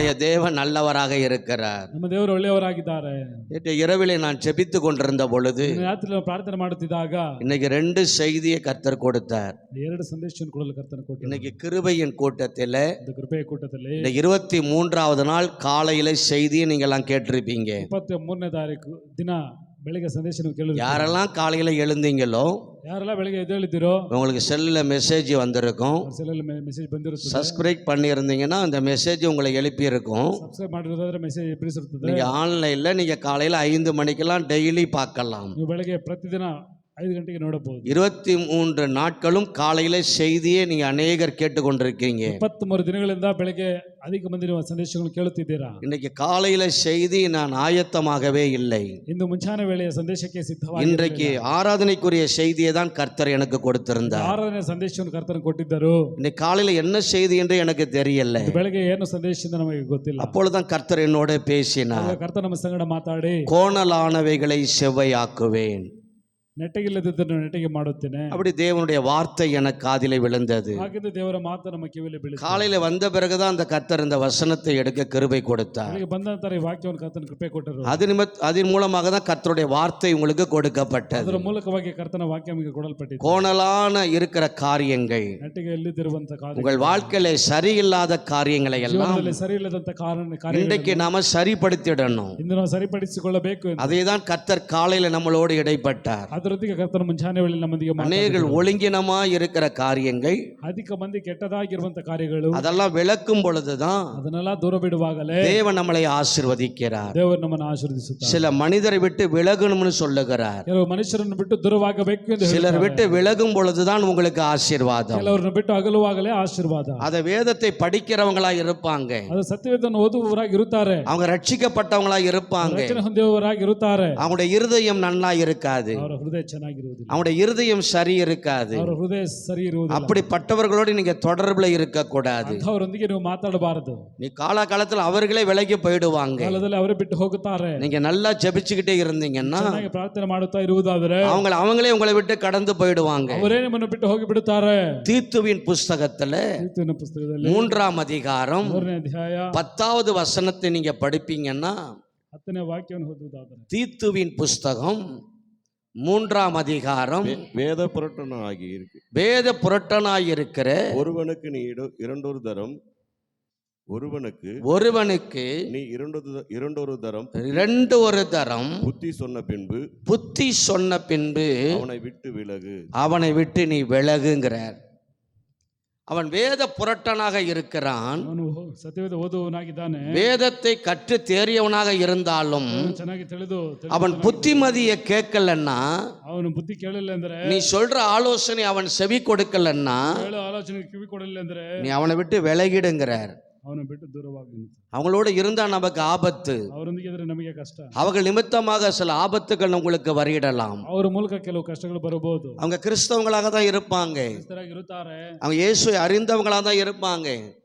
நம்முடைய தேவன் நல்லவராக இருக்கிறார். ನಮ್ಮ ದೇವರು ಒಳ್ಳೆಯವರಾಗಿದ್ದಾರೆ. நேற்று இரவிலே நான் ஜெபித்து கொண்டிருந்த பொழுது ರಾತ್ರಿ ನಾವು ಪ್ರಾರ್ಥನೆ ಮಾಡುತ್ತಿದ್ದಾಗ இன்னைக்கு 2 செய்தியை கர்த்தர் கொடுத்தார். ಎರಡು ಸಂದೇಶವನ್ನು ಕೊಡಲು ಕರ್ತನ ಕೊಟ್ಟರು. இன்னைக்கு கிருபையின் கூட்டத்தில் இந்த கிருபೆಯ ಕೂಟದಲ್ಲಿ இந்த 23வது நாள் காலையில செய்தியை நீங்கெல்லாம் கேட்டிருப்பீங்க. 23ನೇ ತಾರೀಕು ದಿನ ಬೆಳಿಗ್ಗೆ ಸಂದೇಶ ಕೇಳಿದ್ರು. யாரெல்லாம் காலையில எழுந்தீங்களோ ಯಾರೆಲ್ಲ ಬೆಳಿಗ್ಗೆ ಎದ್ದೇಳಿದ್ದೀರೋ உங்களுக்கு செல்லில் மெசேஜ் வந்திருக்கும். ಸೆಲ್ಲಲ್ಲಿ ಮೆಸೇಜ್ ಬಂದಿರುತ್ತದೆ. சப்ஸ்கிரைப் பண்ணியிருந்தீங்கன்னா அந்த மெசேஜ் உங்களை எழுப்பி இருக்கும். ಸಬ್ಸ್ಕ್ರೈಬ್ ಮಾಡಿರೋದಾದ್ರೆ ಮೆಸೇಜ್ ಎಬ್ಬಿಸಿರುತ್ತದೆ. நீங்க ஆன்லைன்ல நீங்க காலையில 5 மணிக்கெல்லாம் டெய்லி பார்க்கலாம். ನೀವು ಬೆಳಿಗ್ಗೆ ಪ್ರತಿದಿನ 5 ಗಂಟೆಗೆ ನೋಡಬಹುದು. 23 நாட்களும் காலையில செய்தியே நீங்க அநேகர் கேட்டுக்கொண்டிருக்கீங்க. 23 ದಿನಗಳಿಂದ ಬೆಳಿಗ್ಗೆ ಅಧಿಕ ಮಂದಿ ನೀವು ಸಂದೇಶಗಳನ್ನು ಕೇಳುತ್ತಿದ್ದೀರಾ. இன்னைக்கு காலையில செய்தி நான் ஆயத்தமாகவே இல்லை. ಇಂದು ಮುಂಚಾನೆ ವೇಳೆಯ ಸಂದೇಶಕ್ಕೆ ಸಿದ್ಧವಾಗಿ இன்றைக்கு ஆராதனைக்குரிய செய்தியை தான் கர்த்தர் எனக்கு கொடுத்திருந்தார். ಆರಾಧನೆ ಸಂದೇಶವನ್ನು ಕರ್ತನ ಕೊಟ್ಟಿದ್ದರು. இன்னைக்கு காலையில என்ன செய்தி என்று எனக்கு தெரியல. ಬೆಳಿಗ್ಗೆ ಏನು ಸಂದೇಶದಿಂದ ನಮಗೆ ಗೊತ್ತಿಲ್ಲ. அப்பொழுதுதான் கர்த்தர் என்னோட பேசினார். ಕರ್ತನ ನಮ್ಮ ಸಂಗಡ ಮಾತಾಡಿ கோணலானவைகளை செவ்வையாக்குவேன், ನೆಟ್ಟಗಿಲ್ಲದಿದ್ದನ್ನು ನೆಟ್ಟಿಗೆ ಮಾಡುತ್ತೇನೆ. அப்படி தேவனுடைய வார்த்தை எனக்கு காதிலே விழுந்தது. ಹಾಗಿದ್ದು ದೇವರ ಮಾತು ನಮ್ಮ ಕಿವಿಯಲ್ಲಿ ಬೀಳಿತು. காலையில வந்த பிறகுதான் அந்த கர்த்தர் இந்த வசனத்தை எடுக்க கிருபை கொடுத்தார். ಬೆಳಿಗ್ಗೆ ಬಂದ ನಂತರ ಈ ವಾಕ್ಯವನ್ನು ಕರ್ತನ ಕೃಪೆ ಕೊಟ್ಟರು. அதன் மூலமாக தான் கர்த்தருடைய வார்த்தை உங்களுக்கு கொடுக்கப்பட்டது. ಅದರ ಮೂಲಕವಾಗಿ ಕರ್ತನ ವಾಕ್ಯ ನಮಗೆ ಕೊಡಲ್ಪಟ್ಟಿದೆ. கோணலான இருக்கிற காரியங்கள், ನೆಟ್ಟಿಗೆ ಇಲ್ಲದಿರುವಂತ ಕಾರ್ಯ, உங்கள் வாழ்க்கையில சரியில்லாத காரியங்களை எல்லாம் ಜೀವನದಲ್ಲಿ ಸರಿ ಇಲ್ಲದಂತ ಕಾರ್ಯ இன்றைக்கு நாம சரிப்படுத்திடணும். ಇಂದು ನಾವು ಸರಿಪಡಿಸಿಕೊಳ್ಳಬೇಕು ಎಂದು அதை தான் கர்த்தர் காலையில நம்மளோடு இடைப்பட்டார். ಅದರೊಂದಿಗೆ ಕರ್ತನ ಮುಂಚಾನೆ ವೇಳೆ ನಮ್ಮೊಂದಿಗೆ அநேகர் ஒழுங்கினமா இருக்கிற காரியங்கள், ಅಧಿಕ ಮಂದಿ ಕೆಟ್ಟದಾಗಿರುವಂತ ಕಾರ್ಯಗಳು, அதெல்லாம் விளக்கும் பொழுதுதான் ಅದನ್ನೆಲ್ಲ ದೂರ ಬಿಡುವಾಗಲೇ தேவன் நம்மளை ஆசீர்வதிக்கிறார். ದೇವರು ನಮ್ಮನ್ನು ಆಶೀರ್ವದಿಸುತ್ತಾರೆ. சில மனிதரை விட்டு விலகணும்னு சொல்லுகிறார். ಕೆಲವು ಮನುಷ್ಯರನ್ನು ಬಿಟ್ಟು ದೂರವಾಗಬೇಕು ಎಂದು சிலர் ಹೇಳ್ತಾರೆ. விட்டு விலகும் பொழுதுதான் உங்களுக்கு ஆசீர்வாதம். ಕೆಲವರನ್ನು ಬಿಟ್ಟು ಅಗಲುವಾಗಲೇ ಆಶೀರ್ವಾದ. அத வேதத்தை படிக்கிறவங்களா இருப்பாங்க, ಅದು ಸತ್ಯವೇದವನ್ನು ಓದುವವರಾಗಿ ಇರುತ್ತಾರೆ, அவங்க ரட்சிக்கப்பட்டவங்களா இருப்பாங்க, ರಕ್ಷಣೆ ಹೊಂದಿರುವವರಾಗಿ ಇರುತ್ತಾರೆ. அவங்களுடைய இருதயம் நல்லா இருக்காது, ಅವರ ಹೃದಯ ಚೆನ್ನಾಗಿರುವುದಿಲ್ಲ, அவங்களுடைய இருதயம் சரி இருக்காது. ಅವರ ಹೃದಯ ಸರಿ ಇರುವುದಿಲ್ಲ. அப்படிப்பட்டவர்களோடு நீங்க தொடர்புல இருக்க கூடாது. ಅಂಥವರೊಂದಿಗೆ ನೀವು ಮಾತಾಡಬಾರದು. நீ காலகாலத்தில் அவர்களே விலகி போயிடுவாங்க. ಕಾಲದಲ್ಲಿ ಅವರೇ ಬಿಟ್ಟು ಹೋಗುತ್ತಾರೆ. நீங்க நல்லா ஜெபிச்சுக்கிட்டே இருந்தீங்கன்னா ಚೆನ್ನಾಗಿ ಪ್ರಾರ್ಥನೆ ಮಾಡುತ್ತಾ ಇರುವುದಾದರೆ அவங்களே உங்களை விட்டு கடந்து போயிடுவாங்க. ಅವರೇ ನಿಮ್ಮನ್ನು ಬಿಟ್ಟು ಹೋಗಿ ಬಿಡುತ್ತಾರೆ. தீத்துவின் புஸ்தகத்துல ಕ್ರಿಸ್ತನ ಪುಸ್ತಕದಲ್ಲಿ 3ஆம் அதிகாரம் 3ನೇ ಅಧ್ಯಾಯ 10வது வசனத்தை நீங்க படிப்பீங்கன்னா, 10ನೇ ವಾಕ್ಯವನ್ನು ಓದುವುದಾದರೆ தீத்துவின் புஸ்தகம் 3ஆம் அதிகாரம் வேத புரட்டனாயிருக்கிற ஒருவனுக்கு நீ இரண்டொரு தரம் ஒருவனுக்கு நீ இரண்டொரு தரம் 2 தரம் புத்தி சொன்ன பின்பு அவனை விட்டு நீ விலகுங்கிறார். அவன் வேத புரட்டனாக இருக்கிறான், ಅವನು ಸತ್ಯವೇದ ಓದುವವನಾಗಿದ್ದಾನೆ, வேதத்தை கற்று தேறியவனாக இருந்தாலும் ಚೆನ್ನಾಗಿ ತಿಳಿದು அவன் புத்திமதியை கேட்கலன்னா, ಅವನು ಬುದ್ಧಿ ಕೇಳಲಿಲ್ಲ ಅಂದ್ರೆ, நீ சொல்ற ஆலோசனை அவன் செவி கொடுக்கலன்னா, ಹೇಳೋ ಆಲೋಚನೆ ಕಿವಿ ಕೊಡಲಿಲ್ಲ ಅಂದ್ರೆ நீ அவனை விட்டு விலகிடுங்கிறார். ಅವನು ಬಿಟ್ಟು ದೂರವಾಗಿ அவங்களோட இருந்தா நமக்கு ஆபத்து. ಅವರೊಂದಿಗೆ ಇದ್ರೆ ನಮಗೆ ಕಷ್ಟ. அவர்கள் நிமித்தமாக சில ஆபத்துகள் உங்களுக்கு வரிடலாம். ಅವರ ಮೂಲಕ ಕೆಲವು ಕಷ್ಟಗಳು ಬರಬಹುದು. அவங்க கிறிஸ்தவங்களாக தான் இருப்பாங்க, ಇರುತ್ತಾರೆ, அவங்க இயேசுவை அறிந்தவங்களாக தான் இருப்பாங்க,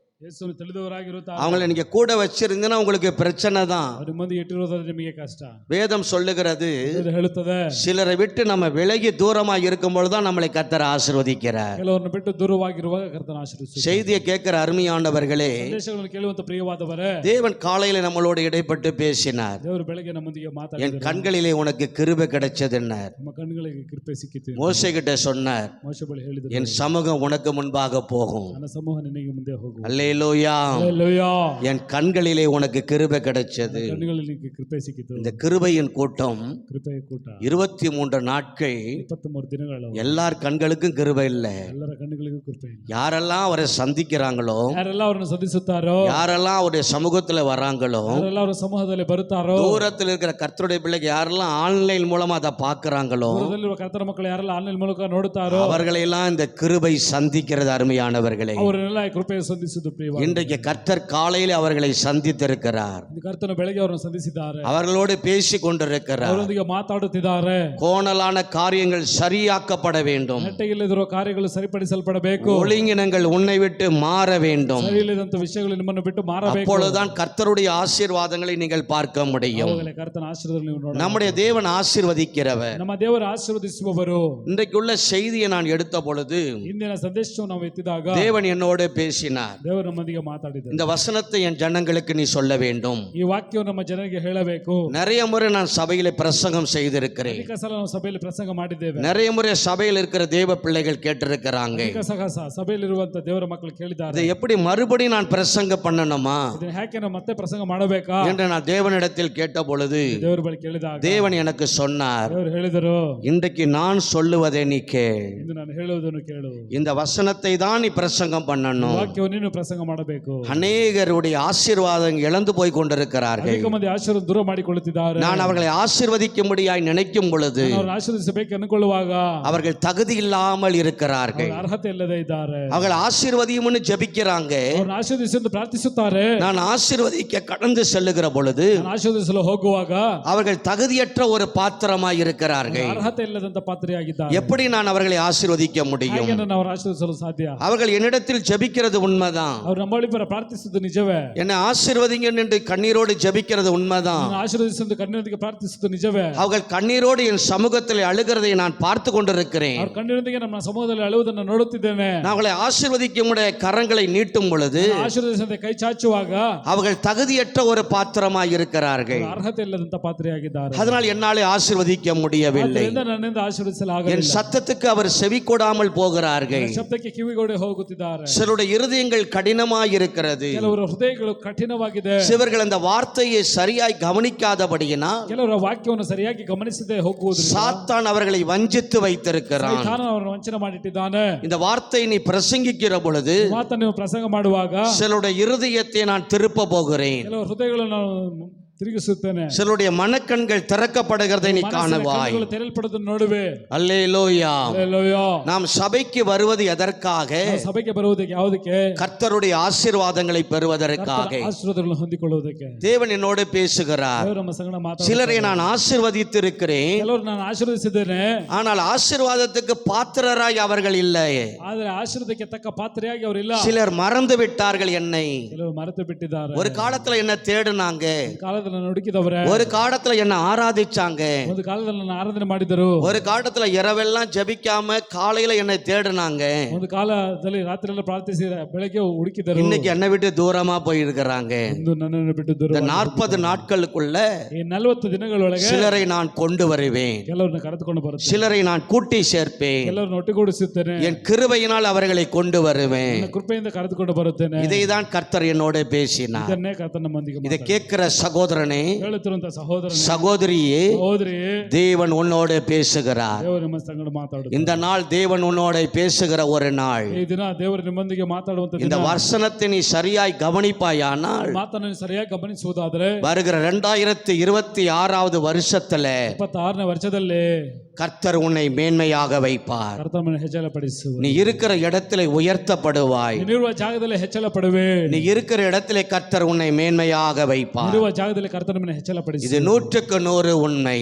ಯೇಸುವನ್ನು ತಿಳಿದವರಾಗಿರುತ್ತಾರೆ. அவங்களை நீங்க கூட வச்சிருந்தீங்கன்னா உங்களுக்கு பிரச்சனை தான். ಅವರ ಮುಂದೆ ಇಟ್ಟಿರೋದಾದ್ರೆ ನಿಮಗೆ ಕಷ್ಟ. வேதம் சொல்லுகிறது, ಹೇಳುತ್ತದೆ, சிலரை விட்டு நம்ம விலகி தூரமா இருக்கும் பொழுதுதான் நம்மளை கர்த்தர் ஆசீர்வதிக்கிறார். ಕೆಲವರನ್ನು ಬಿಟ್ಟು ದೂರವಾಗಿರುವಾಗ ಕರ್ತನ ಆಶೀರ್ವದಿಸುತ್ತಾನೆ. செய்தியை கேட்கிற அருமையானவர்களே, ಸಂದೇಶಗಳನ್ನು ಕೇಳುವಂತ ಪ್ರಿಯವಾದವರೇ, தேவன் காலையில நம்மளோடு இடைப்பட்டு பேசினார். ದೇವರು ಬೆಳಗ್ಗೆ ನಮ್ಮೊಂದಿಗೆ என் ಮಾತಾಡಿದರು. கண்களிலே உனக்கு கிருபை கிடைச்சதுன்னார். ನಮ್ಮ ಕಣ್ಣುಗಳಿಗೆ ಕೃಪೆ ಸಿಕ್ಕಿತು. மோசே கிட்ட சொன்னார், ಮೋಶೆ ಬಳಿ ಹೇಳಿದರು, என் சமூகம் உனக்கு முன்பாக போகும். ನನ್ನ ಸಮೂಹ ನಿನಗೆ ಮುಂದೆ ಹೋಗು. அல்லேலூயா. ஹalleluya. என் கண்களிலே உனக்கு கிருபை கிடைச்சது. ಕಣ್ಣುಗಳಲ್ಲಿ ನಿನಗೆ ಕೃಪೆ ಸಿಕ್ಕಿತು. இந்த கிருபையின் கூட்டம் ಕೃಪೆಯ ಕೂಟ 23 நாட்கள் 23 ದಿನಗಳು. எல்லார் கண்களுக்கும் கிருபை இல்லை. ಎಲ್ಲರ ಕಣ್ಣುಗಳಿಗೂ ಕೃಪೆ ಇಲ್ಲ. யாரெல்லாம் அவரை சந்திக்கிறாங்களோ, ಯಾರೆಲ್ಲ ಅವರನ್ನು ಸಂಧಿಸುತ್ತಾರೋ, யாரெல்லாம் அவருடைய சமூகத்துல வராங்களோ, ಯಾರೆಲ್ಲ ಅವರ ಸಮೂಹದಲ್ಲಿ ಬರುತ್ತಾರೋ, தூரத்தில் இருக்கிற கர்த்தருடைய பிள்ளைக்கு யாரெல்லாம் ஆன்லைன் மூலமா அதை பார்க்கறாங்களோ, ದೂರದಲ್ಲಿರುವ ಕರ್ತನ ಮಕ್ಕಳು ಯಾರೆಲ್ಲ ಆನ್ಲೈನ್ ಮೂಲಕ ನೋಡುತ್ತಾರೋ, அவர்களையெல்லாம் இந்த கிருபை சந்திக்கிறது. அருமையானவர்களே, ಅವರನ್ನೆಲ್ಲ ಕೃಪೆ ಸಂಧಿಸುವುದು ಪ್ರಿಯವಾದ. இன்றைக்கு கர்த்தர் காலையில் அவர்களை சந்தித்திருக்கிறார். ಕರ್ತನ ಬೆಳಗ್ಗೆ ಅವರನ್ನು ಸಂಧಿಸಿದ್ದಾರೆ, அவர்களோடு பேசி கொண்டிருக்கிறார். ಅವರೊಂದಿಗೆ ಮಾತಾಡುತ್ತಿದ್ದಾರೆ. கோணலான காரியங்கள் சரியாக்கப்பட வேண்டும், ನೆಟ್ಟಗಿಲ್ಲದಿರುವ ಕಾರ್ಯಗಳು ಸರಿಪಡಿಸಲ್ಪಡಬೇಕು, ஒழுங்கினங்கள் உன்னை விட்டு மாற வேண்டும். ಸರಿಯಿಲ್ಲದಂತ ವಿಷಯಗಳು ನಿಮ್ಮನ್ನು ಬಿಟ್ಟು ಮಾರಬೇಕು. அப்பொழுதுதான் கர்த்தருடைய ஆசீர்வாதங்களை நீங்கள் பார்க்க முடியும். ಅವುಗಳೇ ಕರ್ತನ ಆಶೀರ್ವಾದ ನೀವು ನೋಡಬಹುದು. நம்முடைய தேவன் ஆசீர்வதிக்கிறவர். ನಮ್ಮ ದೇವರು ಆಶೀರ್ವದಿಸುವವರು. இன்றைக்குள்ள செய்தியை நான் எடுத்த பொழுது ಇಂದಿನ ಸಂದೇಶವನ್ನು ನಾವು ಎತ್ತಿದಾಗ தேவன் என்னோடு பேசினார். ದೇವರು ನಮ್ಮೊಂದಿಗೆ ಮಾತಾಡಿದರು. இந்த வசனத்தை என் ஜனங்களுக்கு நீ சொல்ல வேண்டும். ಈ ವಾಕ್ಯವನ್ನು ನಮ್ಮ ಜನರಿಗೆ ಹೇಳಬೇಕು. நிறைய முறை நான் சபையில பிரசங்கம் செய்திருக்கிறேன். ಅನೇಕ ಸಲ ನಾವು ಸಭೆಯಲ್ಲಿ ಪ್ರಸಂಗ ಮಾಡಿದ್ದೇವೆ. நிறைய முறை சபையில் இருக்கிற தேவ பிள்ளைகள் கேட்டிருக்கிறாங்க. ಅನೇಕ ಸಭೆಯಲ್ಲಿರುವಂತ ದೇವರ ಮಕ್ಕಳು ಕೇಳಿದ್ದಾರೆ, இதை எப்படி மறுபடியும் நான் பிரசங்கம் பண்ணணுமா ಇದನ್ನ ಯಾಕೆ ನಾವು ಮತ್ತೆ ಪ್ರಸಂಗ ಮಾಡಬೇಕಾ என்று நான் தேவனிடத்தில் கேட்ட பொழுது ದೇವರ ಬಳಿ ಕೇಳಿದಾಗ தேவன் எனக்கு சொன்னார், ದೇವರು ಹೇಳಿದರು, இன்றைக்கு நான் சொல்லுவதை நீ கேள். ಇಂದು ನಾನು ಹೇಳುವುದನ್ನು ಕೇಳು. இந்த வசனத்தை தான் நீ பிரசங்கம் பண்ணணும். ವಾಕ್ಯವನ್ನು ನೀನು ಪ್ರಸಂಗ ಮಾಡಬೇಕು. அநேகருடைய ஆசீர்வாதம் இழந்து போய் கொண்டிருக்கிறார்கள். ಅನೇಕ ಮಂದಿ ಆಶೀರ್ವಾದ ದೂರ ಮಾಡಿಕೊಳ್ಳುತ್ತಿದ್ದಾರೆ. நான் அவர்களை ஆசீர்வதிக்கும்படியாய் நினைக்கும் பொழுது ಅವರು ಆಶೀರ್ವದಿಸಬೇಕು ಅನ್ಕೊಳ್ಳುವಾಗ அவர்கள் தகுதி இல்லாமல் இருக்கிறார்கள். ಅರ್ಹತೆ ಇಲ್ಲದೆ ಇದ್ದಾರೆ. அவர்கள் ஆசீர்வதியும்னு ஜெபிக்கிறாங்க. ಅವರು ಆಶೀರ್ವದಿಸಿ ಎಂದು ಪ್ರಾರ್ಥಿಸುತ್ತಾರೆ. நான் ஆசீர்வதிக்க கடந்து செல்லுகிற பொழுது ನಾನು ಆಶೀರ್ವದಿಸಲು ಹೋಗುವಾಗ அவர்கள் தகுதியற்ற ஒரு பாத்திரமாய் இருக்கிறார்கள். ಅರ್ಹತೆ ಇಲ್ಲದಂತ ಪಾತ್ರೆಯಾಗಿದ್ದಾರೆ. எப்படி நான் அவர்களை ஆசீர்வதிக்க முடியும்? ಹೇಗೆ ನಾನು ಅವರ ಆಶೀರ್ವದಿಸಲು ಸಾಧ್ಯ? அவர்கள் என்னிடத்தில் ஜெபிக்கிறது உண்மைதான். ಅವರು ನಮ್ಮಲ್ಲಿ ಪ್ರಾರ್ಥಿಸುವುದು ನಿಜವೇ. என்னை ஆசீர்வதிங்க என்று கண்ணீரோடு ஜெபிக்கிறது உண்மைதான். ನಾನು ಆಶೀರ್ವದಿಸಲು ಕಣ್ಣೀರೊಂದಿಗೆ ಪ್ರಾರ್ಥಿಸುವುದು ನಿಜವೇ. அவர்கள் கண்ணீரோடு என் சமூகத்தில் அழுகிறதை நான் பார்த்து கொண்டிருக்கிறேன். ಅವ್ರ ಕಣ್ಣೀರೊಂದಿಗೆ ನಮ್ಮ ಸಮೂಹದಲ್ಲಿ ಅಳುವುದನ್ನು ನೋಡುತ್ತಿದ್ದೇನೆ. நான் அவங்களை ஆசீர்வதிக்க முடிய கரங்களை நீட்டும் பொழுது ಆಶೀರ್ವದಿಸದೆ ಕೈ ಚಾಚುವಾಗ அவர்கள் தகுதியற்ற ஒரு பாத்திரமாய் இருக்கிறார்கள். ಅರ್ಹತೆ ಇಲ್ಲದಂತ ಪಾತ್ರೆಯಾಗಿದ್ದಾರೆ. அதனால் என்னாலே ஆசீர்வதிக்க முடியவில்லை. ಆದ್ದರಿಂದ ನನ್ನಿಂದ ಆಶೀರ್ವದಿಸಲಾಗಲಿಲ್ಲ. என் சத்தத்துக்கு அவர் செவி கொடாமல் போகிறார்கள். ಶಬ್ದಕ್ಕೆ ಕಿವಿಗೊಡೆ ಹೋಗುತ್ತಿದ್ದಾರೆ. சிலருடைய இருதயங்கள் கடினமாய் இருக்கிறது. ಕೆಲವರ ಹೃದಯಗಳು ಕಠಿಣವಾಗಿದೆ. சிலர்கள் அந்த வார்த்தையை சரியாய் கவனிக்காதபடியினால் ಕೆಲವರ ವಾಕ್ಯವನ್ನು ಸರಿಯಾಗಿ ಗಮನಿಸದೆ ಹೋಗುವುದು சாத்தான் அவர்களை வஞ்சித்து வைத்திருக்கிறான். ಅವರನ್ನು ವಂಚನೆ ಮಾಡಿಟ್ಟಿದ್ದಾನೆ. இந்த வார்த்தை நீ பிரசங்கிக்கிற பொழுது ಮಾತನ್ನು ನೀವು ಪ್ರಸಂಗ ಮಾಡುವಾಗ சிலருடைய இருதயத்தை நான் திருப்ப போகிறேன். ಕೆಲವು ಹೃದಯಗಳನ್ನು ನಾನು ತಿರುಗಿಸುತ್ತೇನೆ. சிலருடைய மனக்கண்கள் திறக்கப்படுகிறதை நீ காணுவாய். ತೆರೆಯಲ್ಪಡುವುದನ್ನು ನೋಡುವೆ. அல்லேலூயா. ಹಲ್ಲೆಲೂಯಾ. நாம் சபைக்கு வருவது எதற்காக? ಸಭೆಗೆ ಬರುವುದಕ್ಕೆ ಯಾವುದಕ್ಕೆ? கர்த்தருடைய ஆசீர்வாதங்களை பெறுவதற்காக. ಆಶೀರ್ವಾದಗಳನ್ನು ಹೊಂದಿಕೊಳ್ಳುವುದಕ್ಕೆ. தேவன் என்னோடு பேசுகிறார். ದೇವರು ನಮ್ಮ ಸಂಗಡ ಮಾತಾಡುತ್ತಾರೆ. சிலரை நான் ஆசீர்வதித்திருக்கிறேன், ಕೆಲವರು ನಾನು ಆಶೀರ್ವದಿಸಿದ್ದೇನೆ, ஆனால் ஆசீர்வாதத்துக்கு பாத்திரராய் அவர்கள் இல்லை. ಆದರೆ ಆಶೀರ್ವಾದಕ್ಕೆ ತಕ್ಕ ಪಾತ್ರೆಯಾಗಿ ಅವರಿಲ್ಲ. சிலர் மறந்து விட்டார்கள் என்னை. ಕೆಲವರು ಮರೆತು ಬಿಟ್ಟಿದ್ದಾರೆ. ஒரு காலத்துல என்ன தேடுனாங்க, ಕಾಲದಲ್ಲಿ ನನ್ನ ಹುಡುಕಿದವರೇ. ஒரு காலத்துல என்ன ஆராதிச்சாங்க, ಒಂದು ಕಾಲದಲ್ಲಿ ನನ್ನ ಆರಾಧನೆ ಮಾಡಿದರು. ஒரு காலத்துல இரவெல்லாம் ஜெபிக்காம காலையில என்னை தேடுனாங்க. ಒಂದು ಕಾಲದಲ್ಲಿ ರಾತ್ರಿ ಎಲ್ಲ ಪ್ರಾರ್ಥಿಸಿ ಬೆಳಗ್ಗೆ ಹುಡುಕಿದರು. இன்னைக்கு என்னை விட்டு தூரமா போயிருக்கிறாங்க. ಇಂದು ನನ್ನನ್ನು ಬಿಟ್ಟು ದೂರ. இந்த 40 நாட்களுக்குள்ள ಈ 40 ದಿನಗಳೊಳಗೆ சிலரை நான் கொண்டு வருவேன், ಕೆಲವರನ್ನು ಕರೆದುಕೊಂಡು ಬರುತ್ತೇನೆ. சிலரை நான் கூட்டி சேர்ப்பேன். ಕೆಲವರನ್ನು ಒಟ್ಟುಗೂಡಿಸುತ್ತೇನೆ. என் கிருபையினால் அவர்களை கொண்டு வருவேன். ನನ್ನ ಕೃಪೆಯಿಂದ ಕರೆದುಕೊಂಡು ಬರುತ್ತೇನೆ. இதைதான் கர்த்தர் என்னோட பேசினார். ಇದನ್ನೇ ಕರ್ತನ ನಮ್ಮೊಂದಿಗೆ இதை கேட்கிற சகோதரனே, ಹೇಳುತ್ತಿರುವಂತ ಸಹೋದರನೇ, சகோதரியே, ಸಹೋದರಿಯೇ, தேவன் உன்னோடு பேசுகிறார். ದೇವರು ನಿಮ್ಮ ಸಂಗಡ ಮಾತಾಡುತ್ತಾರೆ. இந்த நாள் தேவன் உன்னோட பேசுகிற ஒரு நாள். ಈ ದಿನ ದೇವರು ನಿಮ್ಮೊಂದಿಗೆ ಮಾತಾಡುವಂತ இந்த ದಿನ. வசனத்தை நீ சரியாய் கவனிப்பாயானால் ಮಾತನ್ನು ಸರಿಯಾಗಿ ಗಮನಿಸುವುದಾದರೆ வருகிற 2026வது வருஷத்துல 26ನೇ ವರ್ಷದಲ್ಲಿ கர்த்தர் உன்னை மேன்மையாக வைப்பார். ಕರ್ತನನ್ನು ಹೆಚ್ಚಳಪಡಿಸು. நீ இருக்கிற இடத்துல உயர்த்தப்படுவாய். ನೀನಿರುವ ಜಾಗದಲ್ಲಿ ಹೆಚ್ಚಳ ಪಡುವೆ. நீ இருக்கிற இடத்துல கர்த்தர் உன்னை மேன்மையாக வைப்பார். ಇರುವ ಜಾಗದಲ್ಲಿ ಕರ್ತನನ್ನು ಹೆಚ್ಚಳಪಡಿಸು. இது 100க்கு 100 உண்மை.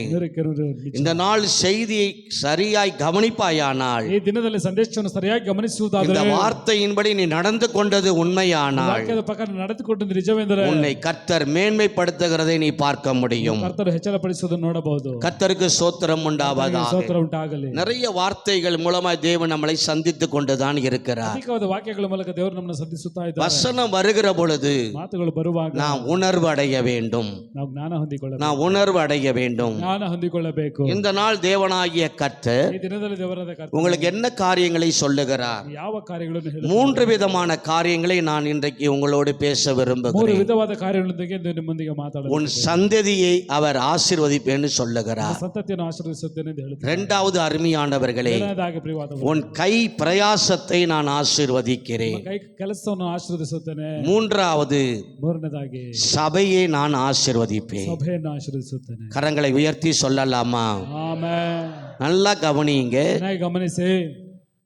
இந்த நாள் செய்தியை சரியாய் கவனிப்பாயானால், ಈ ದಿನದಲ್ಲಿ ಸಂದೇಶವನ್ನು ಸರಿಯಾಗಿ இந்த ಗಮನಿಸುವುದಾದರೆ, வார்த்தையின்படி நீ நடந்து கொண்டது உண்மையானால், ವಾಕ್ಯದ ಪ್ರಕಾರ ನಡೆದುಕೊಂಡದ್ದು ನಿಜವೆಂದರೆ உன்னை கர்த்தர் மேன்மைப்படுத்துகிறதை நீ பார்க்க முடியும். ಕರ್ತರು ಹೆಚ್ಚಳಪಡಿಸುವುದನ್ನು ನೋಡಬಹುದು. கர்த்தருக்கு சோத்திரம் உண்டாவதாக. ಸ್ತೋತ್ರ ಉಂಟಾಗಲಿ. நிறைய வார்த்தைகள் மூலமாய் தேவன் நம்மளை சந்தித்துக் கொண்டுதான் இருக்கிறார். ಅಧಿಕವಾದ ವಾಕ್ಯಗಳ ಮೂಲಕ ದೇವರು ನಮ್ಮನ್ನು ಸಂಧಿಸುತ್ತಾ ಇದ್ದಾರೆ. வசனம் வருகிற பொழுது ಮಾತುಗಳು ಬರುವಾಗ நான் உணர்வு அடைய வேண்டும். ನಾವು ಜ್ಞಾನ ಹೊಂದಿಕೊಳ್ಳಬೇಕು. நான் உணர்வு அடைய வேண்டும். ಜ್ಞಾನ ಹೊಂದಿಕೊಳ್ಳಬೇಕು. இந்த நாள் தேவனாகிய கர்த்தர் ಈ ದಿನದಲ್ಲಿ ದೇವರಾದ ಕರ್ತನು உங்களுக்கு என்ன காரியங்களை சொல்லுகிறார்? ಯಾವ ಕಾರ್ಯಗಳನ್ನು ಹೇಳುತ್ತಾನೆ? 3 விதமான காரியங்களை நான் இன்றைக்கு உங்களோடு பேச 3 விரும்புகிறேன். ವಿಧವಾದ ಕಾರ್ಯಗಳೊಂದಿಗೆ ನಿಮ್ಮೊಂದಿಗೆ ಮಾತಾಡುತ್ತೇನೆ. உன் சந்ததியை அவர் ஆசீர்வதிப்பேன்னு சொல்லுகிறார். ಸಂತತಿಯನ್ನು ಆಶೀರ್ವದಿಸುತ್ತೇನೆ ಎಂದು ಹೇಳುತ್ತಾರೆ. 2வது அருமையானவர்களே, ಎರಡನೇದಾಗಿ ಪ್ರಿಯವಾದವರು, உன் கை பிரயாசத்தை நான் ஆசீர்வதிக்கிறேன். ಕೈ ಕೆಲಸವನ್ನು ಆಶೀರ್ವದಿಸುತ್ತೇನೆ. 3வது ಮೂರನೇದಾಗಿ சபையை நான் ஆசீர்வதிப்பேன். ಸಭೆಯನ್ನು ಆಶೀರ್ವದಿಸುತ್ತೇನೆ. கரங்களை உயர்த்தி சொல்லலாமா? ಆಮೆನ್. நல்லா கவனிங்க. ಚೆನ್ನಾಗಿ ಗಮನಿಸಿ.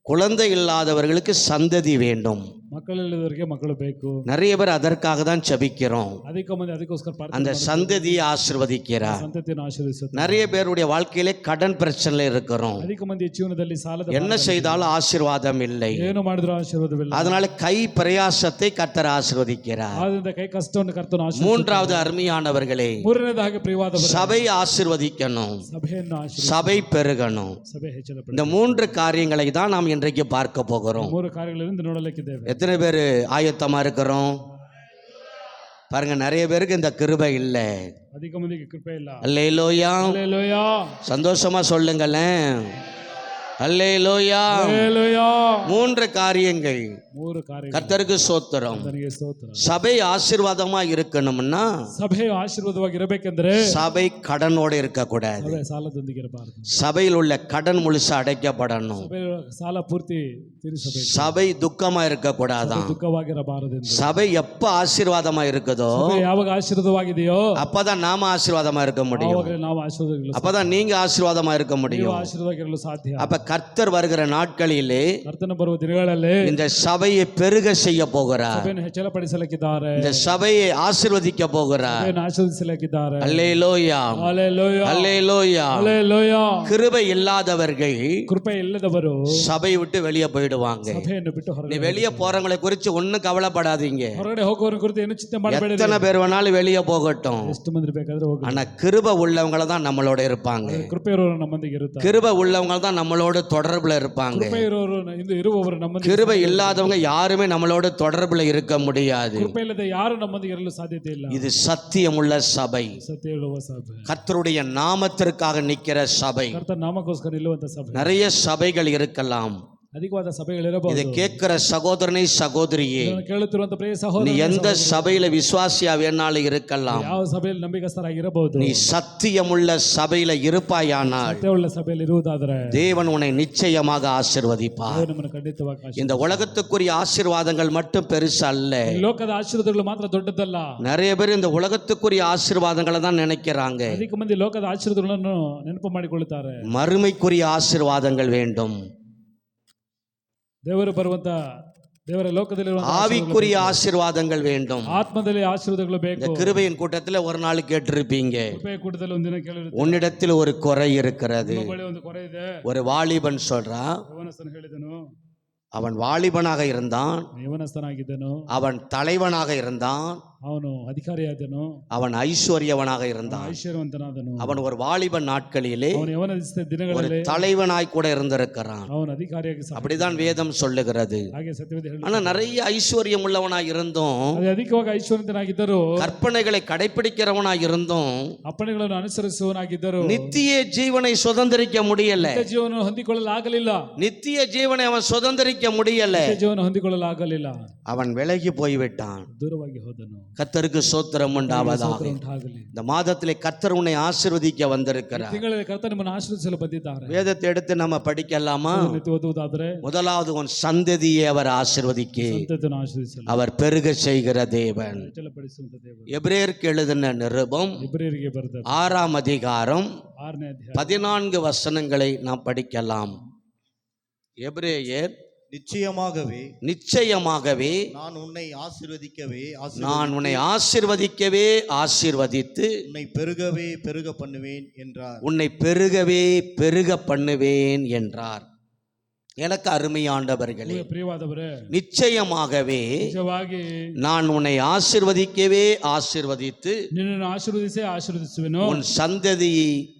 குழந்தை இல்லாதவர்களுக்கு சந்ததி வேண்டும். ಮಕ್ಕಳಿಲ್ಲದವರಿಗೆ ಮಕ್ಕಳು ಬೇಕು. நிறைய பேர் அதற்காக தான் ஜெபிக்கிறோம். ಅಧಿಕ ಮಂದಿ ಅದಕ್ಕೋಸ್ಕರ ಪ್ರಾರ್ಥನೆ அந்த ಮಾಡ್ತಾರೆ. சந்ததியை ஆசீர்வதிக்கிறார். ಸಂತತಿಯನ್ನು ಆಶೀರ್ವದಿಸುತ್ತಾರೆ. நிறைய பேருடைய வாழ்க்கையிலே கடன் பிரச்சனையில இருக்கிறோம். ಅಧಿಕ ಮಂದಿ ಜೀವನದಲ್ಲಿ ಸಾಲದ என்ன செய்தாலும் ஆசீர்வாதம் இல்லை. ಏನು ಮಾಡಿದ್ರು ಆಶೀರ್ವಾದವಿಲ್ಲ. அதனால கை பிரயாசத்தை கர்த்தர் ஆசீர்வதிக்கிறார். ಆದ್ದರಿಂದ ಕೈ ಕಷ್ಟವನ್ನು ಕರ್ತನು ಆಶೀರ್ವದಿಸುತ್ತಾನೆ. 3வது அருமையானவர்களே, ಮೂರನೇದಾಗಿ ಪ್ರಿಯವಾದವರು, சபை ஆசீர்வதிக்கணும், ಸಭೆಯನ್ನು ಆಶೀರ್ವದಿಸಿ சபை பெருகணும். ಸಭೆ ಹೆಚ್ಚಳಪಡಿಸಿ. இந்த 3 காரியங்களை தான் நாம் இன்றைக்கு பார்க்க போகிறோம். 3 ಕಾರ್ಯಗಳಿಂದ ನೋಡಲಿಕ್ಕಿದ್ದೇವೆ. எத்தனை பேர் ஆயத்தமா இருக்கிறோம்? பாருங்க, நிறைய பேருக்கு இந்த கிருபை இல்லை. அதிக மந்திக்கு கிருபை இல்ல. அல்லேலூயா. ஹல்லேலூயா. சந்தோஷமா சொல்லுங்களேன். அல்லேலூயா. ஹல்லேலூயா. 3 காரியங்கள். 3 காரியங்கள். கர்த்தருக்கு ஸ்தோத்திரம். ಕರ್ತನಿಗೆ ಸ್ತೋತ್ರ. சபை ஆசீர்வாதமா இருக்கணும்னா ಸಭೆ ಆಶೀರ್ವಾದವಾಗಿ ಇರಬೇಕೆಂದ್ರೆ சபை கடனோட இருக்க கூடாது. ಸಭೆ ಸಾಲದೊಂದಿಗೆ ಇರಬಾರದು. சபையில் உள்ள கடன் முழுசா அடைக்கப்படணும். ಸಭೆ ಸಾಲ ಪೂರ್ತಿ ತೀರಿಸಬೇಕು. சபை துக்கமா இருக்க கூடாதான். ದುಃಖವಾಗಿರಬಾರದು. சபை எப்ப ஆசீர்வாதமா இருக்குதோ ಸಭೆ ಯಾವಾಗ ಆಶೀರ್ವಾದವಾಗಿದೆಯೋ அப்பதான் நாம ஆசீர்வாதமா இருக்க முடியும். ಆವಾಗ ನಾವು ಆಶೀರ್ವಾದವಾಗಿರಲು அப்பதான் நீங்க ஆசீர்வாதமா இருக்க ನೀವು முடியும். ಆಶೀರ್ವಾದವಾಗಿರಲು ಸಾಧ್ಯ. அப்ப கர்த்தர் வருகிற நாட்களிலே ಕರ್ತನ ಬರುವ ದಿನಗಳಲ್ಲಿ இந்த சபையை பெருக செய்ய போகிறார். ಸಭೆಯನ್ನು ಹೆಚ್ಚಳಪಡಿಸಲಿಕ್ಕಿದ್ದಾರೆ. இந்த சபையை ஆசீர்வதிக்க போகிறார். ಸಭೆಯನ್ನು ಆಶೀರ್ವದಿಸಲಿಕ್ಕಿದ್ದಾರೆ. அல்லேலூயா. ಹಲ್ಲೇಲೂಯಾ. அல்லேலூயா. ಹಲ್ಲೇಲೂಯಾ. கிருபை இல்லாதவர்கள் ಕೃಪೆ ಇಲ್ಲದವರು சபையை விட்டு வெளியே போயிடுவாங்க. ಸಭೆಯನ್ನು ಬಿಟ್ಟು நீ ಹೊರಗಡೆ வெளியே போறவங்களை குறித்து ஒன்னும் கவலைப்படாதீங்க. ಹೊರಗಡೆ ಹೋಗೋರ ಕುರಿತು ಏನು ಚಿಂತೆ ಮಾಡಬೇಡಿ. எத்தனை பேர் வேணாலும் வெளியே போகட்டும். ಎಷ್ಟು ಮಂದಿ ಬೇಕಾದ್ರೆ ಹೋಗಿ. ஆனா கிருபை உள்ளவங்கள தான் நம்மளோட இருப்பாங்க. ಕೃಪೆ ಇರೋರು ನಮ್ಮೊಂದಿಗೆ ಇರುತ್ತಾರೆ. கிருபை உள்ளவங்க தான் நம்மளோட தொடர்புல இருப்பாங்க. ಕೃಪೆ ಇರೋರು ಇರುವವರು ನಮ್ಮೊಂದಿಗೆ. கிருபை இல்லாதவங்க யாருமே நம்மளோட தொடர்புல இருக்க முடியாது. ಕೃಪೆ ಇಲ್ಲದೆ ಯಾರು ನಮ್ಮೊಂದಿಗೆ ಇರಲು ಸಾಧ್ಯತೆ ಇಲ್ಲ. இது சத்தியமுள்ள சபை. ಸತ್ಯ ಹೇಳುವ ಸಭೆ. கர்த்தருடைய நாமத்திற்காக நிக்கிற சபை. ಕರ್ತನ ನಾಮಕ್ಕೋಸ್ಕರ ನಿಲ್ಲುವಂತ ಸಭೆ. நிறைய சபைகள் இருக்கலாம். ಅಧಿಕವಾದ இதை ಸಭೆಗಳಿರಬಹುದು. கேட்கிற சகோதரனை சகோதரியே, ಇದನ್ನು ಕೇಳುತ್ತಿರುವಂತ ಪ್ರಿಯ நீ ಸಹೋದರ, எந்த சபையில விசுவாசியா வேணாலும் இருக்கலாம். ಯಾವ ಸಭೆಯಲ್ಲಿ ನಂಬಿಕಸ್ಥರಾಗಿರಬಹುದು. நீ சத்தியமுள்ள சபையில இருப்பாயானால் ಸತ್ಯವುಳ್ಳ ಸಭೆಯಲ್ಲಿ ಇರುವುದಾದರೆ தேவன் உன்னை நிச்சயமாக ஆசீர்வதிப்பார். ದೇವರು ನಮ್ಮನ್ನು ಖಂಡಿತವಾಗಿ ಆಶೀರ್ವದಿಸುತ್ತಾನೆ. இந்த உலகத்துக்குரிய ஆசீர்வாதங்கள் மட்டும் பெருசு அல்ல. ಈ ಲೋಕದ ಆಶೀರ್ವಾದಗಳು ಮಾತ್ರ ದೊಡ್ಡದಲ್ಲ. நிறைய பேர் இந்த உலகத்துக்குரிய ஆசீர்வாதங்களை தான் நினைக்கிறாங்க. ಅಧಿಕ ಮಂದಿ ಲೋಕದ ಆಶೀರ್ವಾದಗಳನ್ನು ನೆನಪು ಮಾಡಿಕೊಳ್ಳುತ್ತಾರೆ. மறுமைக்குரிய ஆசீர்வாதங்கள் வேண்டும். ದೇವರು ಬರುವಂತ ದೇವರ ಲೋಕದಲ್ಲಿ ஆவிக்குரிய ஆசீர்வாதங்கள் வேண்டும். ಆತ್ಮದಲ್ಲಿ ಆಶೀರ್ವಾದಗಳು இந்த ಬೇಕು. கிருபையின் கூட்டத்துல ஒரு நாள் கேட்டிருப்பீங்க, ಕೃಪೆಯ ಕೂಟದಲ್ಲಿ ಒಂದಿನ ಕೇಳಿರುತ್ತೆ, உன்னிடத்தில் ஒரு குறை இருக்கிறது. ನಿಮ್ಮ ಬಳಿ ಒಂದು ಕೊರೆ ಇದೆ. ஒரு வாலிபன் சொல்றான், ಯವನಸ್ಥನು ಹೇಳಿದನು, அவன் வாலிபனாக இருந்தான், ಯವನಸ್ಥನಾಗಿದ್ದನು, அவன் தலைவனாக இருந்தான், ಅವನು ಅಧಿಕಾರಿಯಾದನು, அவன் ஐஸ்வர்யவனாக இருந்தான். ಐಶ್ವರ್ಯವಂತನಾದನು. அவன் ஒரு வாலிப நாட்களிலே ಅವನು ಯವನದ ஒரு ದಿನಗಳಲ್ಲಿ தலைவனாய் கூட இருந்திருக்கிறான். ಅವನು ಅಧಿಕಾರಿಯಾಗಿ அப்படிதான் வேதம் சொல்லுகிறது. ಹಾಗೆ ಸತ್ಯವೇದ ಹೇಳುತ್ತದೆ. ஆனா நிறைய ஐஸ்வர்யம் உள்ளவனாய் இருந்தும், ಅದೇ ಅಧಿಕವಾಗಿ ಐಶ್ವರ್ಯವಂತನಾಗಿದ್ದರು, கற்பனைகளை கடைபிடிக்கிறவனாய் இருந்தும் ಅಪ್ಪಣೆಗಳನ್ನು ಅನುಸರಿಸುವವನಾಗಿದ್ದರು, நித்திய ஜீவனை சுதந்திரிக்க முடியல. ನಿತ್ಯ ಜೀವನ ಹೊಂದಿಕೊಳ್ಳಲಾಗಲಿಲ್ಲ. நித்திய ஜீவனை அவன் சுதந்திரிக்க முடியல. ನಿತ್ಯ ಜೀವನ ಹೊಂದಿಕೊಳ್ಳಲಾಗಲಿಲ್ಲ. அவன் விலகி போய்விட்டான். ದೂರವಾಗಿ ಹೋದನು. கர்த்தருக்கு ஸ்தோத்திரம் உண்டாவதாக. ಉಂಟಾಗಲಿ. இந்த மாதத்திலே கர்த்தர் உன்னை ஆசீர்வதிக்க வந்திருக்கிறார். ತಿಂಗಳಲ್ಲಿ ಕರ್ತನು ನಿಮ್ಮನ್ನು ಆಶೀರ್ವದಿಸಲು ಬಂದಿದ್ದಾರೆ. வேதத்தை எடுத்து நம்ம படிக்கலாமா? ನಿತ್ಯ ಓದುವುದಾದರೆ முதலாவது உன் சந்ததியை அவர் ஆசீர்வதிக்க ಸಂತತಿಯನ್ನು ಆಶೀರ್ವದಿಸಲು அவர் பெருக செய்கிற தேவன். ಹೆಚ್ಚಳಪಡಿಸುವಂತ ದೇವರು. எபிரேயருக்கு எழுதின நிருபம் ಇಬ್ರಿಯರಿಗೆ ಬರೆದ 6ஆம் அதிகாரம் 6ನೇ ಅಧ್ಯಾಯ 14 வசனங்களை நாம் படிக்கலாம். எபிரேயர் நிச்சயமாகவே நான் உன்னை ஆசீர்வதிக்கவே ஆசீர்வதித்து உன்னை பெருகவே பெருக பண்ணுவேன் என்றார். உன்னை பெருகவே பெருக பண்ணுவேன் என்றார். எனக்கு அருமையாண்டவர்களே, ಪ್ರಿಯವಾದವರೇ, நிச்சயமாகவே ನಿಜವಾಗಿ நான் உன்னை ஆசீர்வதிக்கவே ஆசீர்வதித்து ನಿನ್ನನ್ನು ಆಶೀರ್ವದಿಸುವೆನು, உன் சந்ததியை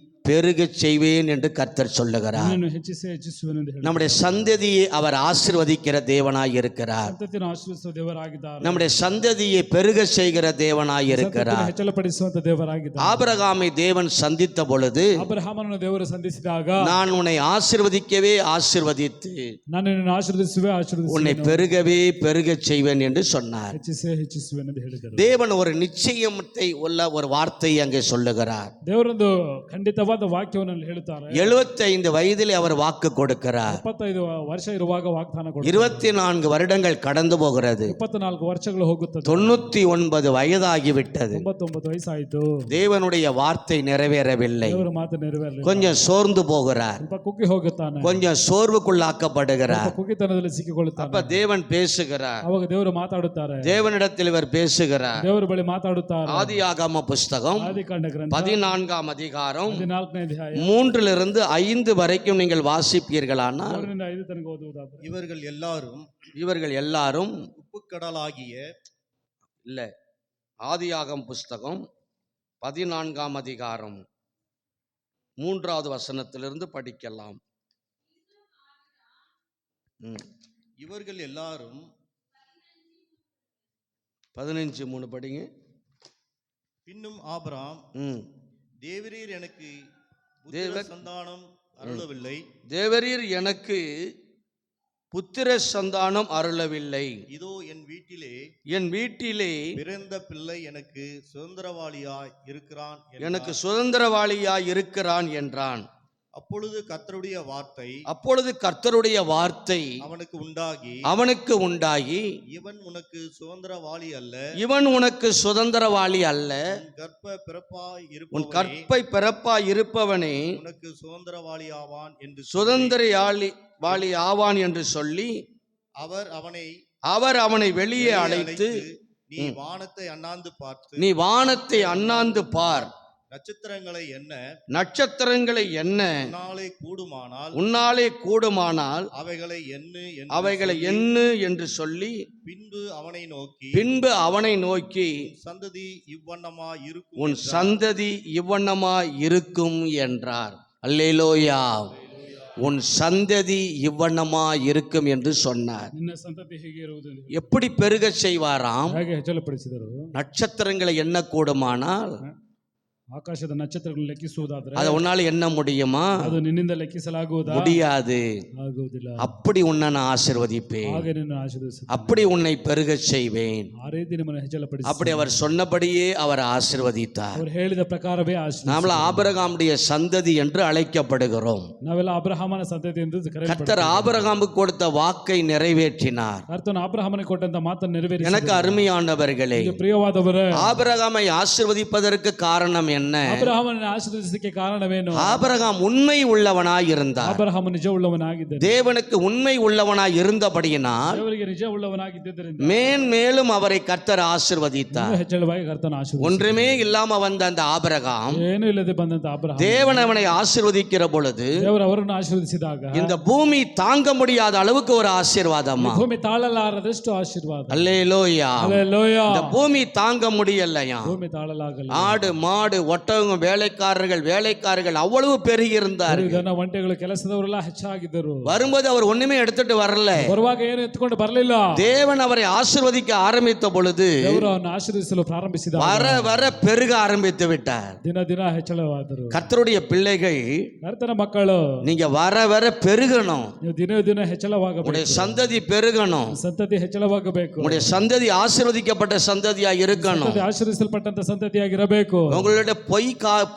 பெருக செய்வேன் என்று கர்த்தர் சொல்லுகிறார். ನಿನ್ನನ್ನು ಹೆಚ್ಚಿಸುವೆನು ಎಂದು ಹೇಳಿ நம்முடைய சந்ததியை அவர் ஆசீர்வதிக்கிற தேவனாய் இருக்கிறார். ಸಂತತಿಯನ್ನು ಆಶೀರ್ವದಿಸುವ ದೇವರಾಗಿದ್ದಾರೆ. நம்முடைய சந்ததியை பெருக செய்கிற தேவனாய் இருக்கிறார். ಹೆಚ್ಚಳಪಡಿಸುವಂತ ದೇವರಾಗಿದ್ದಾರೆ. ஆபிரகாமை தேவன் சந்தித்த பொழுது, ಅಬ್ರಹಾಮನನ್ನು ದೇವರು ಸಂಧಿಸಿದಾಗ, நான் உன்னை ஆசீர்வதிக்கவே ஆசீர்வதித்து ನಾನು ನಿನ್ನನ್ನು ಆಶೀರ್ವದಿಸುವೆ உன்னை பெருகவே பெருக செய்வேன் என்று சொன்னார். ಹೆಚ್ಚಿಸುವೆನು ಎಂದು ಹೇಳಿದರು. தேவன் ஒரு நிச்சயத்தை உள்ள ஒரு வார்த்தையை அங்கே சொல்லுகிறார். ದೇವರೊಂದು ಖಂಡಿತವಾದ ವಾಕ್ಯವನ್ನು ಹೇಳುತ್ತಾರೆ. 75 வயதிலே அவர் வாக்கு கொடுக்கிறார். 75 ವರ್ಷ ಇರುವಾಗ ವಾಗ್ದಾನ ಕೊಡುತ್ತಾರೆ. 24 வருடங்கள் கடந்து போகிறது. 24 ವರ್ಷಗಳು ಹೋಗುತ್ತದೆ. 99 வயதாகிவிட்டது. 99 ವಯಸ್ಸಾಯಿತು. தேவனுடைய வார்த்தை நிறைவேறவில்லை. ದೇವರ ಮಾತು ನೆರವೇರಲಿಲ್ಲ. கொஞ்சம் சோர்ந்து போகிறார். ಸ್ವಲ್ಪ ಕುಗ್ಗಿ ಹೋಗುತ್ತಾನೆ. கொஞ்சம் சோர்வுக்குள்ளாக்கப்படுகிறார். ಕುಗ್ಗಿತನದಲ್ಲಿ ಸಿಕ್ಕಿಕೊಳ್ಳುತ್ತಾನೆ. அப்ப தேவன் பேசுகிறார். ಅವಾಗ ದೇವರು ಮಾತಾಡುತ್ತಾರೆ. தேவனிடத்தில் இவர் பேசுகிறார். ದೇವರ ಬಳಿ ಮಾತಾಡುತ್ತಾರೆ. ஆதியாகம புஸ்தகம் ಆದಿಕಾಂಡ ಗ್ರಂಥ 14ஆம் அதிகாரம் 14ನೇ ಅಧ್ಯಾಯ 3 5 வரைக்கும் நீங்கள் வாசிப்பீர்களானால், 3 ರಿಂದ 5 ತನಕ ಓದುವುದಾದರೆ, இவர்கள் எல்லாரும் உப்புக்கடலாகிய இல்ல, ஆதியாகம புஸ்தகம் 14ஆம் அதிகாரம் 3வது வசனத்திலிருந்து படிக்கலாம். இவர்கள் எல்லாரும் 15:3 படிங்க. பின்னும் ஆபிரகாம், ம். தேவரீர் எனக்கு புத்திர சந்தானம் அருளவில்லை, தேவரீர் எனக்கு புத்திர சந்தானம் அருளவில்லை, இதோ என் வீட்டிலே பிறந்த பிள்ளை எனக்கு சுதந்திரவாளியாய் இருக்கிறான் எனக்கு சுதந்திரவாளியாய் இருக்கிறான் என்றான். அப்பொழுது கர்த்தருடைய வார்த்தை அவனுக்கு உண்டாகி இவன் உனக்கு சுதந்திரவாளி அல்ல, உன் கற்பை பிறப்பாய் இருப்பவனே உனக்கு சுதந்திரவாளி ஆவான் என்று சொல்லி அவர் அவனை வெளியே அழைத்து, நீ வானத்தை அண்ணாந்து பார், நட்சத்திரங்களை எண்ண உன்னாலே கூடுமானால் அவைகளை எண்ணு என்று சொல்லி, பின்பு அவனை நோக்கி உன் சந்ததி இவ்வண்ணமாய் இருக்கும் என்றார். அல்லேலூயா. உன் சந்ததி இவ்வண்ணமாய் இருக்கும் என்று சொன்னார். ನಿನ್ನ ಸಂತತಿ ಹೀಗೆ ಇರುವುದು. எப்படி பெருக செய்வாராம்? ಹೇಗೆ ಹೆಚ್ಚಳಪಡಿಸಿದರು? நட்சத்திரங்களை எண்ண கூடுமானால் ಆಕಾಶದ ನಕ್ಷತ್ರಗಳನ್ನು ಲೆಕ್ಕಿಸುವುದಾದರೆ அதை உன்னால எண்ண முடியுமா? ಅದು ನಿನ್ನಿಂದ ಲೆಕ್ಕಿಸಲಾಗುವುದಾ? முடியாது. ಆಗುವುದಿಲ್ಲ. அப்படி உன்னை நான் ஆசீர்வதிப்பேன், ಹಾಗೆ ನಿನ್ನನ್ನು ಆಶೀರ್ವದಿಸುತ್ತೇನೆ, அப்படி உன்னை பெருக செய்வேன். ಆ ರೀತಿ ನಿಮ್ಮನ್ನು ಹೆಚ್ಚಳಪಡಿಸಿ அப்படி அவர் சொன்னபடியே அவர் ஆசீர்வதித்தார். ಅವರು ಹೇಳಿದ ಪ್ರಕಾರವೇ ಆಶೀರ್ವದಿಸಿದರು. நாமள ஆபிரகாமுடைய சந்ததி என்று அழைக்கப்படுகிறோம். ನಾವೆಲ್ಲ ಅಬ್ರಹಾಮನ ಸಂತತಿ ಎಂದು ಕರೆಯಲ್ಪಡುತ್ತೇವೆ. கர்த்தர் ஆபிரகாமுக்கு கொடுத்த வாக்கை நிறைவேற்றினார். ಕರ್ತನು ಅಬ್ರಹಾಮನಿಗೆ ಕೊಟ್ಟಂತ ಮಾತನ್ನು ನೆರವೇರಿಸಿದರು. எனக்கு அருமையானவர்களே, ಪ್ರಿಯವಾದವರೇ, ஆபிரகாமை ஆசீர்வதிப்பதற்கு காரணம் என்ன? ಅಬ್ರಹಾಮನನ್ನು ಆಶೀರ್ವದಿಸಲಿಕ್ಕೆ ಕಾರಣವೇನು? ஆபிரகாம் உண்மை உள்ளவனாய் இருந்தார். ಅಬ್ರಹಾಮ ನಿಜ ಉಳ್ಳವನಾಗಿದ್ದ, தேவனுக்கு உண்மை உள்ளவனாய் இருந்தபடியினால் ದೇವರಿಗೆ ನಿಜ ಉಳ್ಳವನಾಗಿದ್ದರಿಂದ மேன்மேலும் அவரை கர்த்தர் ஆசீர்வதித்தார். ಹೆಚ್ಚಳವಾಗಿ ಕರ್ತನ ಆಶೀರ್ವದಿಸಿದರು. ஒன்றுமே இல்லாம வந்த அந்த ஆபிரகாம் ಏನೂ ಇಲ್ಲದೆ ಬಂದಂತ ಅಬ್ರಹಾಮ தேவன் அவனை ஆசீர்வதிக்கிற பொழுது ದೇವರು ಅವರನ್ನು ಆಶೀರ್ವದಿಸಿದಾಗ இந்த பூமி தாங்க முடியாத அளவுக்கு ஒரு ஆசீர்வாதமா. ಭೂಮಿ ತಾಳಲಾರದಷ್ಟು ಆಶೀರ್ವಾದ. அல்லேலூயா. ಹಲ್ಲೆಲೂಯಾ. இந்த பூமி தாங்க முடியலையா. ಭೂಮಿ ತಾಳಲಾಗಲ್ಲ. ஆடு மாடு ஒட்டகம் வேலைக்காரர்கள் அவ்வளவு பெருகி இருந்தார்கள். ದನ ಒಂಟೆಗಳು ಕೆಲಸದವರೆಲ್ಲ ಹೆಚ್ಚಾಗಿದ್ದರು. வரும்போது அவர் ஒண்ணுமே எடுத்துட்டு வரல. ಬರುವಾಗ ಏನು ಎತ್ತುಕೊಂಡು ಬರಲಿಲ್ಲ. தேவன் அவரை ஆசீர்வதிக்க ஆரம்பித்த பொழுது ದೇವರು ಅವರನ್ನು ಆಶೀರ್ವದಿಸಲು ಪ್ರಾರಂಭಿಸಿದಾಗ வர பெருக ஆரம்பித்து விட்டார். ದಿನ ಹೆಚ್ಚಳವಾದರು. கர்த்தருடைய பிள்ளைகள், ಕರ್ತನ ಮಕ್ಕಳು, நீங்க வர பெருகணும். ನೀವು ದಿನ ಹೆಚ್ಚಳವಾಗಬೇಕು. உங்களுடைய சந்ததி பெருகணும். ಸಂತತಿ ಹೆಚ್ಚಳವಾಗಬೇಕು. உங்களுடைய சந்ததி ஆசீர்வதிக்கப்பட்ட சந்ததியா இருக்கணும். ಸಂತತಿ ಆಶೀರ್ವದಿಸಲ್ಪಟ್ಟಂತ ಸಂತತಿಯಾಗಿರಬೇಕು. உங்களுடைய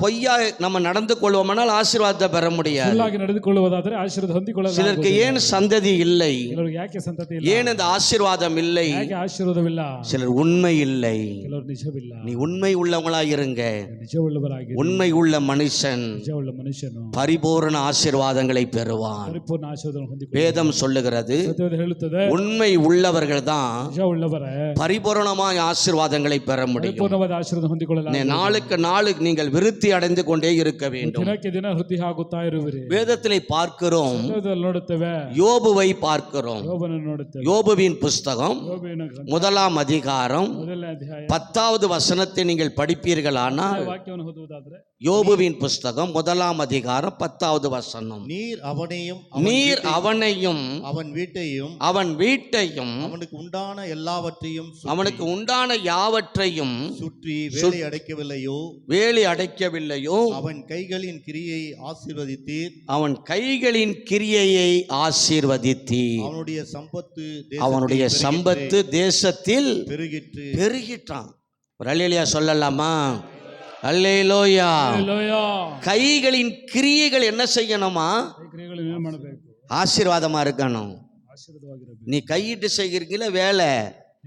பொய்யா நம்ம நடந்து கொள்வோமானால் ஆசீர்வாதத்தை பெற முடியாது. ಸುಳ್ಳಾಗಿ ನಡೆದುಕೊಳ್ಳುವುದಾದರೆ ಆಶೀರ್ವಾದ ಹೊಂದಿಕೊಳ್ಳಲಾಗುವುದಿಲ್ಲ. சிலருக்கு ஏன் சந்ததி இல்லை? ಕೆಲವರಿಗೆ ಯಾಕೆ ಸಂತತಿ ಇಲ್ಲ? ஏன் அந்த ஆசீர்வாதம் இல்லை? ಯಾಕೆ ಆಶೀರ್ವಾದವಿಲ್ಲ? சிலர் உண்மை இல்லை. ಕೆಲವರು ನಿಜವಿಲ್ಲ. நீ உண்மை உள்ளவங்களா இருங்க. ನಿಜವುಳ್ಳವರಾಗಿ உண்மை உள்ள மனுஷன் ನಿಜವುಳ್ಳ ಮನುಷ್ಯನು பரிபூரண ஆசீர்வாதங்களை பெறுவான். ಪರಿಪೂರ್ಣ ಆಶೀರ್ವಾದವನ್ನು ಹೊಂದಿಕೊಳ್ಳುತ್ತಾನೆ. வேதம் சொல்லுகிறது, ಸತ್ಯವೇದ ಹೇಳುತ್ತದೆ, உண்மை உள்ளவர்கள் தான் ನಿಜವುಳ್ಳವರೇ பரிபூரணமாய் ஆசீர்வாதங்களை பெற முடியும். ಪರಿಪೂರ್ಣವಾದ ಆಶೀರ್ವಾದ ಹೊಂದಿಕೊಳ್ಳಲಾಗುವುದು. நாளுக்கு நாளுக்கு நீங்கள் விருத்தி அடைந்து கொண்டே இருக்க வேண்டும். ದಿನಕ್ಕೆ ದಿನ ವೃದ್ಧಿ ಆಗುತ್ತಾ ಇರುವಿರಿ. வேதத்திலே பார்க்கிறோம், ಸತ್ಯವೇದದಲ್ಲಿ ನೋಡುತ್ತೇವೆ, யோபுவை பார்க்கிறோம். ಯೋಬನನ್ನು ನೋಡುತ್ತೇವೆ. யோபுவின் புஸ்தகம் ಯೋಬನ ಗ್ರಂಥ 1ஆம் அதிகாரம் ಮೊದಲನೇ ಅಧ್ಯಾಯ 10வது வசனத்தை நீங்கள் படிப்பீர்களானால், ವಾಕ್ಯವನ್ನು ಓದುವುದಾದರೆ யோபுவின் புஸ்தகம் 1ஆம் அதிகாரம் 10வது வசனம், நீர் அவனையும் அவன் வீட்டையும் அவனுக்கு உண்டான எல்லாவற்றையும் அவனுக்கு உண்டான யாவற்றையும் சுற்றி வேலி அடைக்கவில்லையோ அவன் கைகளின் கிரியையை ஆசீர்வதித்தீர். அவனுடைய சம்பத்து தேசத்தில் பெருகிற்றான். ஒரு அல்லேலூயா சொல்லலாமா? அல்லேலூயா. கைகளின் கிரியைகள் என்ன செய்யணுமா? ಕ್ರಿಯೆಗಳನ್ನು ಏನು ಮಾಡಬೇಕು? ஆசீர்வாதமா இருக்கணும். ಆಶೀರ್ವಾದವಾಗಿರಬೇಕು. நீ கையிட்டு செய்கிறீங்கள வேலை,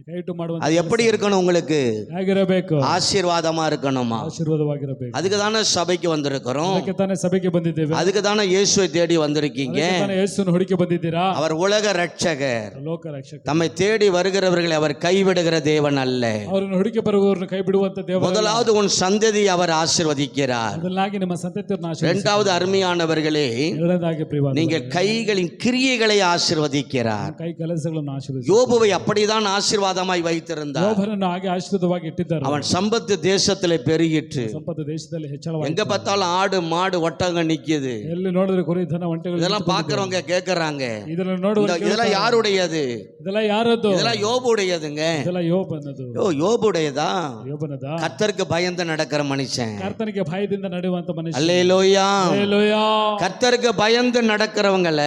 ಕೈಯಿಟ್ಟು ಮಾಡುವ அது எப்படி இருக்கணும்? உங்களுக்கு ಹೇಗಿರಬೇಕು? ஆசீர்வாதமா இருக்கணுமா? ಆಶೀರ್ವಾದವಾಗಿರಬೇಕು. அதுக்கு தானே சபைக்கு வந்திருக்கிறோம். ಅದಕ್ಕೆ ತಾನೇ ಸಭೆಗೆ ಬಂದಿದ್ದೇವೆ. அதுக்கு தானே இயேசுவை தேடி வந்திருக்கீங்க. ಅದಕ್ಕೆ ತಾನೇ ಯೇಸುವನ್ನು ಹುಡುಕಿ ಬಂದಿದ್ದೀರಾ. அவர் உலக ரட்சகர். ಲೋಕ ರಕ್ಷಕ. தம்மை தேடி வருகிறவர்களை அவர் கைவிடுகிற தேவன் அல்ல. ಅವರನ್ನು ಹುಡುಕಿ ಬರುವವರನ್ನು ಕೈ ಬಿಡುವಂತ ದೇವರು. முதலாவது உன் சந்ததி அவர் ஆசீர்வதிக்கிறார். ಮೊದಲಾಗಿ ನಿಮ್ಮ ಸಂತತಿಯನ್ನು ಆಶೀರ್ವದಿಸಿ. இரண்டாவது அருமையானவர்களே, ಎರಡನೇದಾಗಿ ಪ್ರಿಯವಾದ நீங்கள் கைகளின் கிரியைகளை ஆசீர்வதிக்கிறார். ಕೈ ಕೆಲಸಗಳನ್ನು ಆಶೀರ್ವದಿಸಿ. யோபுவை அப்படிதான் ஆசீர்வாதம் ஆசீர்வாதமாய் வைத்திருந்தார். ಯೋಬನನ್ನು ಹಾಗೆ ಆಶೀರ್ವಾದವಾಗಿ ಇಟ್ಟಿದ್ದಾರೆ. அவன் சம்பத்து தேசத்திலே பெருகிற்று. ಸಂಪತ್ತು ದೇಶದಲ್ಲಿ ಹೆಚ್ಚಳವಾಗಿ எங்க பார்த்தாலும் ஆடு மாடு ஒட்டகம் நிக்குது. ಎಲ್ಲಿ ನೋಡಿದ್ರೆ ಕುರಿ ದನ ಒಂಟೆಗಳು இதெல்லாம் பாக்குறவங்க கேக்குறாங்க, ಇದನ್ನ ನೋಡುವ இதெல்லாம் யாருடையது? ಇದೆಲ್ಲ ಯಾರದ್ದು? இதெல்லாம் யோபுடையதுங்க. ಇದೆಲ್ಲ ಯೋಬನದು. யோபுடையதா? ಯೋಬನದ. கர்த்தருக்கு பயந்து நடக்கிற மனுஷன். ಕರ್ತನಿಗೆ ಭಯದಿಂದ ನಡೆಯುವಂತ ಮನುಷ್ಯ. அல்லேலூயா. ಹಲ್ಲೆಲೂಯಾ. கர்த்தருக்கு பயந்து நடக்கிறவங்கள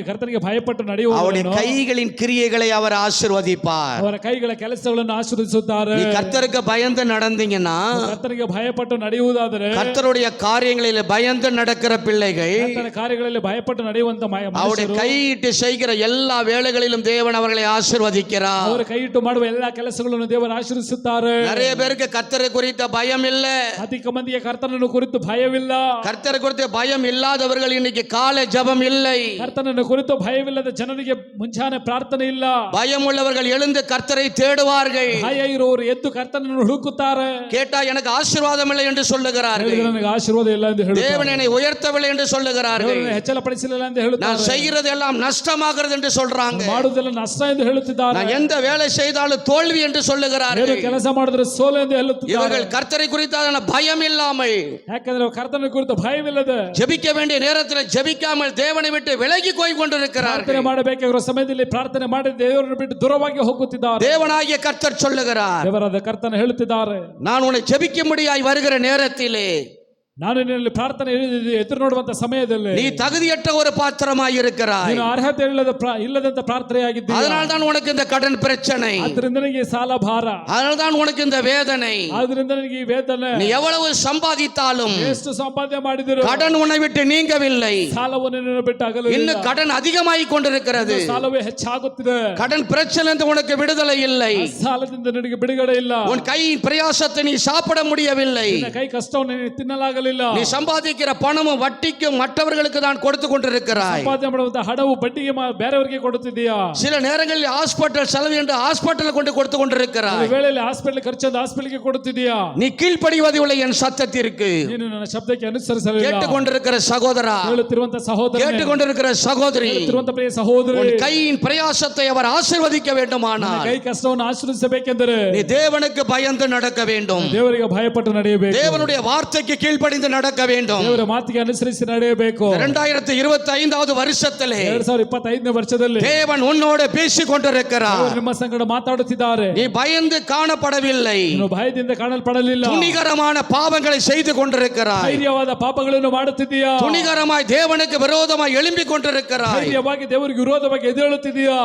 ಕರ್ತನಿಗೆ ಭಯಪಟ್ಟು ನಡೆಯುವವನು அவருடைய கைகளின் கிரியைகளை அவர் ஆசீர்வதிப்பார். ಅವರ ಕೈಗಳ ಕೆಲಸಗಳನ್ನು ಆಶೀರ್ವದಿಸುತ್ತಾರೆ. நீ கர்த்தருக்கு பயந்து நடந்தீங்கன்னா, ಕರ್ತನಿಗೆ ಭಯಪಟ್ಟು ನಡೆಯುವುದಾದರೆ, கர்த்தருடைய காரியங்களில் பயந்து நடக்கிற பிள்ளைகள், ಕರ್ತನ ಕಾರ್ಯಗಳಲ್ಲಿ ಭಯಪಟ್ಟು ನಡೆಯುವಂತ அவருடைய கையிட்டு செய்கிற எல்லா வேலைகளிலும் தேவன் அவர்களை ஆசீர்வதிக்கிறார். ಅವರ ಕೈಯಿಟ್ಟು ಮಾಡುವ ಎಲ್ಲಾ ಕೆಲಸಗಳನ್ನು ದೇವರು ಆಶೀರ್ವದಿಸುತ್ತಾರೆ. நிறைய பேருக்கு கர்த்தரை குறித்த பயம் இல்ல. ಅಧಿಕ ಮಂದಿಗೆ ಕರ್ತನನ್ನು ಕುರಿತು ಭಯವಿಲ್ಲ. கர்த்தரை குறித்த பயம் இல்லாதவர்கள் இன்னைக்கு காலை ஜெபம் இல்லை. ಕರ್ತನನ್ನು ಕುರಿತು ಭಯವಿಲ್ಲದ ಜನರಿಗೆ ಮುಂಚಾನೆ ಪ್ರಾರ್ಥನೆ ಇಲ್ಲ. பயம் உள்ளவர்கள் எழுந்து கர்த்தரை தேடுவார்கள். ಭಯ ಇರುವವರು ಎದ್ದು ಕರ್ತನನ್ನು ಹುಡುಕುತ್ತಾರೆ. கேட்டா எனக்கு ஆசீர்வாதம் இல்லை என்று சொல்லுகிறார்கள். ಹೇಳಿದ್ರೆ ನನಗೆ ಆಶೀರ್ವಾದ ಇಲ್ಲ ಎಂದು ಹೇಳುತ್ತಾರೆ. தேவன் என்னை உயர்த்தவில்லை என்று சொல்லுகிறார்கள். ದೇವರನ್ನು ಹೆಚ್ಚಳಪಡಿಸಲಿಲ್ಲ ಎಂದು ಹೇಳುತ್ತಾರೆ. நான் செய்கிறது எல்லாம் நஷ்டமாகிறது என்று சொல்றாங்க. ಮಾಡುವುದೆಲ್ಲ ನಷ್ಟ ಎಂದು ಹೇಳುತ್ತಿದ್ದಾರೆ. நான் எந்த வேலை செய்தாலும் தோல்வி என்று சொல்லுகிறார்கள். ಕೆಲಸ ಮಾಡಿದ್ರೆ ಸೋಲು ಎಂದು ಹೇಳುತ್ತಿದ್ದಾರೆ. இவர்கள் கர்த்தரை குறித்தான பயம் இல்லாமல், ಯಾಕಂದ್ರೆ ಕರ್ತನ ಕುರಿತು ಭಯವಿಲ್ಲದೆ ஜெபிக்க வேண்டிய நேரத்தில் ஜெபிக்காமல் தேவனை விட்டு விலகி போய் கொண்டிருக்கிறார்கள். ಪ್ರಾರ್ಥನೆ ಮಾಡಬೇಕಾಗಿರುವ ಸಮಯದಲ್ಲಿ ಪ್ರಾರ್ಥನೆ ಮಾಡಿ ದೇವರನ್ನು ಬಿಟ್ಟು ದೂರವಾಗಿ ಹೋಗುತ್ತಿದ್ದಾರೆ. தேவனாகிய கர்த்தர் சொல்லுகிறார், ದೇವರಾದ ಕರ್ತನ ಹೇಳುತ್ತಿದ್ದಾರೆ, நான் உன்னை ஜெபிக்கும்படியாய் வருகிற நேரத்திலே ನಾನು ನಿನ್ನಲ್ಲಿ ಪ್ರಾರ್ಥನೆ ಎದುರು ನೋಡುವಂತ ಸಮಯದಲ್ಲಿ நீ தகுதியற்ற ஒரு பாத்திரமாய் இருக்கிறாய். ನೀನು ಅರ್ಹತೆ ಇಲ್ಲದಂತ ಪ್ರಾರ್ಥನೆಯಾಗಿದ್ದೀಯ. அதனால தான் உனக்கு இந்த கடன் பிரச்சனை, ಅದರಿಂದ ನನಗೆ ಸಾಲ ಭಾರ, அதனால தான் உனக்கு இந்த வேதனை. ಅದರಿಂದ ನನಗೆ ಈ ವೇದನೆ. நீ எவ்வளவு சம்பாதித்தாலும் ಎಷ್ಟು ಸಂಪಾದನೆ ಮಾಡಿದರೂ கடன் உன்னை விட்டு நீங்கவில்லை. ಸಾಲವು ನಿನ್ನನ್ನು ಬಿಟ್ಟು ಅಗಲುವುದಿಲ್ಲ. இன்னும் கடன் அதிகமாಗಿ கொண்டிருக்கிறது. ಸಾಲವೇ ಹೆಚ್ಚಾಗುತ್ತಿದೆ. கடன் பிரச்சனை உனக்கு விடுதலை இல்லை. ಸಾಲದಿಂದ ನಿನಗೆ ಬಿಡುಗಡೆ ಇಲ್ಲ. உன் கையின் பிரயாசத்தை நீ சாப்பிட முடியவில்லை. ನಿನ್ನ ಕೈ ಕಷ್ಟವನ್ನು ನೀನು ತಿನ್ನಲಾಗಲಿಲ್ಲ. நீ சம்பாதிக்கிற பணமும் வட்டிக்கும் மற்றவர்களுக்கு தான் கொடுத்து கொண்டிருக்கிறாய். ಸಂಪಾದನೆ ಮಾಡುವಂತ ಹಣವು ಬಡ್ಡಿಗೆ ಬೇರೆಯವರಿಗೆ ಕೊಡುತ್ತಿದ್ದೀಯಾ. சில நேரங்களில் ஹாஸ்பிட்டல் செலவு என்று ஹாஸ்பிட்டல் கொண்டு கொடுத்து கொண்டிருக்கிறாய். ವೇಳೆಯಲ್ಲಿ ಹಾಸ್ಪಿಟಲ್ ಖರ್ಚು ಹಾಸ್ಪಿಟಲ್ಗೆ ಕೊಡುತ್ತಿದ್ದೀಯಾ. நீ கீழ்ப்படிவதில்லை என் சத்தத்திற்கு. ನೀನು ನನ್ನ ಶಬ್ದಕ್ಕೆ ಅನುಸರಿಸಲಿಲ್ಲ. கேட்டுக்கொண்டிருக்கிற சகோதரா, ಹೇಳುತ್ತಿರುವಂತ ಸಹೋದರ, கேட்டுக்கொண்டிருக்கிற சகோதரி, ಹೇಳುತ್ತಿರುವಂತ ಪ್ರಿಯ ಸಹೋದರಿ, உன் கையின் பிரயாசத்தை அவர் ஆசீர்வதிக்க வேண்டுமானால் ಕೈ ಕಷ್ಟವನ್ನು ಆಶೀರ್ವದಿಸಬೇಕೆಂದರೆ நீ தேவனுக்கு பயந்து நடக்க வேண்டும். ದೇವರಿಗೆ ಭಯಪಟ್ಟು ನಡೆಯಬೇಕು. தேவனுடைய வார்த்தைக்கு கீழ்ப்படிந்து நடக்க வேண்டும். ದೇವರ ಮಾತಿಗೆ ಅನುಸರಿಸಿ ನಡೆಯಬೇಕು. 2025வது வருஷத்திலே 2025ನೇ ವರ್ಷದಲ್ಲಿ தேவன் உன்னோடு பேசிக் கொண்டிருக்கிறார். ದೇವರು ನಿಮ್ಮ ಸಂಗಡ ಮಾತಾಡುತ್ತಿದ್ದಾರೆ. நீ பயந்து காணப்படவில்லை. ನೀನು ಭಯದಿಂದ ಕಾಣಲ್ಪಡಲಿಲ್ಲ. துணிகரமான பாவங்களை செய்து கொண்டிருக்கிறாய். ಧೈರ್ಯವಾದ ಪಾಪಗಳನ್ನು ಮಾಡುತ್ತಿದ್ದೀಯಾ. துணிகரமாய் தேவனுக்கு விரோதமாய் எழும்பிக் கொண்டிருக்கிறாய். ಧೈರ್ಯವಾಗಿ ದೇವರಿಗೆ ವಿರೋಧವಾಗಿ ಎದ್ದೇಳುತ್ತಿದ್ದೀಯಾ.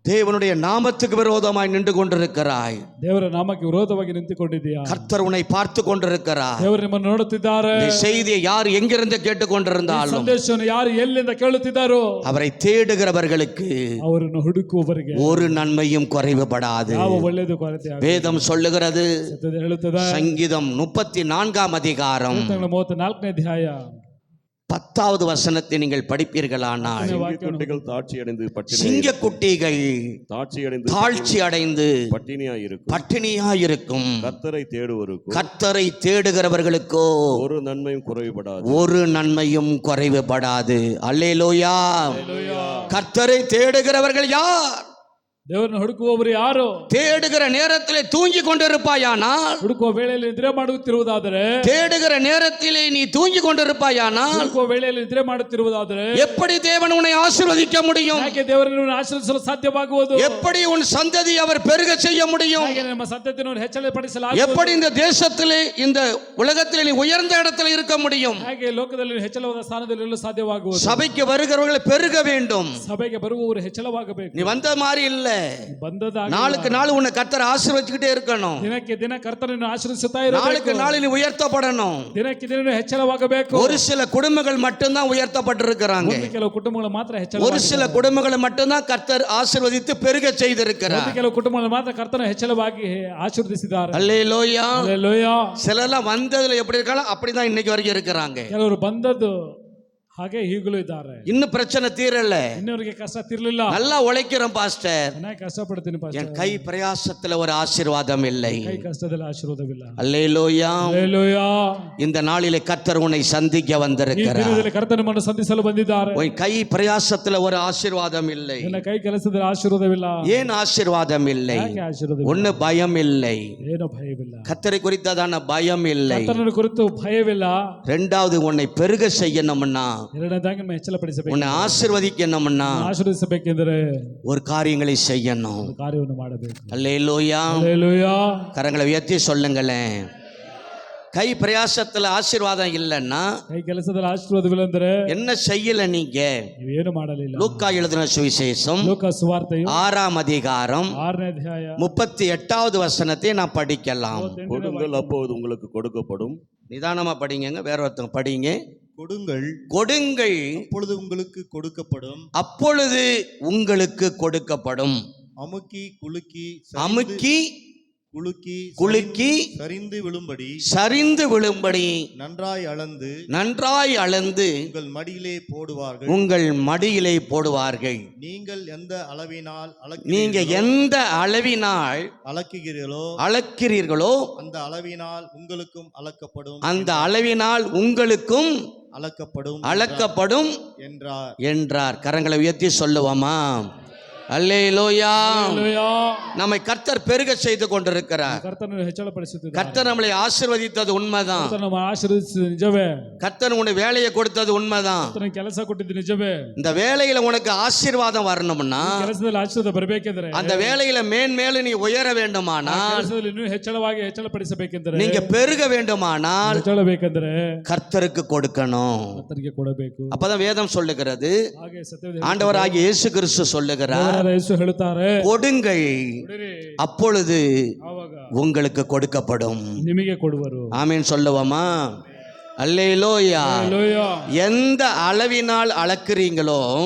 தேவனுடைய நாமத்துக்கு விரோதமாய் நின்று கொண்டிருக்கிறாய். ದೇವರ ನಾಮಕ್ಕೆ ವಿರೋಧವಾಗಿ ನಿಂತುಕೊಂಡಿದ್ದೀಯಾ. கர்த்தர் உன்னை பார்த்து கொண்டிருக்கிறார். ದೇವರು ನಿಮ್ಮನ್ನು ನೋಡುತ್ತಿದ್ದಾರೆ. இந்த செய்தியை யார் எங்கிருந்து கேட்டுக்கொண்டிருந்தாலும், ಸಂದೇಶವನ್ನು ಯಾರು ಎಲ್ಲಿಂದ ಕೇಳುತ್ತಿದ್ದಾರೋ அவரை தேடுகிறவர்களுக்கு ಅವರನ್ನು ಹುಡುಕುವವರಿಗೆ ஒரு நன்மையும் குறைவுபடாது. ಯಾವ ಒಳ್ಳೆಯದು ಕೊರತೆ ಆಗಲ್ಲ. வேதம் சொல்லுகிறது, ಹೇಳುತ್ತದೆ. சங்கீதம் 34ஆம் அதிகாரம் 34ನೇ ಅಧ್ಯಾಯ 10வது வசனத்தை நீங்கள் படிப்பீர்களானால், சிங்கக்குட்டிகள் சிங்கக்குட்டிகள் தாழ்ச்சி அடைந்து பட்டினியாயிருக்கும். பட்டினியாயிருக்கும். கர்த்தரை தேடுவருக்கும், கர்த்தரை தேடுகிறவர்களுக்கோ ஒரு நன்மையும் குறைவுபடாது. ஒரு நன்மையும் குறைவுபடாது. அல்லேலூயா. கர்த்தரை தேடுகிறவர்கள் யார்? ದೇವರನ್ನು ಹುಡುಕುವವರು ಯಾರು? தேடுகிற நேரத்திலே தூங்கி கொண்டிருப்பாயானால், ಹುಡುಕುವ ವೇಳೆಯಲ್ಲಿ ನಿದ್ರೆ ಮಾಡುತ್ತಿರುವುದಾದರೆ, தேடுகிற நேரத்திலே நீ தூங்கி கொண்டிருப்பாயானால், ಹುಡುಕುವ ವೇಳೆಯಲ್ಲಿ ನಿದ್ರೆ ಮಾಡುತ್ತಿರುವುದಾದರೆ எப்படி தேவன் உன்னை ஆசீர்வதிக்க முடியும்? ಯಾಕೆ ದೇವರನ್ನು ಆಶೀರ್ವದಿಸಲು ಸಾಧ್ಯವಾಗುವುದು? எப்படி உன் சந்ததி அவர் பெருக செய்ய முடியும்? ಹಾಗೆ ನಮ್ಮ ಸಂತತಿಯನ್ನು ಹೆಚ್ಚಳಪಡಿಸಲಾಗುವುದು? எப்படி இந்த தேசத்திலே இந்த உலகத்திலே நீ உயர்ந்த இடத்துல இருக்க முடியும்? ಹಾಗೆ ಲೋಕದಲ್ಲಿ ಹೆಚ್ಚಳವಾದ ಸ್ಥಾನದಲ್ಲಿ ಇರಲು ಸಾಧ್ಯವಾಗುವುದು? சபைக்கு வருகிறவர்கள் பெருக வேண்டும். ಸಭೆಗೆ ಬರುವವರು ಹೆಚ್ಚಳವಾಗಬೇಕು. நீ வந்த மாதிரி இல்ல, ಬಂದದಾಗ நாளுக்கு நாள் உன்னை கர்த்தர் ஆசீர்வதிச்சுக்கிட்டே இருக்கணும். ದಿನಕ್ಕೆ ದಿನ ಕರ್ತನನ್ನು ಆಶೀರ್ವದಿಸುತ್ತಾ ಇರಬೇಕು. நாளுக்கு நாள் நீ உயர்த்தப்படணும். ದಿನಕ್ಕೆ ದಿನ ಹೆಚ್ಚಳವಾಗಬೇಕು. ஒரு சில குடும்பங்கள் மட்டும்தான் உயர்த்தப்பட்டிருக்கிறாங்க. ಕೆಲವು ಕುಟುಂಬಗಳು ಮಾತ್ರ ஒரு சில குடும்பங்களை மட்டும்தான் கர்த்தர் ஆசீர்வதித்து பெருக செய்திருக்கிறார். ಕೆಲವು ಕುಟುಂಬಗಳು ಮಾತ್ರ ಕರ್ತನ ಹೆಚ್ಚಳವಾಗಿ ಆಶೀರ್ವದಿಸಿದ್ದಾರೆ. அல்லேலூயா. ಹಲ್ಲೆಲೂಯಾ. சிலர்லாம் வந்ததுல எப்படி இருக்காங்களோ அப்படிதான் இன்னைக்கு வரைக்கும் இருக்கிறாங்க. ಕೆಲವರು ಬಂದದ್ದು ಹಾಗೆ ಈಗಲೂ ಇದ್ದಾರೆ. இன்னும் பிரச்சனை தீரல, ಇನ್ನವರಿಗೆ ಕಷ್ಟ ತಿರ್ಲಿಲ್ಲ. நல்லா உழைக்கிறேன் பாஸ்டர், ಚೆನ್ನಾಗಿ ಕಷ್ಟಪಡ್ತೀನಿ ಪಾಸ್ಟರ್. என் கை பிரயாசத்துல ஒரு ஆசீர்வாதம் இல்லை. ಕೈ ಕಷ್ಟದಲ್ಲಿ ಆಶೀರ್ವಾದವಿಲ್ಲ. அல்லேலூயா. ಹಲ್ಲೆಲೂಯಾ. இந்த நாளிலே கர்த்தர் உன்னை சந்திக்க ಈ வந்திருக்கிறார். ದಿನದಲ್ಲಿ ಕರ್ತನ ನಿಮ್ಮನ್ನು ಸಂಧಿಸಲು ಬಂದಿದ್ದಾರೆ. உன் கை பிரயாசத்துல ஒரு ஆசீர்வாதம் இல்லை. ನಿನ್ನ ಕೈ ಕೆಲಸದಲ್ಲಿ ಆಶೀರ್ವಾದವಿಲ್ಲ. ஏன் ஆசீர்வாதம் இல்லை? ಯಾಕೆ ಆಶೀರ್ವಾದವಿಲ್ಲ? ஒண்ணு பயம் இல்லை, ಏನೋ ಭಯವಿಲ್ಲ. கர்த்தரை குறித்ததான பயம் இல்லை. ಕರ್ತನ ಕುರಿತು ಭಯವಿಲ್ಲ. ரெண்டாவது உன்னை பெருக செய்யணும்னா, ಎರಡನೇದಾಗಿ ನಮ್ಮ ಹೆಚ್ಚಳಪಡಿಸಬೇಕು. உன்னை ஆசீர்வதிக்கணும்னா ಆಶೀರ್ವದಿಸಬೇಕೆಂದರೆ ஒரு காரியங்களை செய்யணும். ಒಂದು ಕಾರ್ಯವನ್ನು ಮಾಡಬೇಕು. அல்லேலூயா. ಹಲ್ಲೆಲೂಯಾ. கரங்களை உயர்த்தி சொல்லுங்களேன். கை பிரயாசத்துல ஆசீர்வாதம் இல்லைன்னா ಕೈ ಕೆಲಸದಲ್ಲಿ ಆಶೀರ್ವಾದವಿಲ್ಲ ಅಂದ್ರೆ என்ன செய்யல நீங்க? ನೀವೇನು ಮಾಡಲಿಲ್ಲ. லூக்கா எழுதின சுவிசேஷம் ಲೋಕ ಸುವಾರ್ತೆಯು 6ஆம் அதிகாரம் 6ನೇ ಅಧ್ಯಾಯ 38வது வசனத்தை நான் படிக்கலாம். கொடுங்கள் அப்போது உங்களுக்கு கொடுக்கப்படும். நிதானமா படிங்க, வேற ஒருத்தங்க படிங்க. கொடுங்கள் கொடுங்கள் அப்பொழுது உங்களுக்கு கொடுக்கப்படும். அப்பொழுது உங்களுக்கு கொடுக்கப்படும். அமுக்கி குலுக்கி அமுக்கி குலுக்கி குலுக்கி சரிந்து விழும்படி சரிந்து விழும்படி நன்றாய் அளந்து உங்கள் மடியிலே போடுவார்கள். உங்கள் மடியிலே போடுவார்கள். நீங்கள் எந்த அளவினால் நீங்க எந்த அளவினால் அளக்கிறீர்களோ அந்த அளவினால் உங்களுக்கும் அளக்கப்படும். அந்த அளவினால் உங்களுக்கும் அளக்கப்படும் என்றார். கரங்களை உயர்த்தி சொல்லுவோமா? அல்லேலூயா. நம்மை கர்த்தர் பெருக செய்து கொண்டிருக்கிறார். ಕರ್ತನನ್ನು ಹೆಚ್ಚಳಪಡಿಸುತ್ತಿದ್ದಾನೆ. கர்த்தர் நம்மளை ஆசீர்வதித்தது உண்மைதான். ಕರ್ತನು ನಮ್ಮ ಆಶೀರ್ವದಿಸಿದ ನಿಜವೇ. கர்த்தர் உனக்கு வேலையை கொடுத்தது உண்மைதான். ಕರ್ತನು ಕೆಲಸ ಕೊಟ್ಟಿದ್ದು ನಿಜವೇ. இந்த வேலையில உனக்கு ஆசீர்வாதம் வரணும்னா, ಕೆಲಸದಲ್ಲಿ ಆಶೀರ್ವಾದ ಬರಬೇಕೆಂದರೆ, அந்த வேலையில மேன்மேலும் நீ உயர வேண்டுமானால், ಕೆಲಸದಲ್ಲಿ ಇನ್ನೂ ಹೆಚ್ಚಳವಾಗಿ ಹೆಚ್ಚಳಪಡಿಸಬೇಕೆಂದರೆ, நீங்க பெருக வேண்டுமானால் ಹೆಚ್ಚಳಬೇಕೆಂದರೆ கர்த்தருக்கு கொடுக்கணும். ಕರ್ತನಿಗೆ ಕೊಡಬೇಕು. அப்பதான் வேதம் சொல்லுகிறது, ಹಾಗೆ ಸತ್ಯವೇದ ஆண்டவராகிய இயேசு கிறிஸ்து சொல்லுகிறார், ಯೇಸು ಹೇಳುತ್ತಾರೆ, கொடுங்கள் அப்பொழுது ಆವಾಗ உங்களுக்கு கொடுக்கப்படும். ನಿಮಗೆ ಕೊಡುವರು. ஆமென் சொல்லுவோமா? அல்லேலூயா. ಹಲ್ಲೆಲೂಯಾ. எந்த அளவினால் அளக்குறீங்களோ